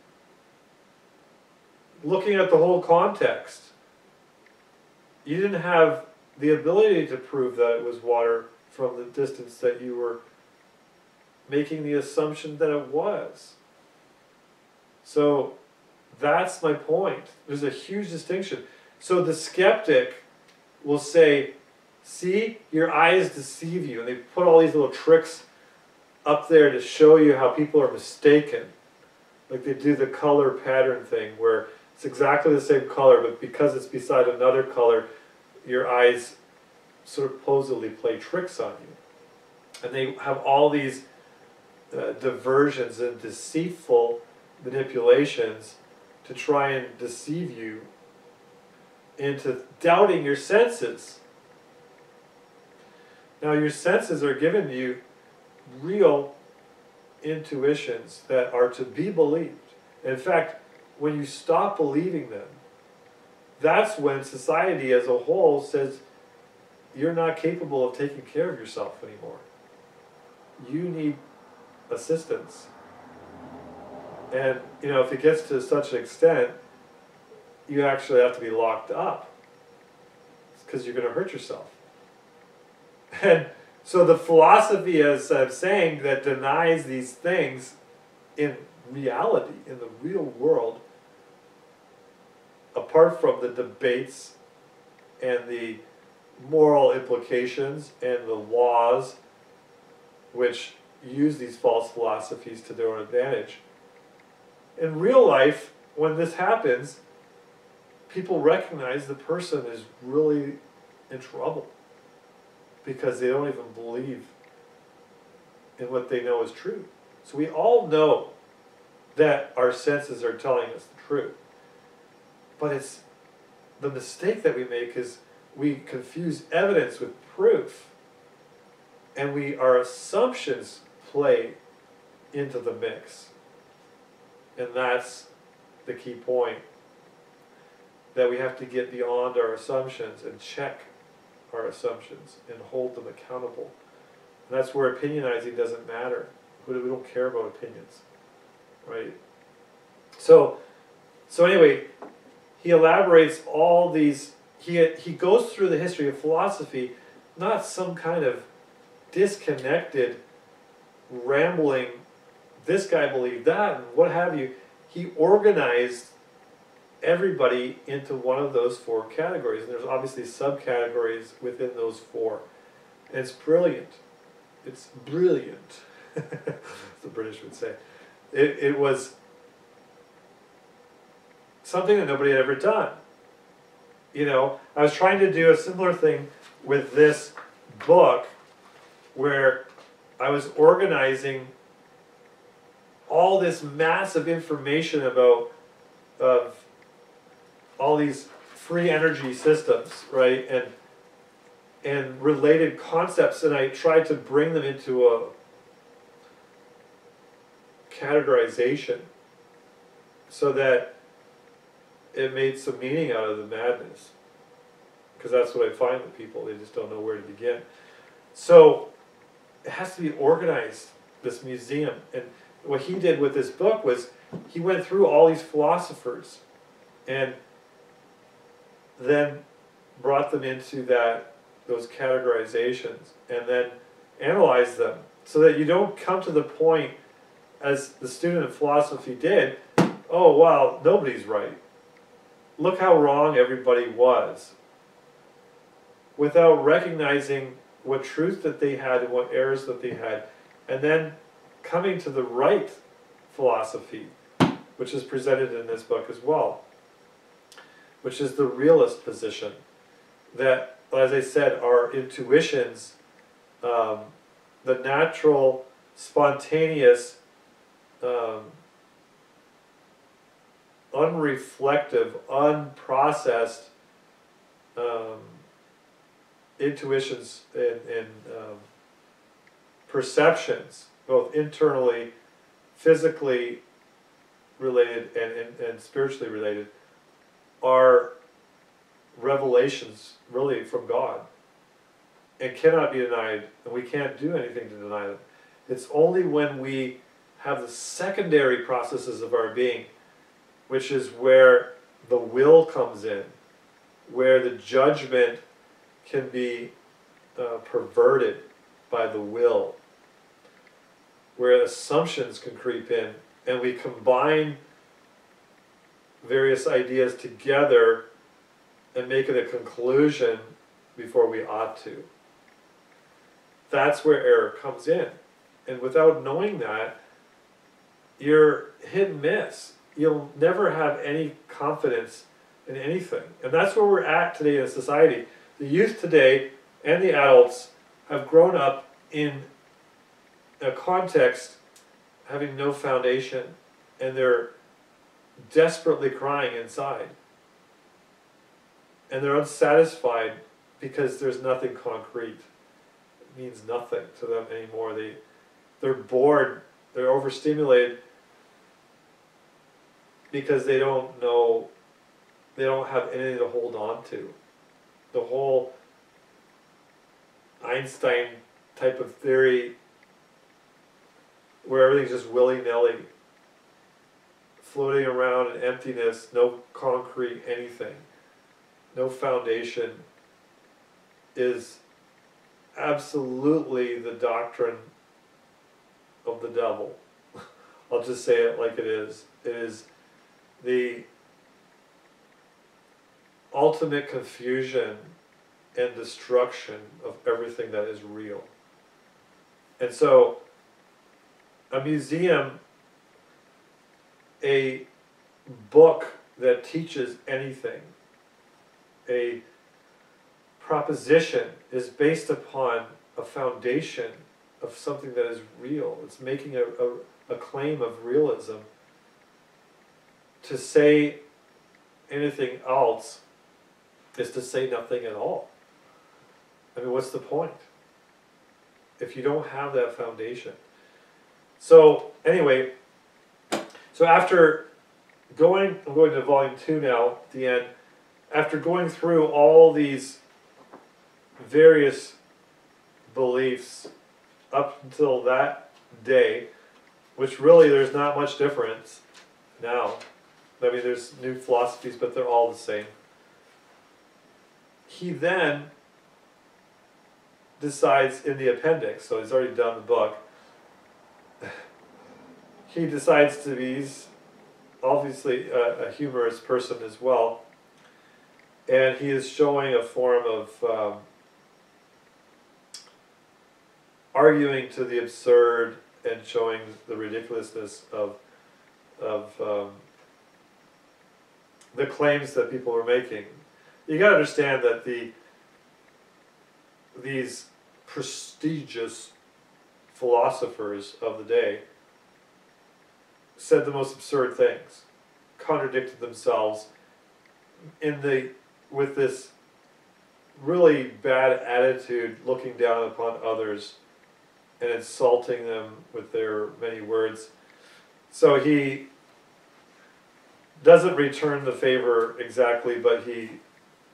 looking at the whole context. You didn't have the ability to prove that it was water from the distance that you were making the assumption that it was. So that's my point. There's a huge distinction. So the skeptic will say, see, your eyes deceive you. And they put all these little tricks up there to show you how people are mistaken. Like they do the color pattern thing where it's exactly the same color, but because it's beside another color, your eyes supposedly play tricks on you. And they have all these diversions and deceitful manipulations to try and deceive you into doubting your senses. Now your senses are giving you real intuitions that are to be believed. In fact, when you stop believing them, that's when society as a whole says you're not capable of taking care of yourself anymore. You need assistance. And if it gets to such an extent, you actually have to be locked up because you're going to hurt yourself. And so the philosophy, as I'm saying, that denies these things in reality, in the real world, apart from the debates and the moral implications and the laws which use these false philosophies to their own advantage. In real life, when this happens, people recognize the person is really in trouble because they don't even believe in what they know is true. So we all know that our senses are telling us the truth. But it's the mistake that we make is we confuse evidence with proof. And our assumptions play into the mix. And that's the key point. That we have to get beyond our assumptions and check our assumptions and hold them accountable. And that's where opinionizing doesn't matter. We don't care about opinions. Right? So anyway, he elaborates all these, he goes through the history of philosophy, not some kind of disconnected, rambling, this guy believed that, and what have you. He organized everybody into one of those four categories, and there's obviously subcategories within those four. And it's brilliant. It's brilliant, as the British would say. It was something that nobody had ever done. I was trying to do a similar thing with this book where I was organizing all this massive information about all these free energy systems, right, and related concepts, and I tried to bring them into a categorization so that it made some meaning out of the madness. Because that's what I find with people, they just don't know where to begin. So it has to be organized, this museum. And what he did with this book was he went through all these philosophers and then brought them into those categorizations and then analyzed them so that you don't come to the point, as the student of philosophy did, oh wow, nobody's right. Look how wrong everybody was, without recognizing what truth that they had and what errors that they had, and then coming to the right philosophy, which is presented in this book as well, which is the realist position, that, as I said, our intuitions, the natural, spontaneous, unreflective, unprocessed intuitions and perceptions, both internally, physically related and spiritually related, are revelations really from God and cannot be denied, and we can't do anything to deny them. It's only when we have the secondary processes of our being, which is where the will comes in, where the judgment can be perverted by the will, where assumptions can creep in, and we combine various ideas together and make it a conclusion before we ought to. That's where error comes in. And without knowing that, you're hit and miss. You'll never have any confidence in anything. And that's where we're at today in society. The youth today and the adults have grown up in a context having no foundation, and they're desperately crying inside. And they're unsatisfied because there's nothing concrete. It means nothing to them anymore. They're bored, they're overstimulated because they don't know, they don't have anything to hold on to. The whole Einstein type of theory where everything's just willy-nilly, floating around in emptiness, no concrete anything, no foundation, is absolutely the doctrine of the devil. I'll just say it like it is. It is the ultimate confusion and destruction of everything that is real. And so, a museum, a book that teaches anything, a proposition is based upon a foundation of something that is real. It's making a claim of realism. To say anything else is to say nothing at all. I mean, what's the point if you don't have that foundation? So anyway, so after I'm going to volume 2 now, at the end, after going through all these various beliefs up until that day, which really there's not much difference now. I mean, there's new philosophies, but they're all the same. He then decides in the appendix, so he's already done the book, he decides to be, he's obviously a humorous person as well, and he is showing a form of arguing to the absurd and showing the ridiculousness of the claims that people are making. You got to understand that these prestigious philosophers of the day said the most absurd things, contradicted themselves with this really bad attitude, looking down upon others and insulting them with their many words. So he doesn't return the favor exactly, but he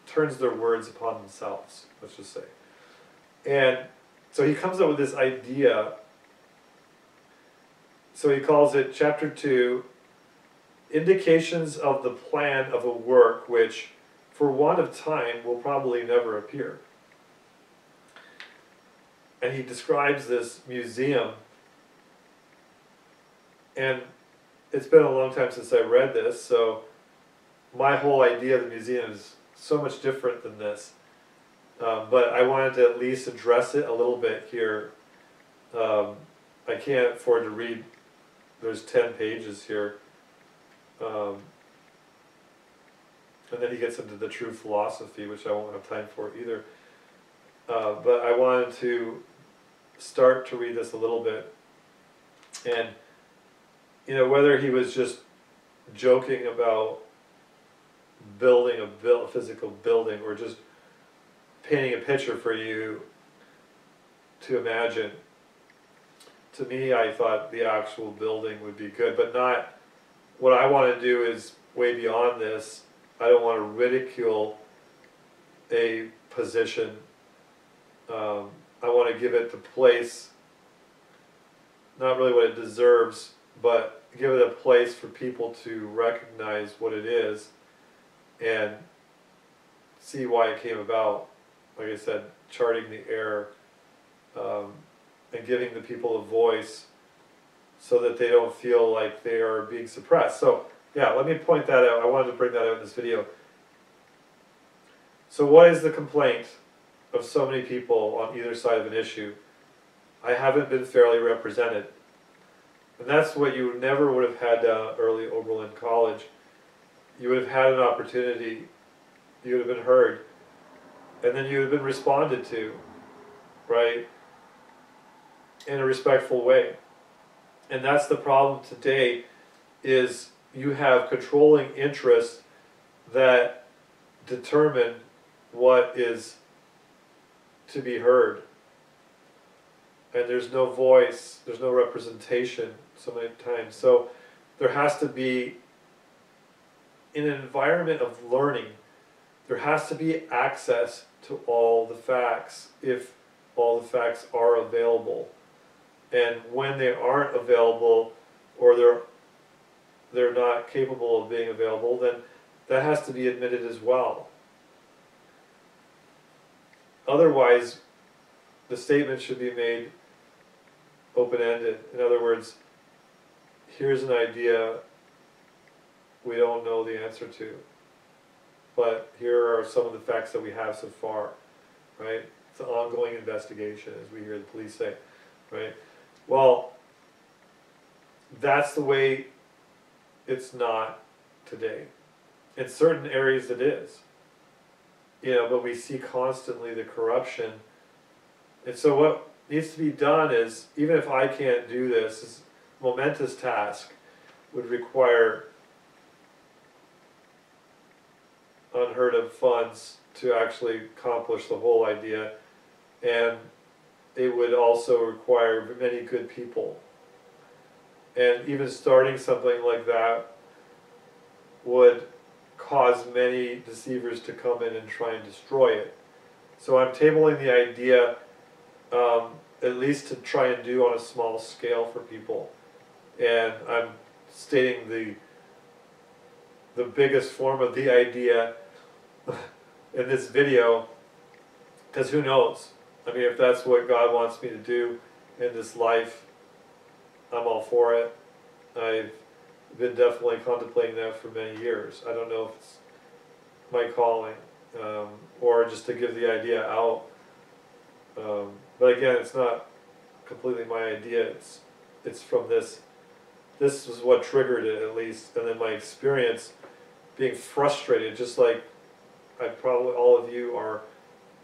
turns their words upon themselves, let's just say. And so he comes up with this idea. So he calls it Chapter 2, Indications of the Plan of a Work which, for want of time, will probably never appear. And he describes this museum, and it's been a long time since I read this, so my whole idea of the museum is so much different than this. But I wanted to at least address it a little bit here. I can't afford to read, there's 10 pages here. And then he gets into the true philosophy, which I won't have time for either. But I wanted to start to read this a little bit. And, you know, whether he was just joking about building a physical building or just painting a picture for you to imagine. To me, I thought the actual building would be good, but not, what I want to do is way beyond this. I don't want to ridicule a position. I want to give it the place, not really what it deserves, but give it a place for people to recognize what it is and see why it came about. Like I said, charting the error and giving the people a voice so that they don't feel like they are being suppressed. So yeah, let me point that out. I wanted to bring that out in this video. So what is the complaint of so many people on either side of an issue? I haven't been fairly represented. And that's what you never would have had early Oberlin College. You would have had an opportunity, you would have been heard, and then you would have been responded to, right, in a respectful way. And that's the problem today, is you have controlling interests that determine what is to be heard. And there's no voice, there's no representation so many times. So there has to be, in an environment of learning, there has to be access to all the facts, if all the facts are available. And when they aren't available, or they're not capable of being available, then that has to be admitted as well. Otherwise, the statement should be made open-ended. In other words, here's an idea we don't know the answer to, but here are some of the facts that we have so far, right? It's an ongoing investigation, as we hear the police say, right? Well, that's the way it's not today. In certain areas it is, but we see constantly the corruption. And so what needs to be done is, even if I can't do this, this momentous task would require unheard of funds to actually accomplish the whole idea, and it would also require many good people. And even starting something like that would cause many deceivers to come in and try and destroy it. So I'm tabling the idea, at least to try and do on a small scale for people. And I'm stating the biggest form of the idea in this video, because who knows? I mean, if that's what God wants me to do in this life, I'm all for it. I've been definitely contemplating that for many years. I don't know if it's my calling, or just to give the idea out. But again, it's not completely my idea. It's from this. This is what triggered it, at least, and then my experience being frustrated, just like probably all of you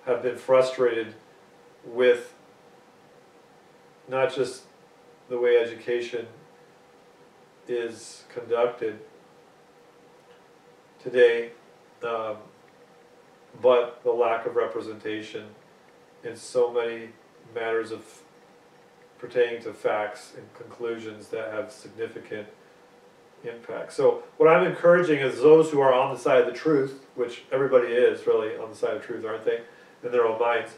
have been frustrated with not just the way education is conducted today, but the lack of representation in so many matters pertaining to facts and conclusions that have significant impact. So what I'm encouraging is those who are on the side of the truth, which everybody is really on the side of truth, aren't they, in their own minds,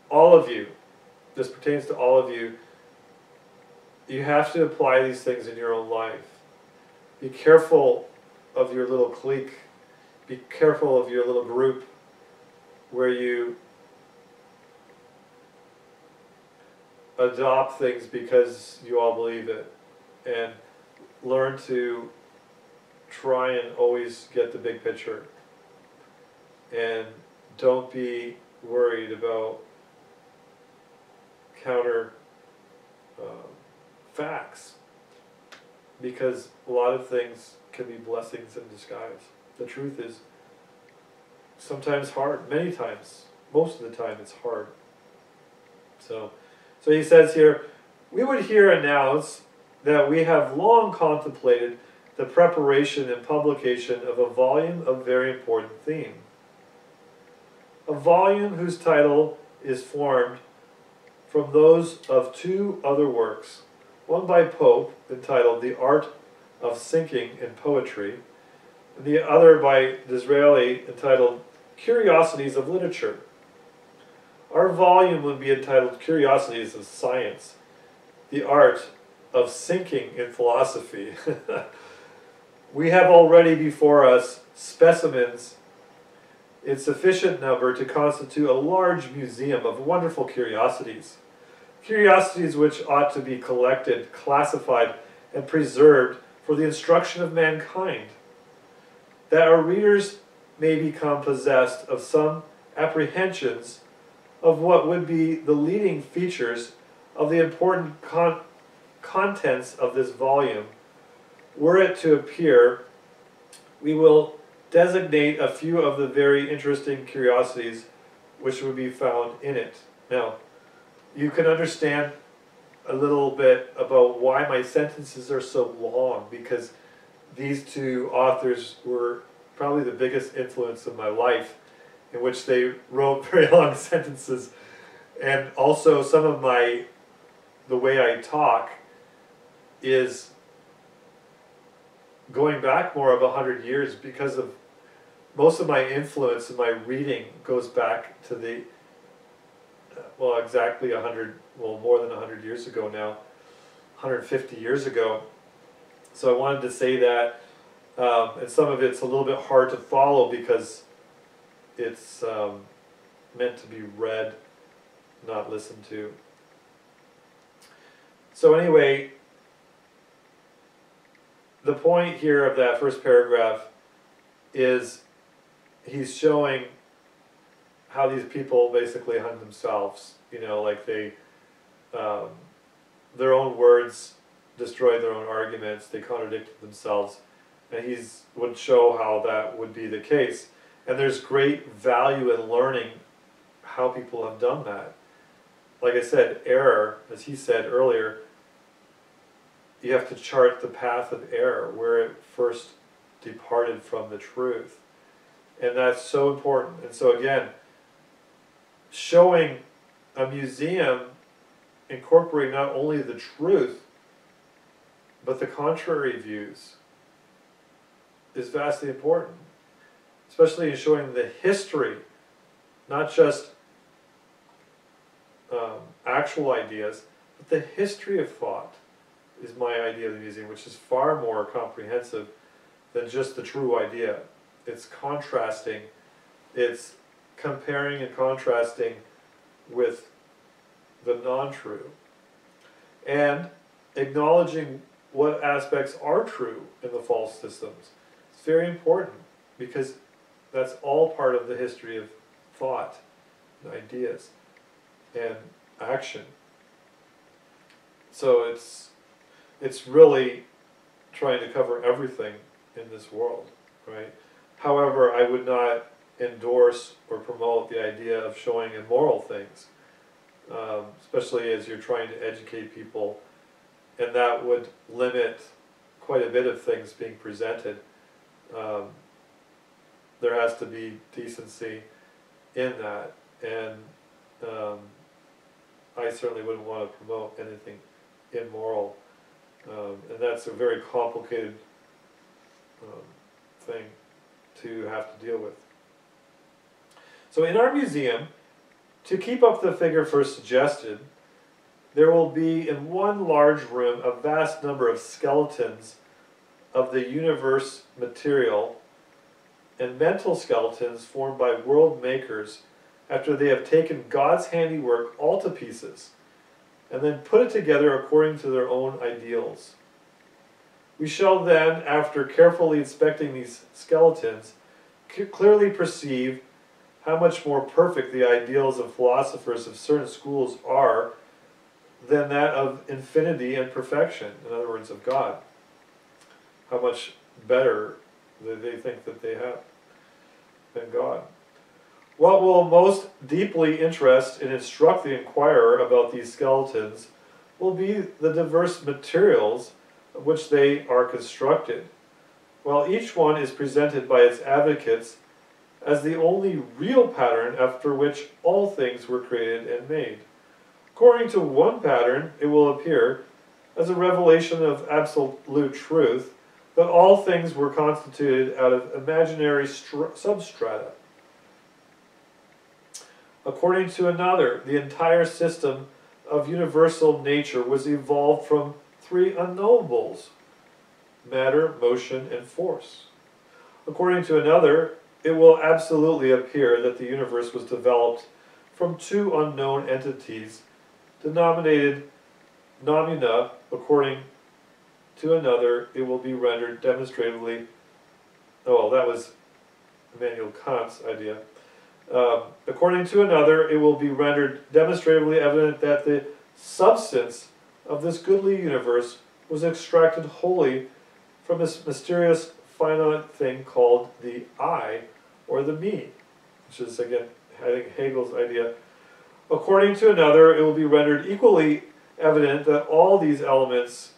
all of you, this pertains to all of you, you have to apply these things in your own life. Be careful of your little clique. Be careful of your little group where you adopt things because you all believe it. And learn to try and always get the big picture. And don't be worried about counter facts, because a lot of things can be blessings in disguise. The truth is sometimes hard, many times, most of the time it's hard. So he says here, we would here announce that we have long contemplated the preparation and publication of a volume of very important theme. A volume whose title is formed from those of two other works, one by Pope entitled The Art of Sinking in Poetry, and the other by Disraeli entitled Curiosities of Literature. Our volume would be entitled Curiosities of Science, the Art of Sinking in Philosophy. We have already before us specimens in sufficient number to constitute a large museum of wonderful curiosities. curiosities which ought to be collected, classified, and preserved for the instruction of mankind, that our readers may become possessed of some apprehensions of what would be the leading features of the important contents of this volume. Were it to appear, we will designate a few of the very interesting curiosities which would be found in it. Now, you can understand a little bit about why my sentences are so long, because these two authors were probably the biggest influence of my life, in which they wrote very long sentences. And also some of the way I talk is going back more of 100 years, because of most of my influence and my reading goes back to the, well, exactly 100, well, more than 100 years ago now, 150 years ago. So I wanted to say that, and some of it's a little bit hard to follow because it's meant to be read, not listened to. So anyway, the point here of that first paragraph is he's showing how these people basically hung themselves. You know, like they, their own words destroyed their own arguments, they contradicted themselves, and he's would show how that would be the case. And there's great value in learning how people have done that. Like I said, error, as he said earlier, you have to chart the path of error, where it first departed from the truth. And that's so important. And so again, showing a museum incorporating not only the truth, but the contrary views is vastly important. Especially in showing the history, not just actual ideas, but the history of thought is my idea of the museum, which is far more comprehensive than just the true idea. It's contrasting, it's comparing and contrasting with the non-true, and acknowledging what aspects are true in the false systems. It's very important, because that's all part of the history of thought, and ideas, and action. So it's really trying to cover everything in this world, right? However, I would not endorse or promote the idea of showing immoral things, especially as you're trying to educate people, and that would limit quite a bit of things being presented. There has to be decency in that, and I certainly wouldn't want to promote anything immoral, and that's a very complicated thing to have to deal with. So in our museum, to keep up the figure first suggested, there will be in one large room a vast number of skeletons of the universe material and mental skeletons formed by world makers after they have taken God's handiwork all to pieces and then put it together according to their own ideals. We shall then, after carefully inspecting these skeletons, clearly perceive how much more perfect the ideals of philosophers of certain schools are than that of infinity and perfection, in other words, of God. How much better they think that they have than God. What will most deeply interest and instruct the inquirer about these skeletons will be the diverse materials of which they are constructed, while each one is presented by its advocates as the only real pattern after which all things were created and made. According to one pattern, it will appear as a revelation of absolute truth that all things were constituted out of imaginary substrata. According to another, the entire system of universal nature was evolved from three unknowables: matter, motion, and force. According to another, it will absolutely appear that the universe was developed from two unknown entities denominated nomina according to another, it will be rendered demonstratively. Oh, well, that was Immanuel Kant's idea. According to another, it will be rendered demonstratively evident that the substance of this goodly universe was extracted wholly from this mysterious finite thing called the I, or the me, which is, again, I think Hegel's idea. According to another, it will be rendered equally evident that all these elements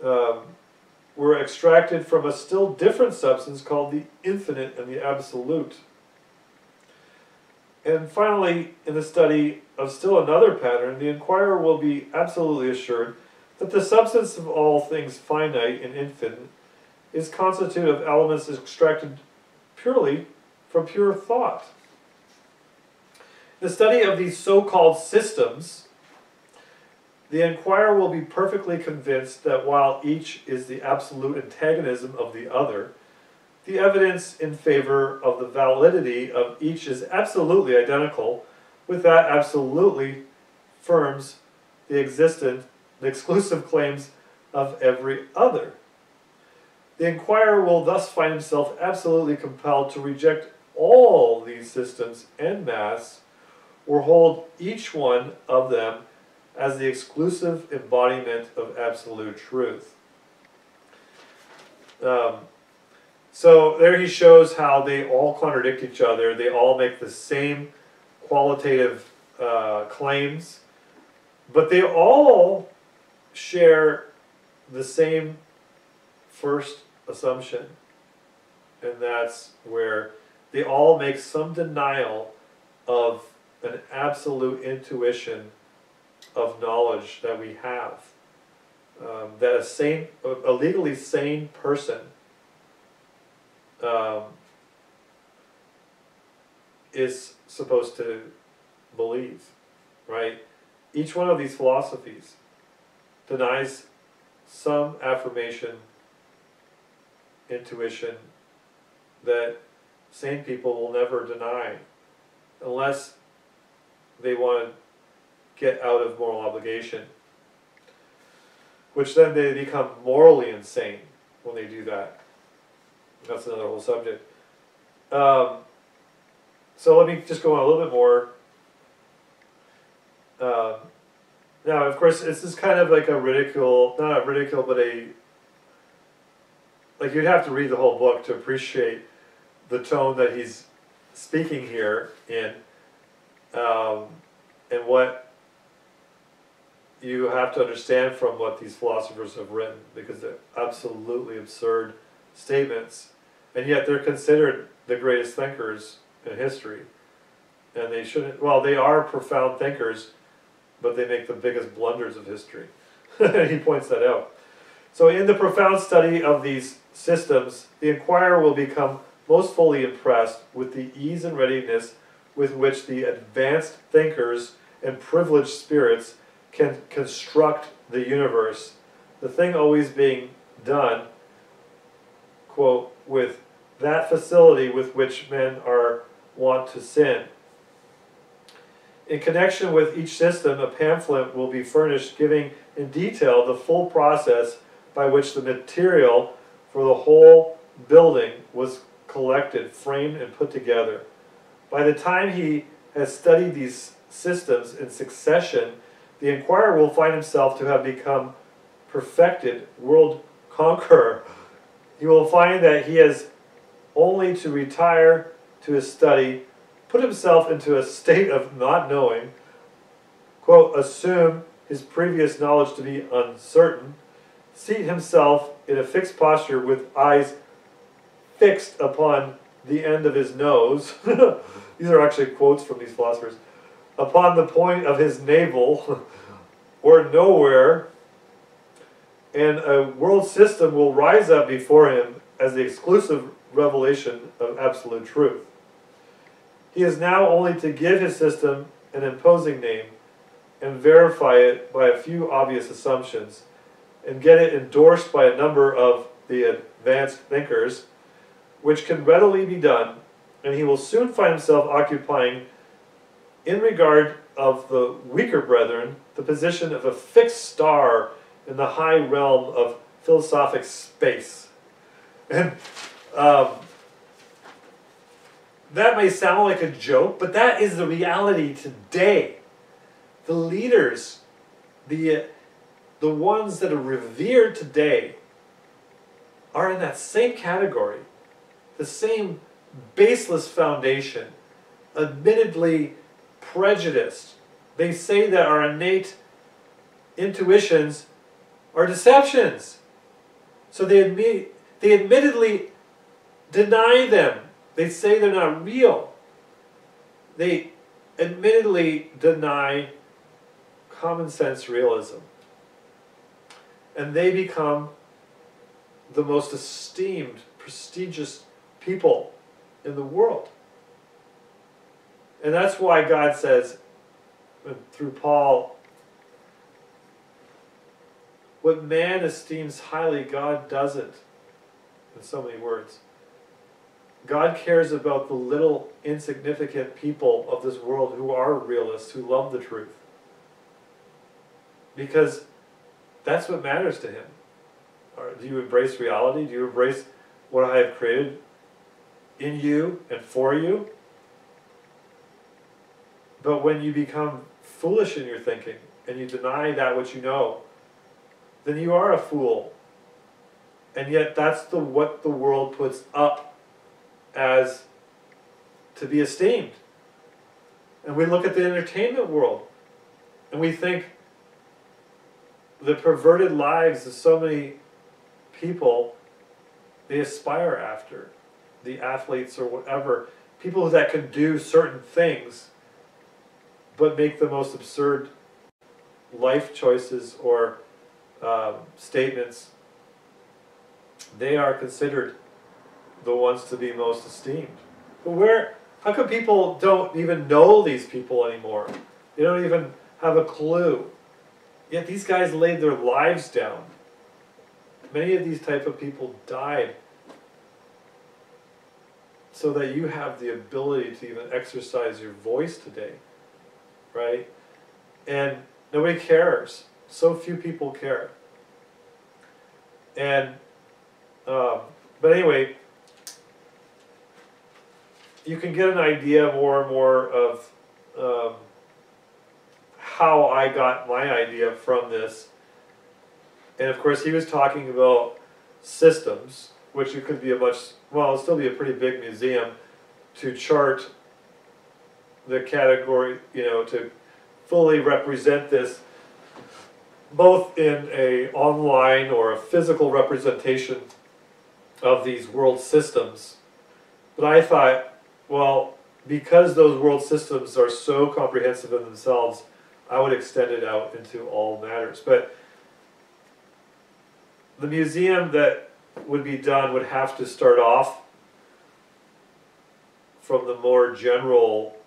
were extracted from a still different substance called the infinite and the absolute. And finally, in the study of still another pattern, the inquirer will be absolutely assured that the substance of all things finite and infinite is constituted of elements extracted purely from pure thought. In the study of these so-called systems, the inquirer will be perfectly convinced that while each is the absolute antagonism of the other, the evidence in favor of the validity of each is absolutely identical, with that absolutely affirms the exclusive claims of every other. The inquirer will thus find himself absolutely compelled to reject all these systems en masse, or hold each one of them as the exclusive embodiment of absolute truth. So there he shows how they all contradict each other. They all make the same qualitative claims, but they all share the same first assumption, and that's where they all make some denial of an absolute intuition of knowledge that we have. That a legally sane person is supposed to believe, right? Each one of these philosophies denies some affirmation, intuition that sane people will never deny unless they want to get out of moral obligation, which then they become morally insane when they do that. That's another whole subject. So let me just go on a little bit more. Now, of course, this is kind of like a ridicule, not a ridicule, but like you'd have to read the whole book to appreciate the tone that he's speaking here in, and what you have to understand from what these philosophers have written, because they're absolutely absurd statements, and yet they're considered the greatest thinkers in history. And they shouldn't, well, they are profound thinkers, but they make the biggest blunders of history. He points that out. So in the profound study of these systems, the inquirer will become most fully impressed with the ease and readiness with which the advanced thinkers and privileged spirits can construct the universe, the thing always being done, quote, with that facility with which men are wont to sin. In connection with each system, a pamphlet will be furnished giving in detail the full process by which the material for the whole building was collected, framed, and put together. By the time he has studied these systems in succession, the inquirer will find himself to have become perfected world conqueror. He will find that he has only to retire to his study, put himself into a state of not knowing, quote, assume his previous knowledge to be uncertain, seat himself in a fixed posture with eyes fixed upon the end of his nose. These are actually quotes from these philosophers. Upon the point of his navel, or nowhere, and a world system will rise up before him as the exclusive revelation of absolute truth. He has now only to give his system an imposing name and verify it by a few obvious assumptions, and get it endorsed by a number of the advanced thinkers, which can readily be done, and he will soon find himself occupying, in regard of the weaker brethren the position of a fixed star in the high realm of philosophic space. And that may sound like a joke, but that is the reality today. The leaders, the ones that are revered today, are in that same category, the same baseless foundation, admittedly prejudiced. They say that our innate intuitions are deceptions. So they admittedly deny them. They say they're not real. They admittedly deny common sense realism. And they become the most esteemed, prestigious people in the world. And that's why God says, through Paul, what man esteems highly, God doesn't. In so many words. God cares about the little insignificant people of this world who are realists, who love the truth. Because that's what matters to him. Do you embrace reality? Do you embrace what I have created in you and for you? But when you become foolish in your thinking and you deny that which you know, then you are a fool. And yet that's what the world puts up as to be esteemed. And we look at the entertainment world and we think the perverted lives of so many people they aspire after, the athletes or whatever, people that can do certain things but make the most absurd life choices or statements, they are considered the ones to be most esteemed. But how come people don't even know these people anymore? They don't even have a clue. Yet these guys laid their lives down. Many of these type of people died so that you have the ability to even exercise your voice today, right? And nobody cares. So few people care. And but anyway, you can get an idea more and more of how I got my idea from this. And of course, he was talking about systems, which it could be it'll still be a pretty big museum to chart the category, to fully represent this, both in a online or a physical representation of these world systems. But I thought, well, because those world systems are so comprehensive in themselves, I would extend it out into all matters. But the museum that would be done would have to start off from the more general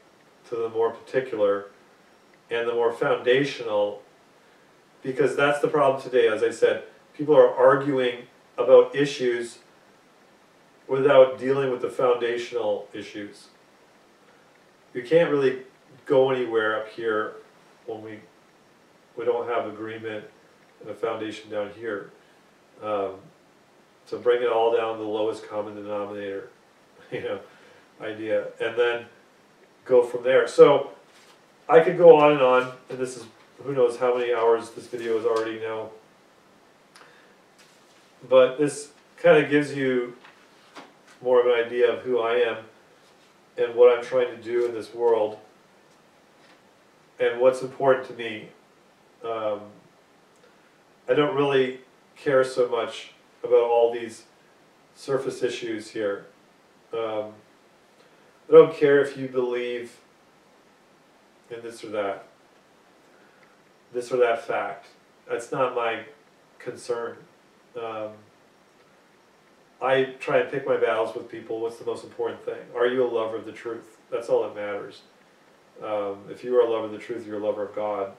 to the more particular and the more foundational, because that's the problem today. As I said, people are arguing about issues without dealing with the foundational issues. You can't really go anywhere up here when we don't have agreement and a foundation down here. So bring it all down to the lowest common denominator, idea, and then go from there. So I could go on, and this is who knows how many hours this video is already now. But this kind of gives you more of an idea of who I am and what I'm trying to do in this world and what's important to me. I don't really care so much about all these surface issues here. I don't care if you believe in this or that fact. That's not my concern. I try and pick my battles with people. What's the most important thing? Are you a lover of the truth? That's all that matters. If you are a lover of the truth, you're a lover of God.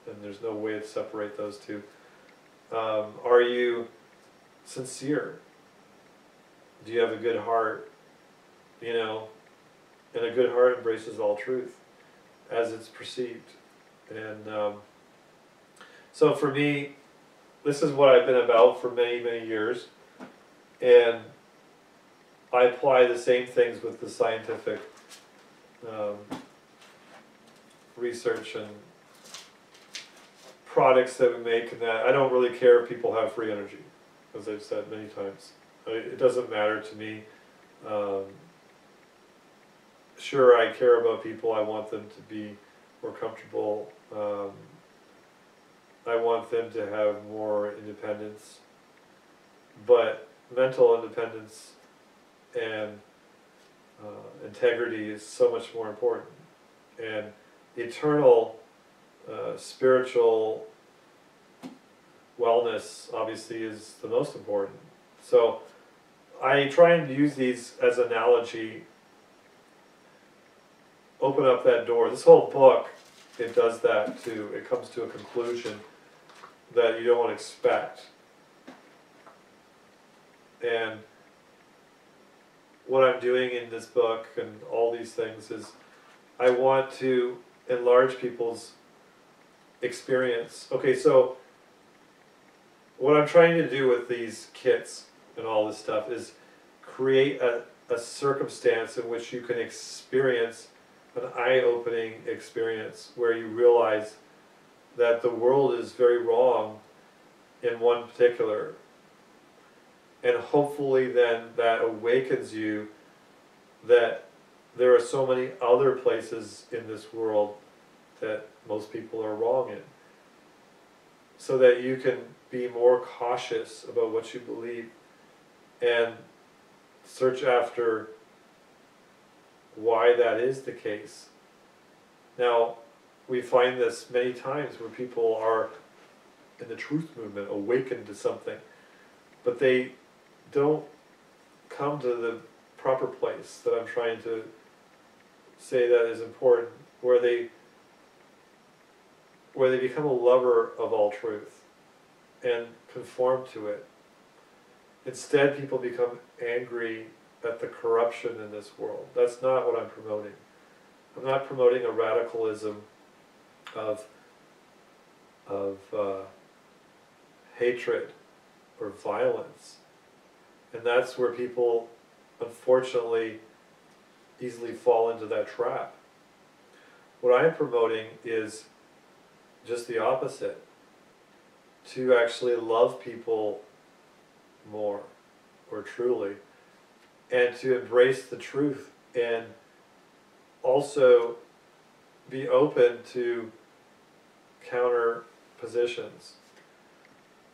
And there's no way to separate those two. Are you sincere? Do you have a good heart? And a good heart embraces all truth. as it's perceived. And so for me, this is what I've been about for many, many years. And I apply the same things with the scientific research and products that we make, and that I don't really care if people have free energy, as I've said many times. It doesn't matter to me. Sure, I care about people. I want them to be more comfortable. I want them to have more independence. But mental independence and integrity is so much more important. And eternal spiritual wellness obviously is the most important. So I try and use these as an analogy, open up that door. This whole book, it does that too. It comes to a conclusion that you don't expect. And what I'm doing in this book and all these things is I want to enlarge people's experience. Okay, so what I'm trying to do with these kits and all this stuff is create a circumstance in which you can experience an eye-opening experience where you realize that the world is very wrong in one particular, and hopefully then that awakens you that there are so many other places in this world that most people are wrong in, so that you can be more cautious about what you believe and search after why that is the case. Now, we find this many times where people are in the truth movement awakened to something, but they don't come to the proper place that I'm trying to say that is important, where they become a lover of all truth and conform to it. Instead, people become angry at the corruption in this world. That's not what I'm promoting. I'm not promoting a radicalism of hatred or violence. And that's where people, unfortunately, easily fall into that trap. What I'm promoting is just the opposite. To actually love people more, or truly, and to embrace the truth, and also be open to counter positions.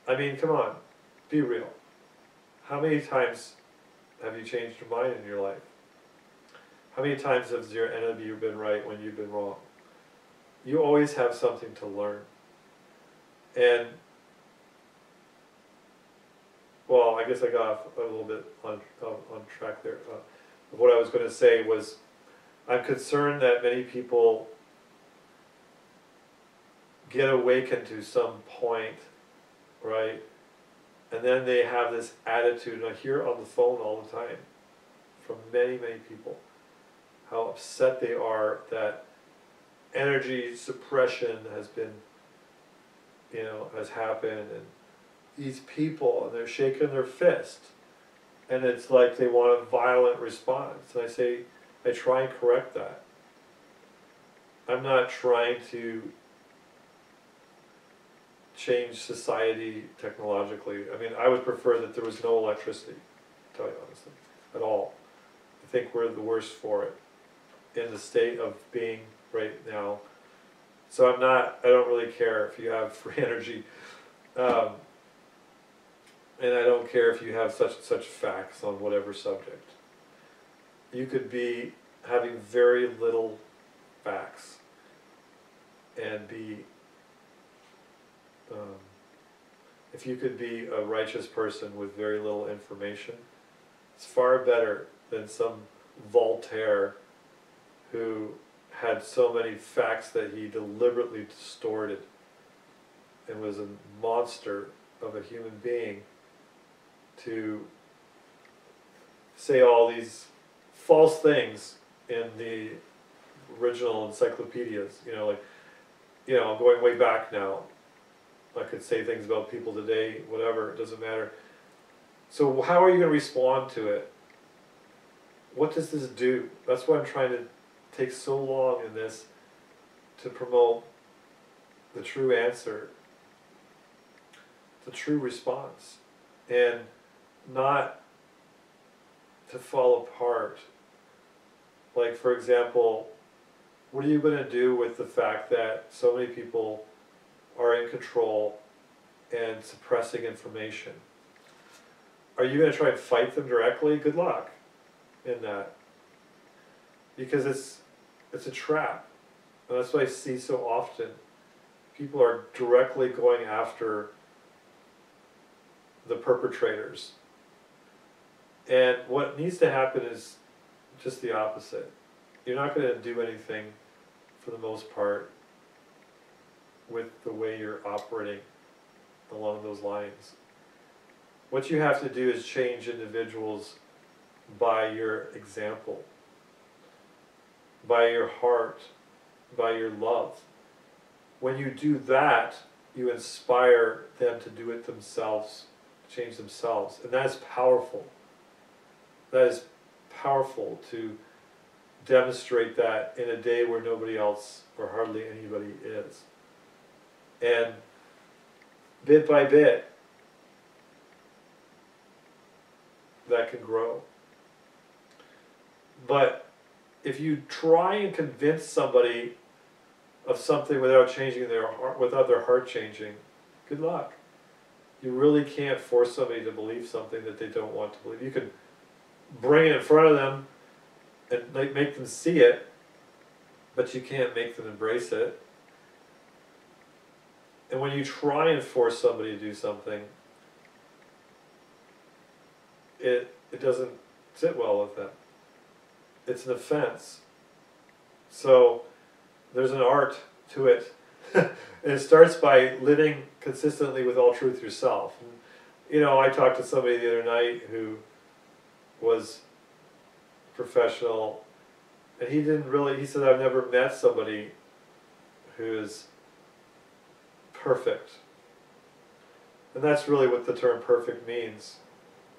I mean, come on, be real. How many times have you changed your mind in your life? How many times has your enemy been right when you've been wrong? You always have something to learn. And, well, I guess I got off a little bit on track there. What I was going to say was, I'm concerned that many people get awakened to some point, right? And then they have this attitude, and I hear it on the phone all the time from many, many people, how upset they are that energy suppression has been, has happened, and these people, and they're shaking their fist, and it's like they want a violent response. And I say, I try and correct that. I'm not trying to change society technologically. I mean, I would prefer that there was no electricity, to tell you honestly, at all. I think we're the worst for it in the state of being right now. So I don't really care if you have free energy. And I don't care if you have such and such facts on whatever subject. You could be having very little facts and be, if you could be a righteous person with very little information, it's far better than some Voltaire who had so many facts that he deliberately distorted and was a monster of a human being to say all these false things in the original encyclopedias, I'm going way back now. I could say things about people today, whatever, it doesn't matter. So how are you going to respond to it? What does this do? That's why I'm trying to take so long in this to promote the true answer, the true response, and not to fall apart. Like, for example, what are you going to do with the fact that so many people are in control and suppressing information? Are you going to try and fight them directly? Good luck in that. Because it's a trap. And that's what I see so often. People are directly going after the perpetrators. And what needs to happen is just the opposite. You're not going to do anything, for the most part, with the way you're operating along those lines. What you have to do is change individuals by your example, by your heart, by your love. When you do that, you inspire them to do it themselves, change themselves. And that is powerful. That is powerful to demonstrate that in a day where nobody else or hardly anybody is. And bit by bit, that can grow. But if you try and convince somebody of something without changing their heart, without their heart changing, good luck. You really can't force somebody to believe something that they don't want to believe. You can bring it in front of them and make them see it, but you can't make them embrace it. And when you try and force somebody to do something, it doesn't sit well with them. It's an offense. So there's an art to it. And it starts by living consistently with all truth yourself. And, I talked to somebody the other night who was professional, and he said, I've never met somebody who is perfect. And that's really what the term perfect means.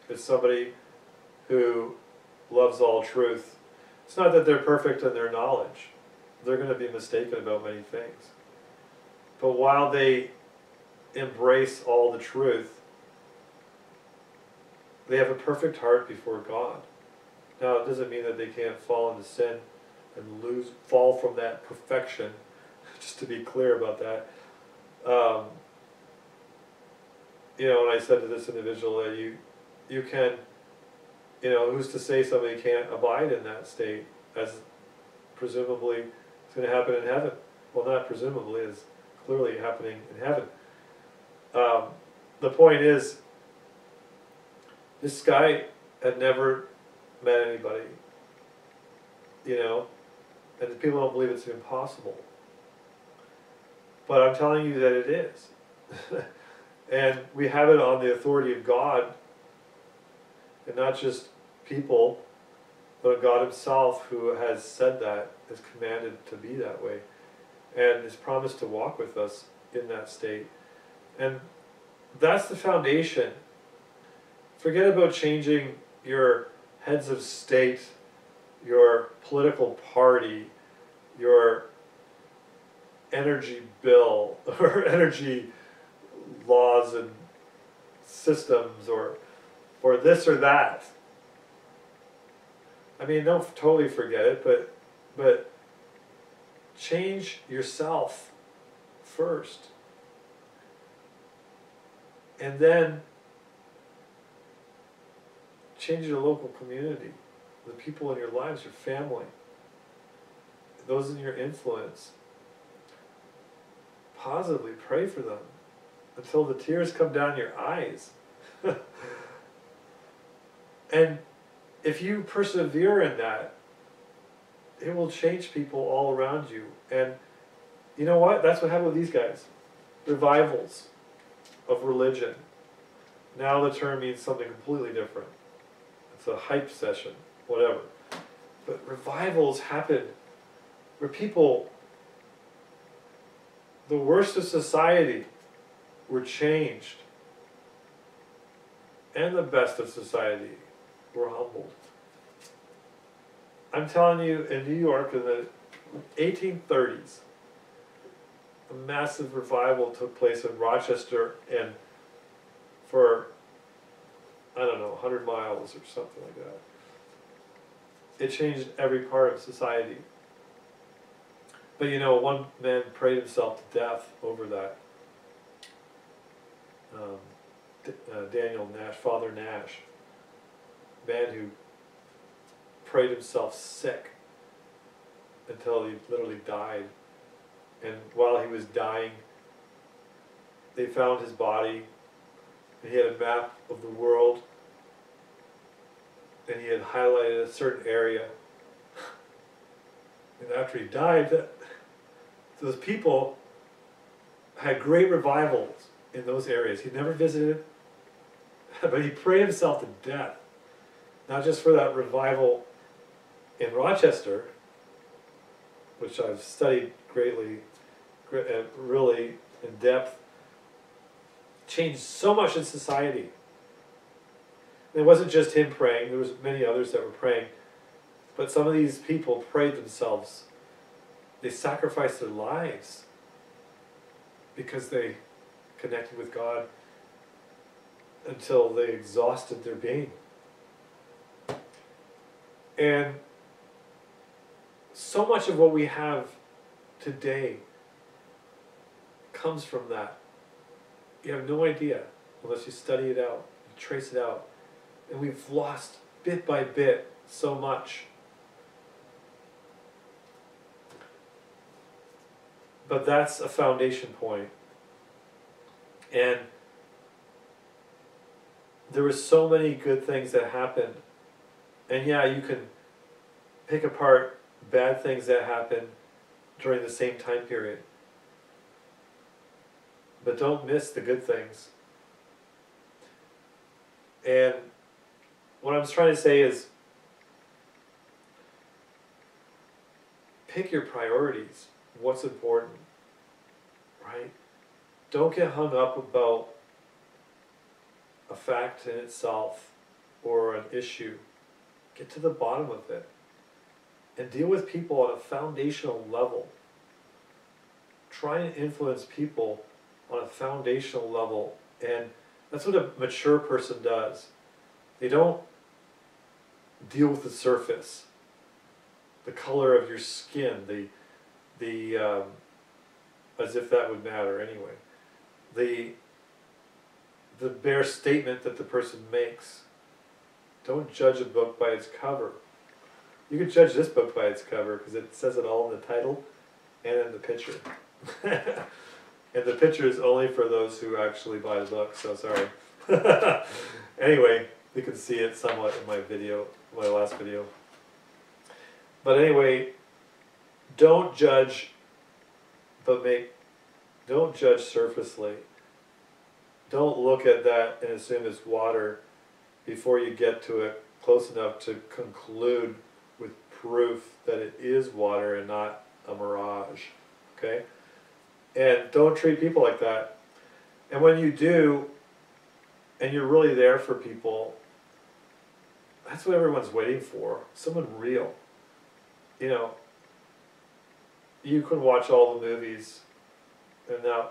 It's somebody who loves all truth. It's not that they're perfect in their knowledge. They're going to be mistaken about many things. But while they embrace all the truth, they have a perfect heart before God. Now, it doesn't mean that they can't fall into sin and fall from that perfection, just to be clear about that. And I said to this individual that you can, who's to say somebody can't abide in that state, as presumably it's going to happen in heaven? Well, not presumably, it's clearly happening in heaven. The point is, this guy had never met anybody, and people don't believe it's impossible. But I'm telling you that it is. And we have it on the authority of God, and not just people, but God himself, who has said that, has commanded to be that way, and has promised to walk with us in that state. And that's the foundation. Forget about changing your heads of state, your political party, your energy bill, or energy laws and systems, or this or that. I mean, don't totally forget it, but change yourself first. And then change your local community, the people in your lives, your family, those in your influence. Positively pray for them until the tears come down your eyes. And if you persevere in that, it will change people all around you. And you know what? That's what happened with these guys. Revivals of religion. Now the term means something completely different. It's a hype session, whatever. But revivals happen. where people, the worst of society, were changed, and the best of society were humbled. I'm telling you, in New York in the 1830s, a massive revival took place in Rochester, and for, I don't know, 100 miles or something like that. It changed every part of society. But you know, one man prayed himself to death over that. Daniel Nash, Father Nash, man who prayed himself sick until he literally died. And while he was dying, they found his body, and he had a map of the world, and he had highlighted a certain area. And after he died, those people had great revivals in those areas. He never visited, but he prayed himself to death. Not just for that revival in Rochester, which I've studied greatly, really in depth, changed so much in society. And it wasn't just him praying, there was many others that were praying, but some of these people prayed themselves. They sacrificed their lives because they connected with God until they exhausted their being. And so much of what we have today comes from that. You have no idea unless you study it out, you trace it out. And we've lost bit by bit so much. But that's a foundation point. And there were so many good things that happened. And yeah, you can pick apart bad things that happened during the same time period. But don't miss the good things. And what I'm trying to say is, pick your priorities. What's important, right? Don't get hung up about a fact in itself or an issue. Get to the bottom of it and deal with people on a foundational level. Try and influence people on a foundational level, and that's what a mature person does. They don't deal with the surface, the color of your skin, as if that would matter anyway. The bare statement that the person makes. Don't judge a book by its cover. You can judge this book by its cover because it says it all in the title and in the picture. And the picture is only for those who actually buy the book, so sorry. Anyway, you can see it somewhat in my video, my last video. But anyway, don't judge, don't judge surfacely. Don't look at that and assume it's water before you get to it close enough to conclude with proof that it is water and not a mirage. Okay? And don't treat people like that. And when you do, and you're really there for people, that's what everyone's waiting for. Someone real. You know, you can watch all the movies, and now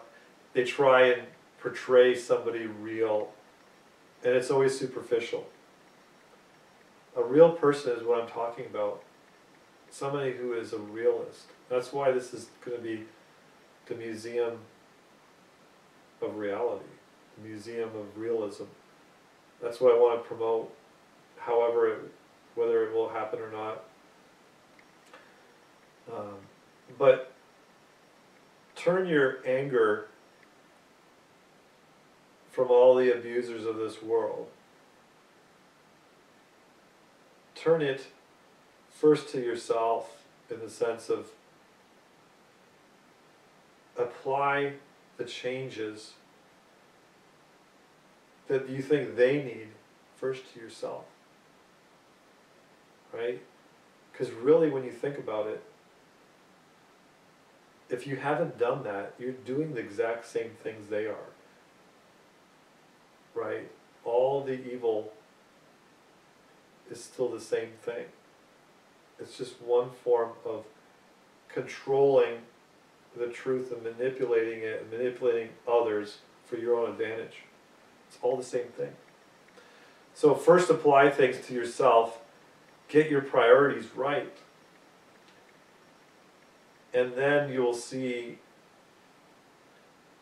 they try and portray somebody real, and it's always superficial. A real person is what I'm talking about. Somebody who is a realist. That's why this is going to be the Museum of Reality, the Museum of Realism. That's what I want to promote, whether it will happen or not. But turn your anger from all the abusers of this world. Turn it first to yourself in the sense of apply the changes that you think they need first to yourself. Right? Because really when you think about it, if you haven't done that, you're doing the exact same things they are. Right? All the evil is still the same thing. It's just one form of controlling the truth and manipulating it and manipulating others for your own advantage. It's all the same thing. So first apply things to yourself, get your priorities right, and then you'll see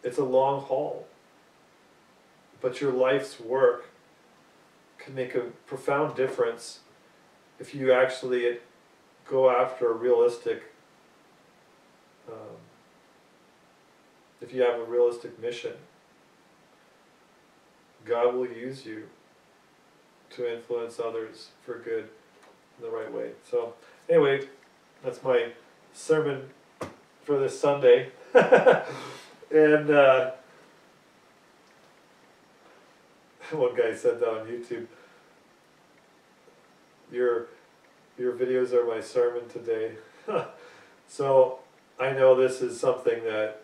it's a long haul. But your life's work can make a profound difference if you actually go after a realistic, if you have a realistic mission. God will use you to influence others for good in the right way. So anyway, that's my sermon for this Sunday. And one guy said that on YouTube, your videos are my sermon today. So I know this is something that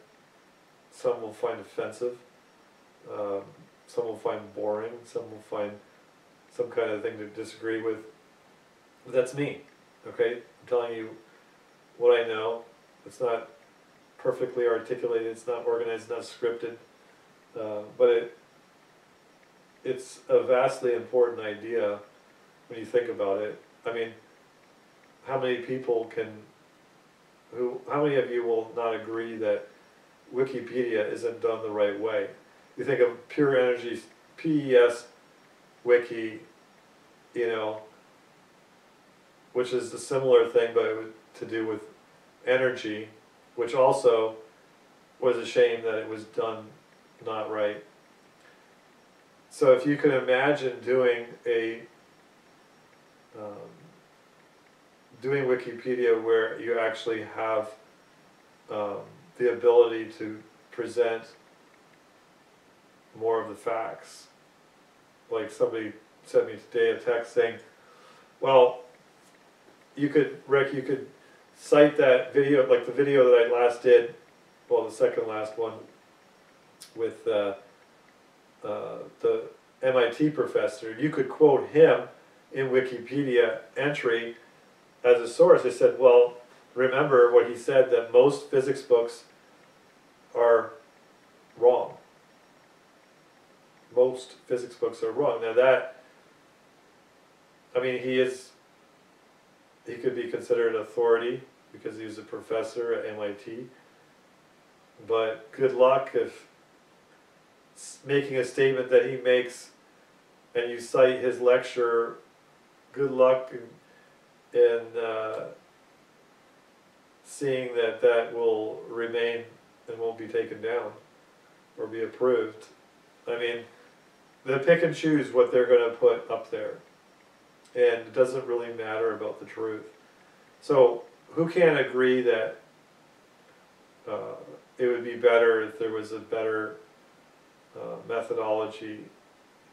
some will find offensive, some will find boring, some will find some kind of thing to disagree with. But that's me, okay? I'm telling you what I know. It's not perfectly articulated, it's not organized, it's not scripted, but it's a vastly important idea when you think about it. I mean, how many people how many of you will not agree that Wikipedia isn't done the right way? You think of Pure Energy's PES wiki, you know, which is a similar thing but to do with energy, which also was a shame that it was done not right. So if you could imagine doing doing Wikipedia where you actually have the ability to present more of the facts. Like somebody sent me today a text saying, well, Rick, you could cite that video, like the video that I last did, well, the second last one, with the MIT professor. You could quote him in Wikipedia entry as a source. I said, well, remember what he said, that most physics books are wrong. Most physics books are wrong. Now that, I mean, he could be considered an authority because he was a professor at MIT, but good luck if making a statement that he makes and you cite his lecture. Good luck in seeing that will remain and won't be taken down or be approved. I mean, they pick and choose what they're going to put up there, and it doesn't really matter about the truth. So who can't agree that it would be better if there was a better methodology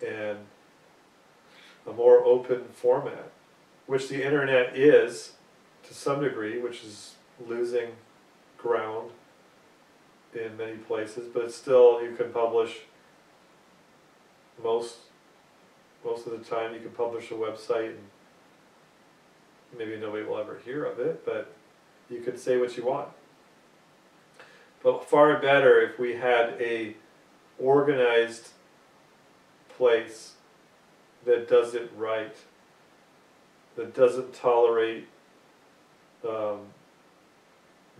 and a more open format, which the internet is to some degree, which is losing ground in many places, but it's still, you can publish most of the time. You can publish a website and maybe nobody will ever hear of it, but you can say what you want. But far better if we had a organized place that does it right, that doesn't tolerate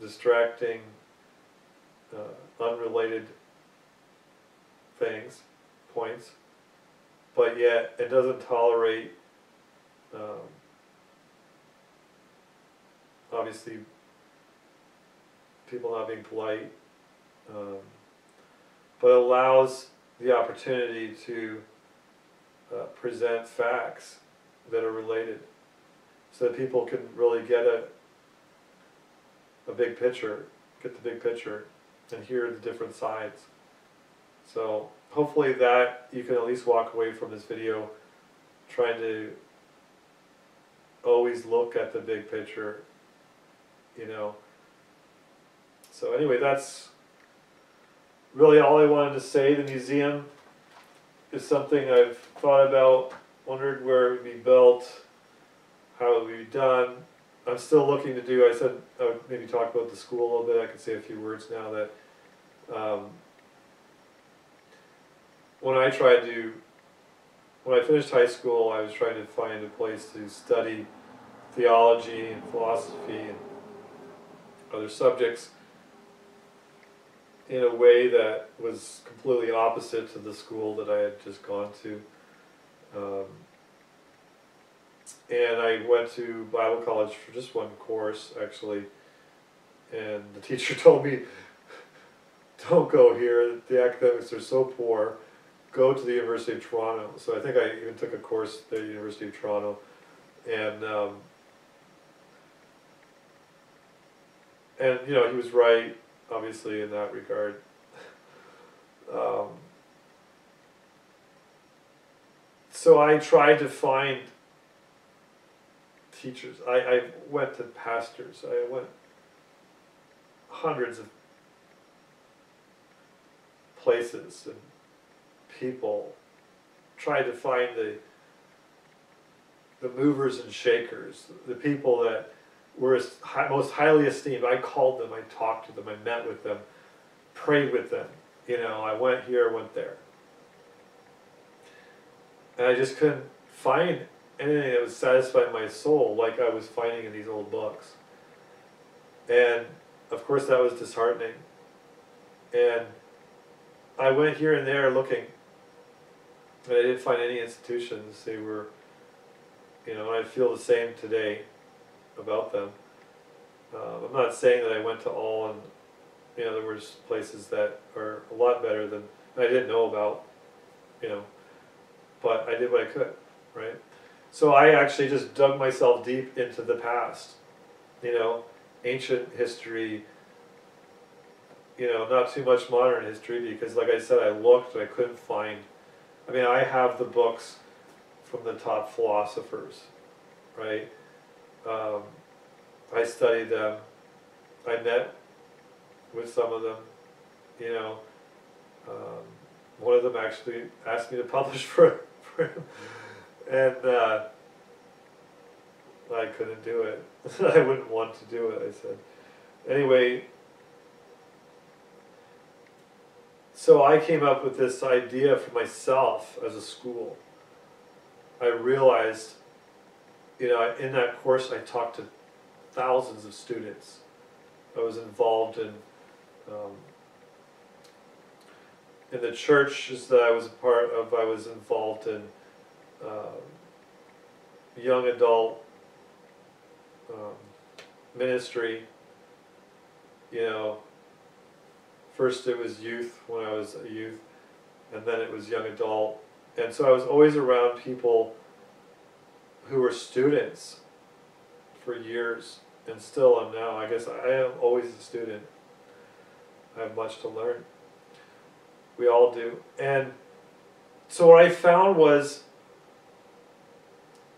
distracting, unrelated points, but yet it doesn't tolerate, obviously, people not being polite, but allows the opportunity to present facts that are related, so that people can really get a big picture, get the big picture, and hear the different sides. So hopefully that you can at least walk away from this video trying to always look at the big picture, you know. So anyway, that's really all I wanted to say. The museum is something I've thought about, wondered where it would be built, how it would be done. I'm still looking to do, I said I would maybe talk about the school a little bit. I can say a few words now that when I finished high school, I was trying to find a place to study theology and philosophy and other subjects in a way that was completely opposite to the school that I had just gone to. And I went to Bible college for just one course, actually, and the teacher told me, don't go here, the academics are so poor, go to the University of Toronto. So I think I even took a course at the University of Toronto, and you know, he was right, obviously, in that regard. So I tried to find teachers. I went to pastors. I went hundreds of places and people. Tried to find the movers and shakers, the people that were most highly esteemed. I called them, I talked to them, I met with them, prayed with them. You know, I went here, went there. And I just couldn't find anything that was satisfying my soul like I was finding in these old books. And of course that was disheartening. And I went here and there looking, and I didn't find any institutions. They were, you know, I feel the same today about them. I'm not saying that I went to all, and you know, there were places that are a lot better than I didn't know about, you know, but I did what I could, right? So I actually just dug myself deep into the past, you know, ancient history, you know, not too much modern history, because like I said, I looked and I couldn't find. I mean, I have the books from the top philosophers, right? I studied them. I met with some of them, you know. One of them actually asked me to publish for him, and I couldn't do it. I wouldn't want to do it, I said. Anyway, so I came up with this idea for myself as a school. I realized, you know, in that course I talked to thousands of students. I was involved in the churches that I was a part of. I was involved in young adult ministry. You know, first it was youth when I was a youth, and then it was young adult. And so I was always around people who were students for years, and still am now. I guess I am always a student. I have much to learn. We all do. And so what I found was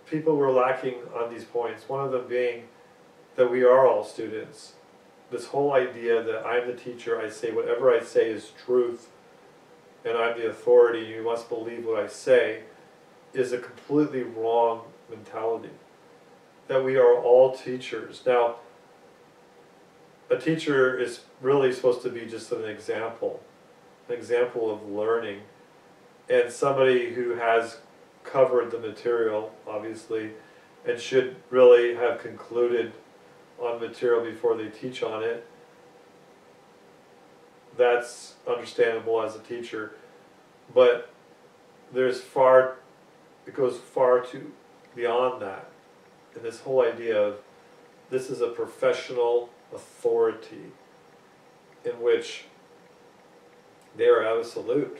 people were lacking on these points. One of them being that we are all students. This whole idea that I'm the teacher, I say whatever I say is truth, and I'm the authority, you must believe what I say, is a completely wrong mentality. That we are all teachers. Now, a teacher is really supposed to be just an example of learning, and somebody who has covered the material, obviously, and should really have concluded on material before they teach on it. That's understandable as a teacher, but it goes far too beyond that. And this whole idea of this is a professional authority in which they are absolute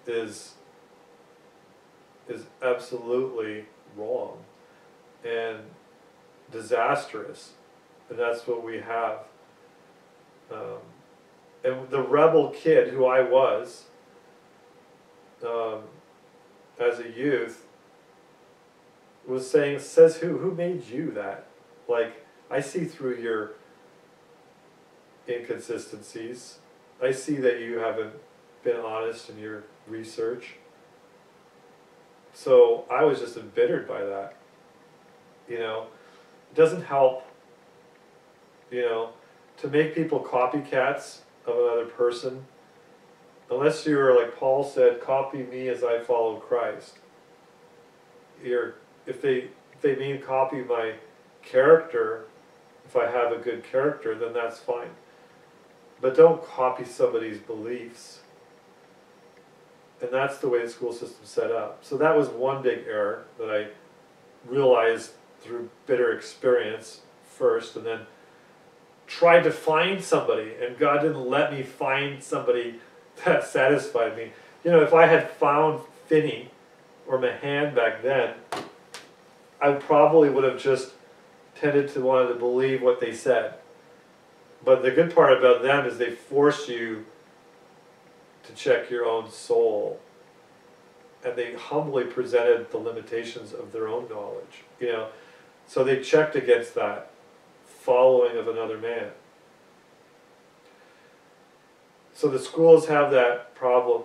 is absolutely wrong and disastrous, and that's what we have. And the rebel kid who I was as a youth was saying, says who made you that? Like, I see through inconsistencies. I see that you haven't been honest in your research. So I was just embittered by that. You know, it doesn't help, you know, to make people copycats of another person, unless you're, like Paul said, copy me as I follow Christ. If they mean copy my character, if I have a good character, then that's fine. But don't copy somebody's beliefs. And that's the way the school system's set up. So that was one big error that I realized through bitter experience first, and then tried to find somebody, and God didn't let me find somebody that satisfied me. You know, if I had found Finney or Mahan back then, I probably would have just tended to want to believe what they said. But the good part about them is they force you to check your own soul. And they humbly presented the limitations of their own knowledge. You know, so they checked against that following of another man. So the schools have that problem.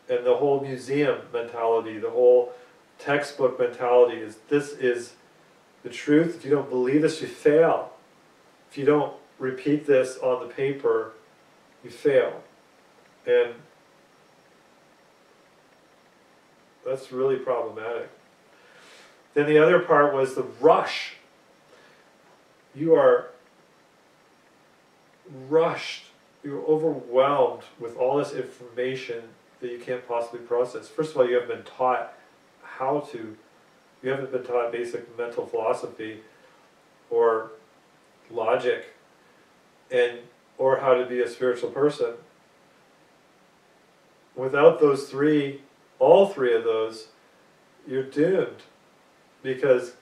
And the whole museum mentality, the whole textbook mentality is, this is the truth. If you don't believe this, you fail. If you don't repeat this on the paper, you fail. And that's really problematic. Then the other part was the rush. You are rushed. You're overwhelmed with all this information that you can't possibly process. First of all, you haven't been taught how to. You haven't been taught basic mental philosophy or logic, or how to be a spiritual person. Without those three, all three of those, you're doomed, because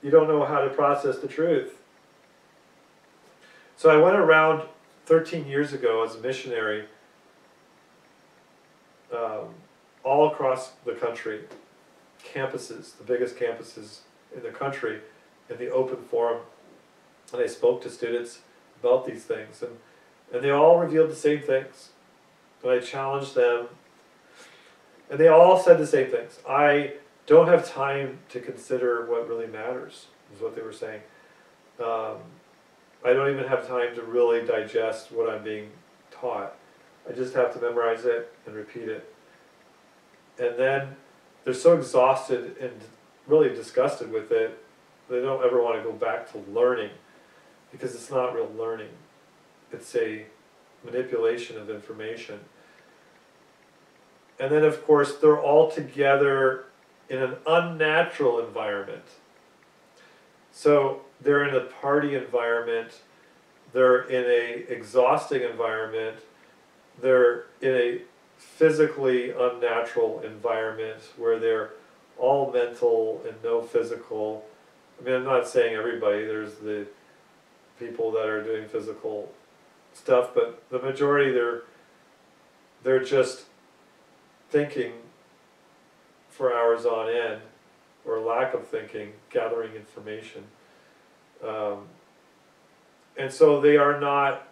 you don't know how to process the truth. So I went around 13 years ago as a missionary all across the country, campuses, the biggest campuses in the country, in the open forum, and I spoke to students about these things, and they all revealed the same things. And I challenged them, and they all said the same things. I don't have time to consider what really matters, is what they were saying. I don't even have time to really digest what I'm being taught. I just have to memorize it and repeat it. And then they're so exhausted and really disgusted with it, they don't ever want to go back to learning, because it's not real learning. It's a manipulation of information. And then, of course, they're all together in an unnatural environment. So they're in a party environment, they're in an exhausting environment, they're in a physically unnatural environment where they're all mental and no physical. I mean, I'm not saying everybody, there's the people that are doing physical stuff, but the majority, they're just thinking for hours on end, or lack of thinking, gathering information. And so they are not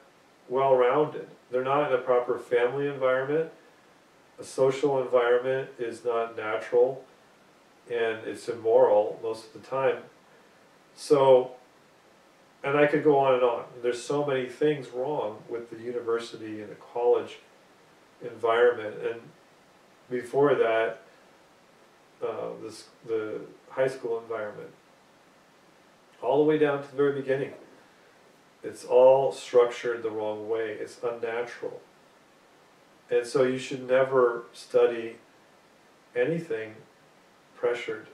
well-rounded. They're not in a proper family environment. A social environment is not natural, and it's immoral most of the time. So, and I could go on and on. There's so many things wrong with the university and the college environment. And before that, the high school environment, all the way down to the very beginning. It's all structured the wrong way. It's unnatural. And so you should never study anything pressured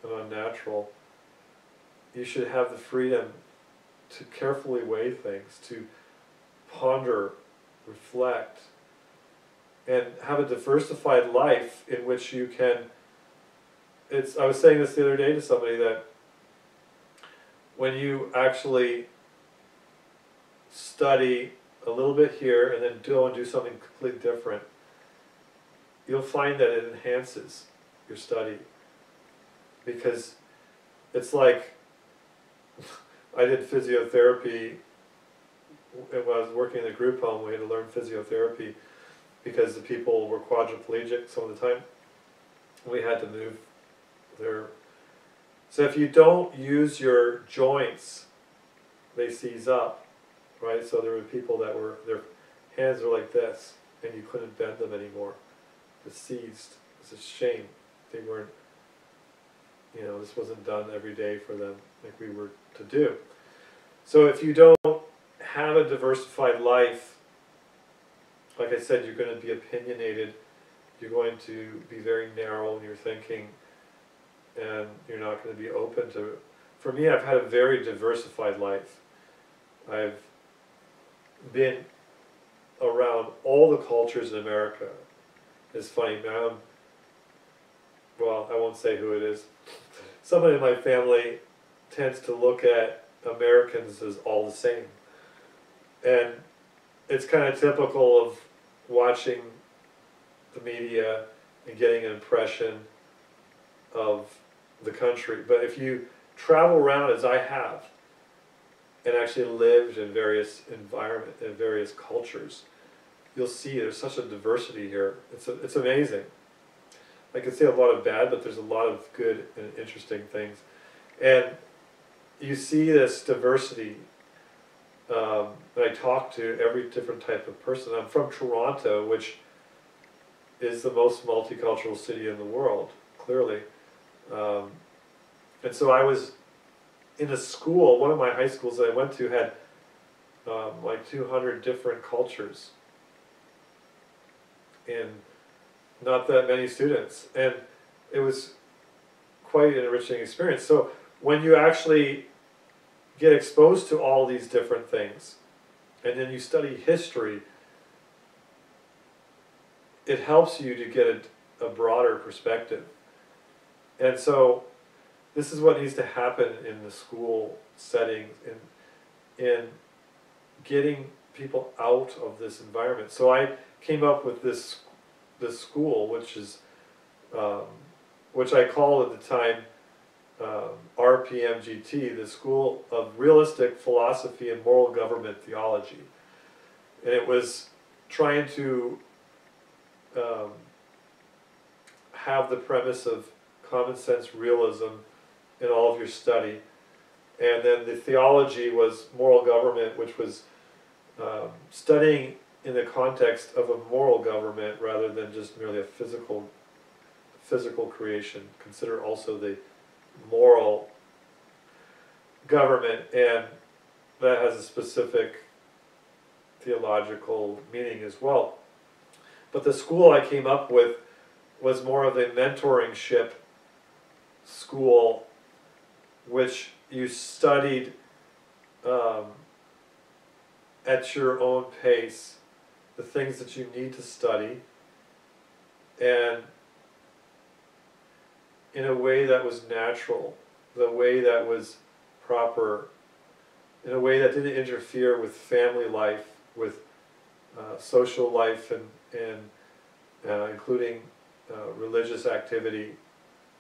and unnatural. You should have the freedom to carefully weigh things, to ponder, reflect, and have a diversified life in which you can. I was saying this the other day to somebody, that when you actually study a little bit here and then go and do something completely different, you'll find that it enhances your study. Because it's like, I did physiotherapy when I was working in the group home, we had to learn physiotherapy because the people were quadriplegic some of the time. We had to move their... So if you don't use your joints, they seize up, right? So there were people that were, their hands were like this, and you couldn't bend them anymore. It seized. It's a shame. They weren't, you know, this wasn't done every day for them like we were to do. So if you don't have a diversified life, like I said, you're going to be opinionated, you're going to be very narrow in your thinking, and you're not going to be open to... For me, I've had a very diversified life. I've been around all the cultures in America. It's funny, now well, I won't say who it is. Somebody in my family tends to look at Americans as all the same. And it's kind of typical of watching the media and getting an impression of the country. But if you travel around as I have, and actually lived in various environments, in various cultures, you'll see there's such a diversity here. It's amazing. I could say a lot of bad, but there's a lot of good and interesting things. And you see this diversity. I talk to every different type of person. I'm from Toronto, which is the most multicultural city in the world, clearly. And so I was in a school, one of my high schools that I went to had like 200 different cultures and not that many students. And it was quite an enriching experience. So when you actually get exposed to all these different things, and then you study history, it helps you to get a broader perspective. And so this is what needs to happen in the school setting, in getting people out of this environment. So I came up with this school, which is which I called at the time RPMGT, the School of Realistic Philosophy and Moral Government Theology. And it was trying to have the premise of common sense realism in all of your study. And then the theology was moral government, which was studying in the context of a moral government rather than just merely a physical creation. Consider also the moral government, and that has a specific theological meaning as well. But the school I came up with was more of a mentoringship school, which you studied at your own pace, the things that you need to study, and in a way that was natural, the way that was proper, in a way that didn't interfere with family life, with social life, and including religious activity,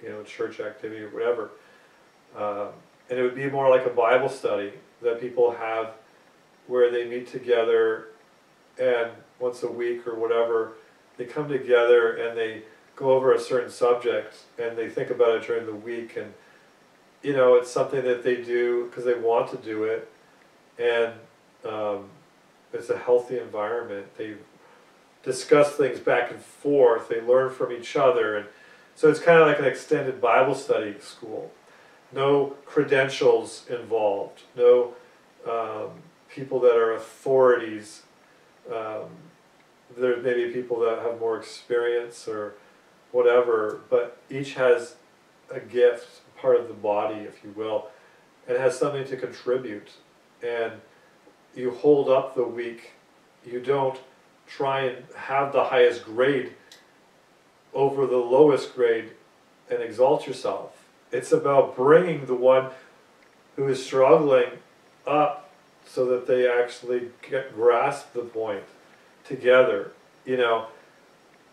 you know, church activity or whatever. And it would be more like a Bible study that people have where they meet together and once a week or whatever, they come together and they go over a certain subject and they think about it during the week, and you know, it's something that they do because they want to do it, and it's a healthy environment. They discuss things back and forth, they learn from each other, and so it's kind of like an extended Bible study school. No credentials involved, no people that are authorities. There may be people that have more experience or whatever, but each has a gift, part of the body, if you will, and has something to contribute. And you hold up the weak. You don't try and have the highest grade over the lowest grade and exalt yourself. It's about bringing the one who is struggling up so that they actually grasp the point together. You know,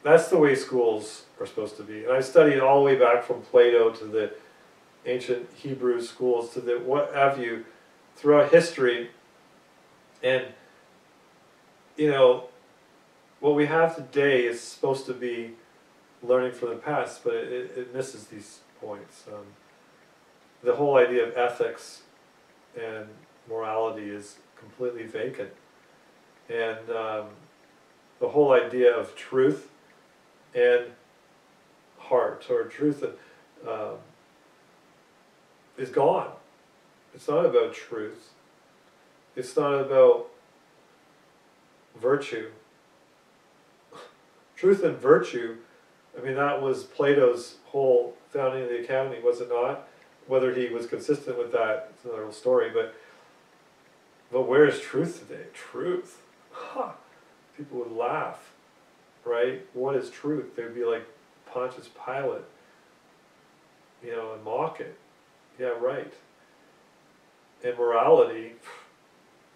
that's the way schools are supposed to be. And I studied all the way back from Plato to the ancient Hebrew schools to the what have you throughout history. And you know, what we have today is supposed to be learning from the past, but it misses these points. The whole idea of ethics and morality is completely vacant. And the whole idea of truth and heart, or truth is gone. It's not about truth. It's not about virtue. Truth and virtue, I mean, that was Plato's whole founding of the academy, was it not? Whether he was consistent with that, it's another story, but where is truth today? Truth? Huh. People would laugh, right? What is truth? They'd be like Pontius Pilate, you know, and mock it. Yeah, right. And morality,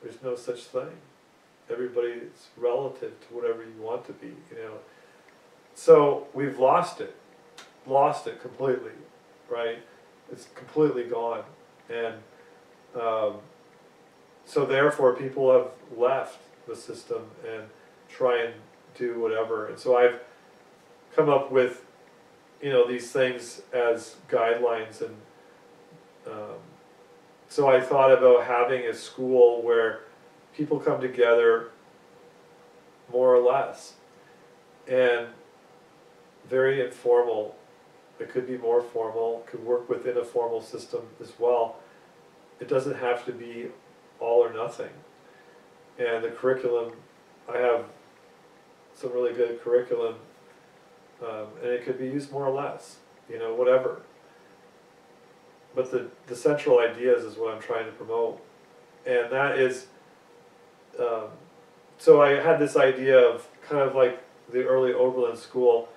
there's no such thing. Everybody is relative to whatever you want to be, you know. So we've lost it completely, right? It's completely gone. And so therefore people have left the system and try and do whatever. And so I've come up with, you know, these things as guidelines. And so I thought about having a school where people come together more or less, and very informal. It could be more formal, could work within a formal system as well. It doesn't have to be all or nothing. And the curriculum, I have some really good curriculum, and it could be used more or less, you know, whatever. But the central ideas is what I'm trying to promote. And that is, so I had this idea of kind of like the early Oberlin school,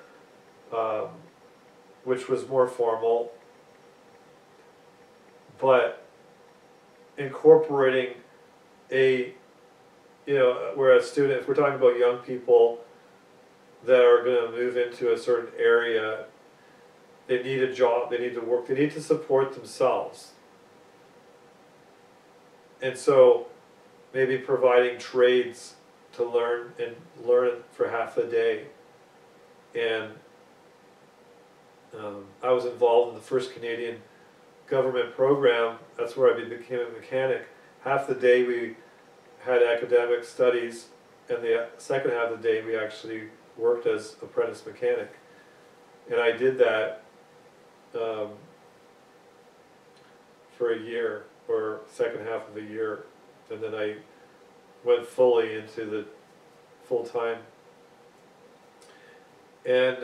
which was more formal, but incorporating a, you know, where a student, if we're talking about young people that are going to move into a certain area, they need a job, they need to work, they need to support themselves. And so maybe providing trades to learn for half a day. And I was involved in the first Canadian government program. That's where I became a mechanic. Half the day we had academic studies, and the second half of the day we actually worked as apprentice mechanic. And I did that for a year, or second half of the year, and then I went fully into the full-time. And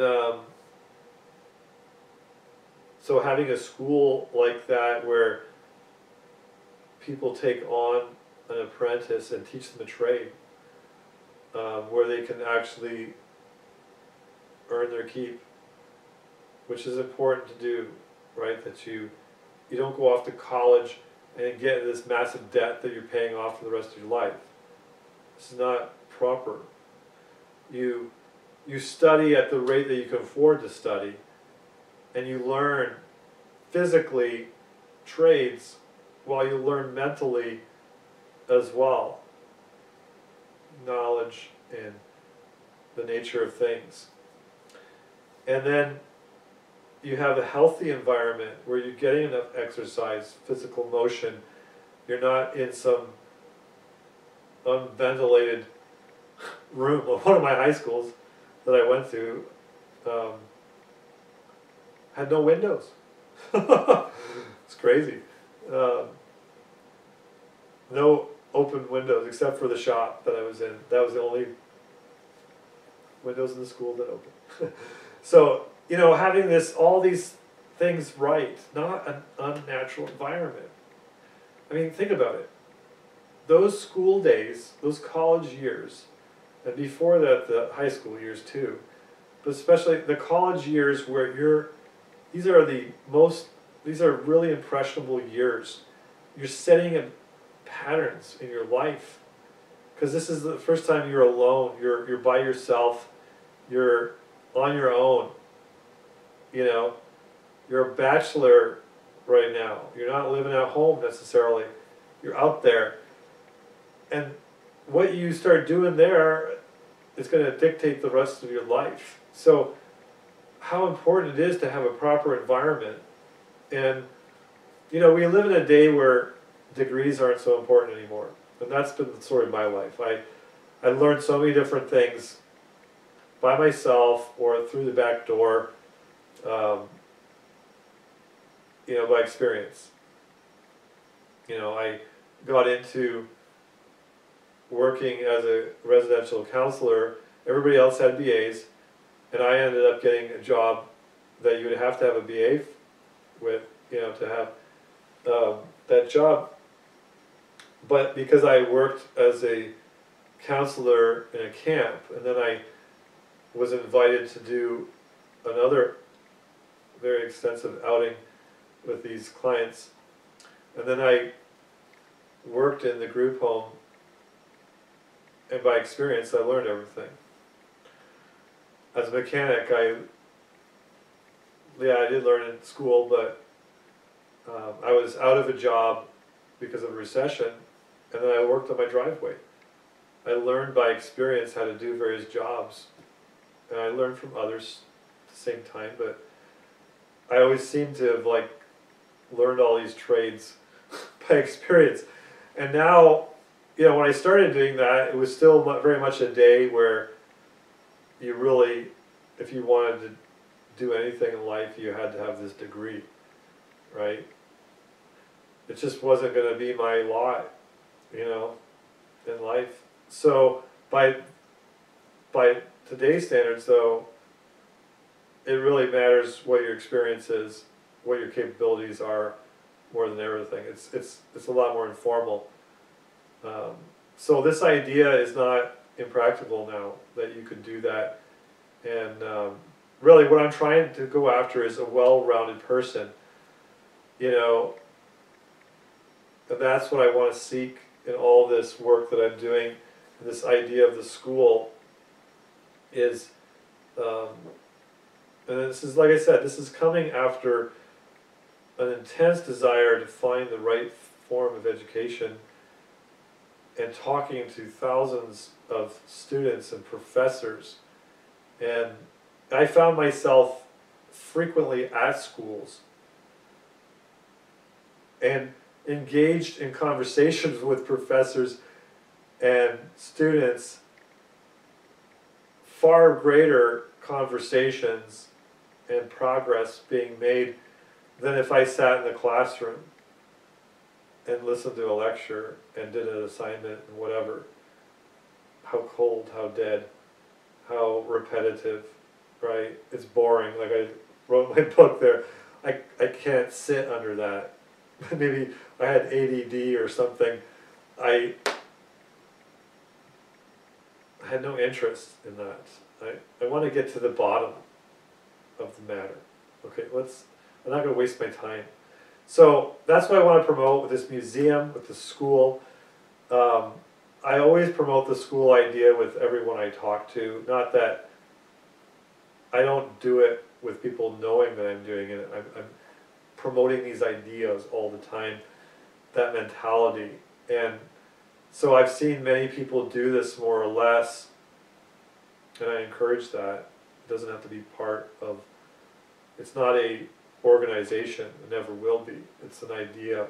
so having a school like that where people take on an apprentice and teach them a trade, where they can actually earn their keep, which is important to do, right? That you don't go off to college and get into this massive debt that you're paying off for the rest of your life. This is not proper. You study at the rate that you can afford to study, and you learn physically trades while you learn mentally as well, knowledge and the nature of things. And then you have a healthy environment where you're getting enough exercise, physical motion. You're not in some unventilated room. One of my high schools that I went to had no windows. It's crazy. No open windows except for the shop that I was in. That was the only windows in the school that opened. So, you know, having all these things right, not an unnatural environment. I mean, think about it. Those school days, those college years, and before that the high school years too, but especially the college years where these are really impressionable years. You're setting patterns in your life, because this is the first time you're alone, you're by yourself, you're on your own, you know, you're a bachelor right now, you're not living at home necessarily, you're out there, and what you start doing there is going to dictate the rest of your life. So how important it is to have a proper environment. And you know, we live in a day where degrees aren't so important anymore. And that's been the story of my life. I learned so many different things by myself or through the back door, you know, by experience. You know, I got into working as a residential counselor. Everybody else had BAs, and I ended up getting a job that you would have to have a BA with, you know, to have that job. But because I worked as a counselor in a camp, and then I was invited to do another very extensive outing with these clients, and then I worked in the group home, and by experience I learned everything. As a mechanic, I did learn in school, but I was out of a job because of a recession, and then I worked on my driveway. I learned by experience how to do various jobs, and I learned from others at the same time, but I always seem to have like learned all these trades by experience. And now, you know, when I started doing that, it was still very much a day where you really, if you wanted to do anything in life, you had to have this degree, right? It just wasn't going to be my lot, you know, in life. So by today's standards, though, it really matters what your experience is, what your capabilities are, more than everything. It's a lot more informal. So this idea is not impractical now, that you could do that. And really what I'm trying to go after is a well-rounded person, you know, and that's what I want to seek in all this work that I'm doing. And this idea of the school is, and this is, like I said, this is coming after an intense desire to find the right form of education and talking to thousands of students and professors. And I found myself frequently at schools and engaged in conversations with professors and students, far greater conversations and progress being made than if I sat in the classroom and listened to a lecture and did an assignment and whatever. How cold, how dead, how repetitive, right? It's boring. Like I wrote my book there. I can't sit under that. Maybe I had ADD or something. I had no interest in that. I want to get to the bottom of the matter. Okay, I'm not going to waste my time. So that's what I want to promote with this museum, with the school. I always promote the school idea with everyone I talk to. Not that I don't do it with people knowing that I'm doing it. I'm promoting these ideas all the time, that mentality. And so I've seen many people do this more or less, and I encourage that. It doesn't have to be part of, it's not a organization, it never will be. It's an idea.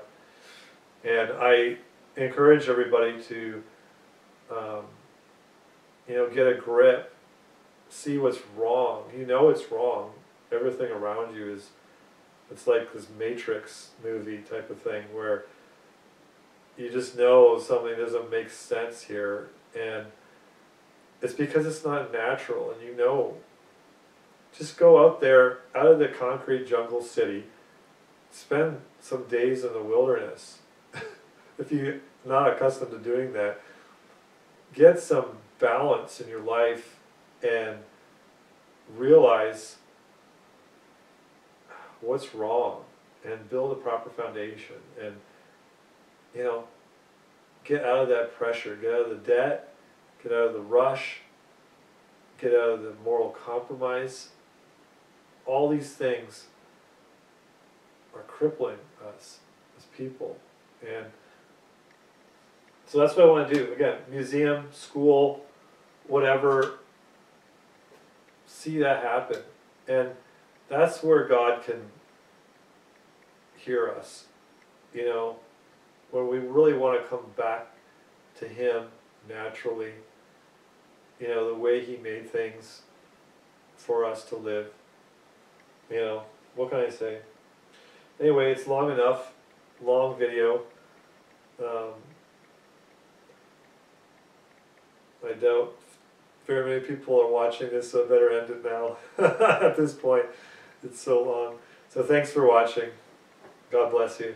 And I encourage everybody to, you know, get a grip, see what's wrong. You know it's wrong. Everything around you is, it's like this Matrix movie type of thing where you just know something doesn't make sense here, and it's because it's not natural, and you know. Just go out there, out of the concrete jungle city, spend some days in the wilderness. If you're not accustomed to doing that, get some balance in your life and realize what's wrong and build a proper foundation, and, you know, get out of that pressure, get out of the debt, get out of the rush, get out of the moral compromise. All these things are crippling us as people, and So that's what I want to do. Again, museum, school, whatever, see that happen. And that's where God can hear us. You know, when we really want to come back to Him naturally, you know, the way He made things for us to live. You know, what can I say? Anyway, it's long enough, long video. I doubt very many people are watching this, so I better end it now. At this point, it's so long. So thanks for watching. God bless you.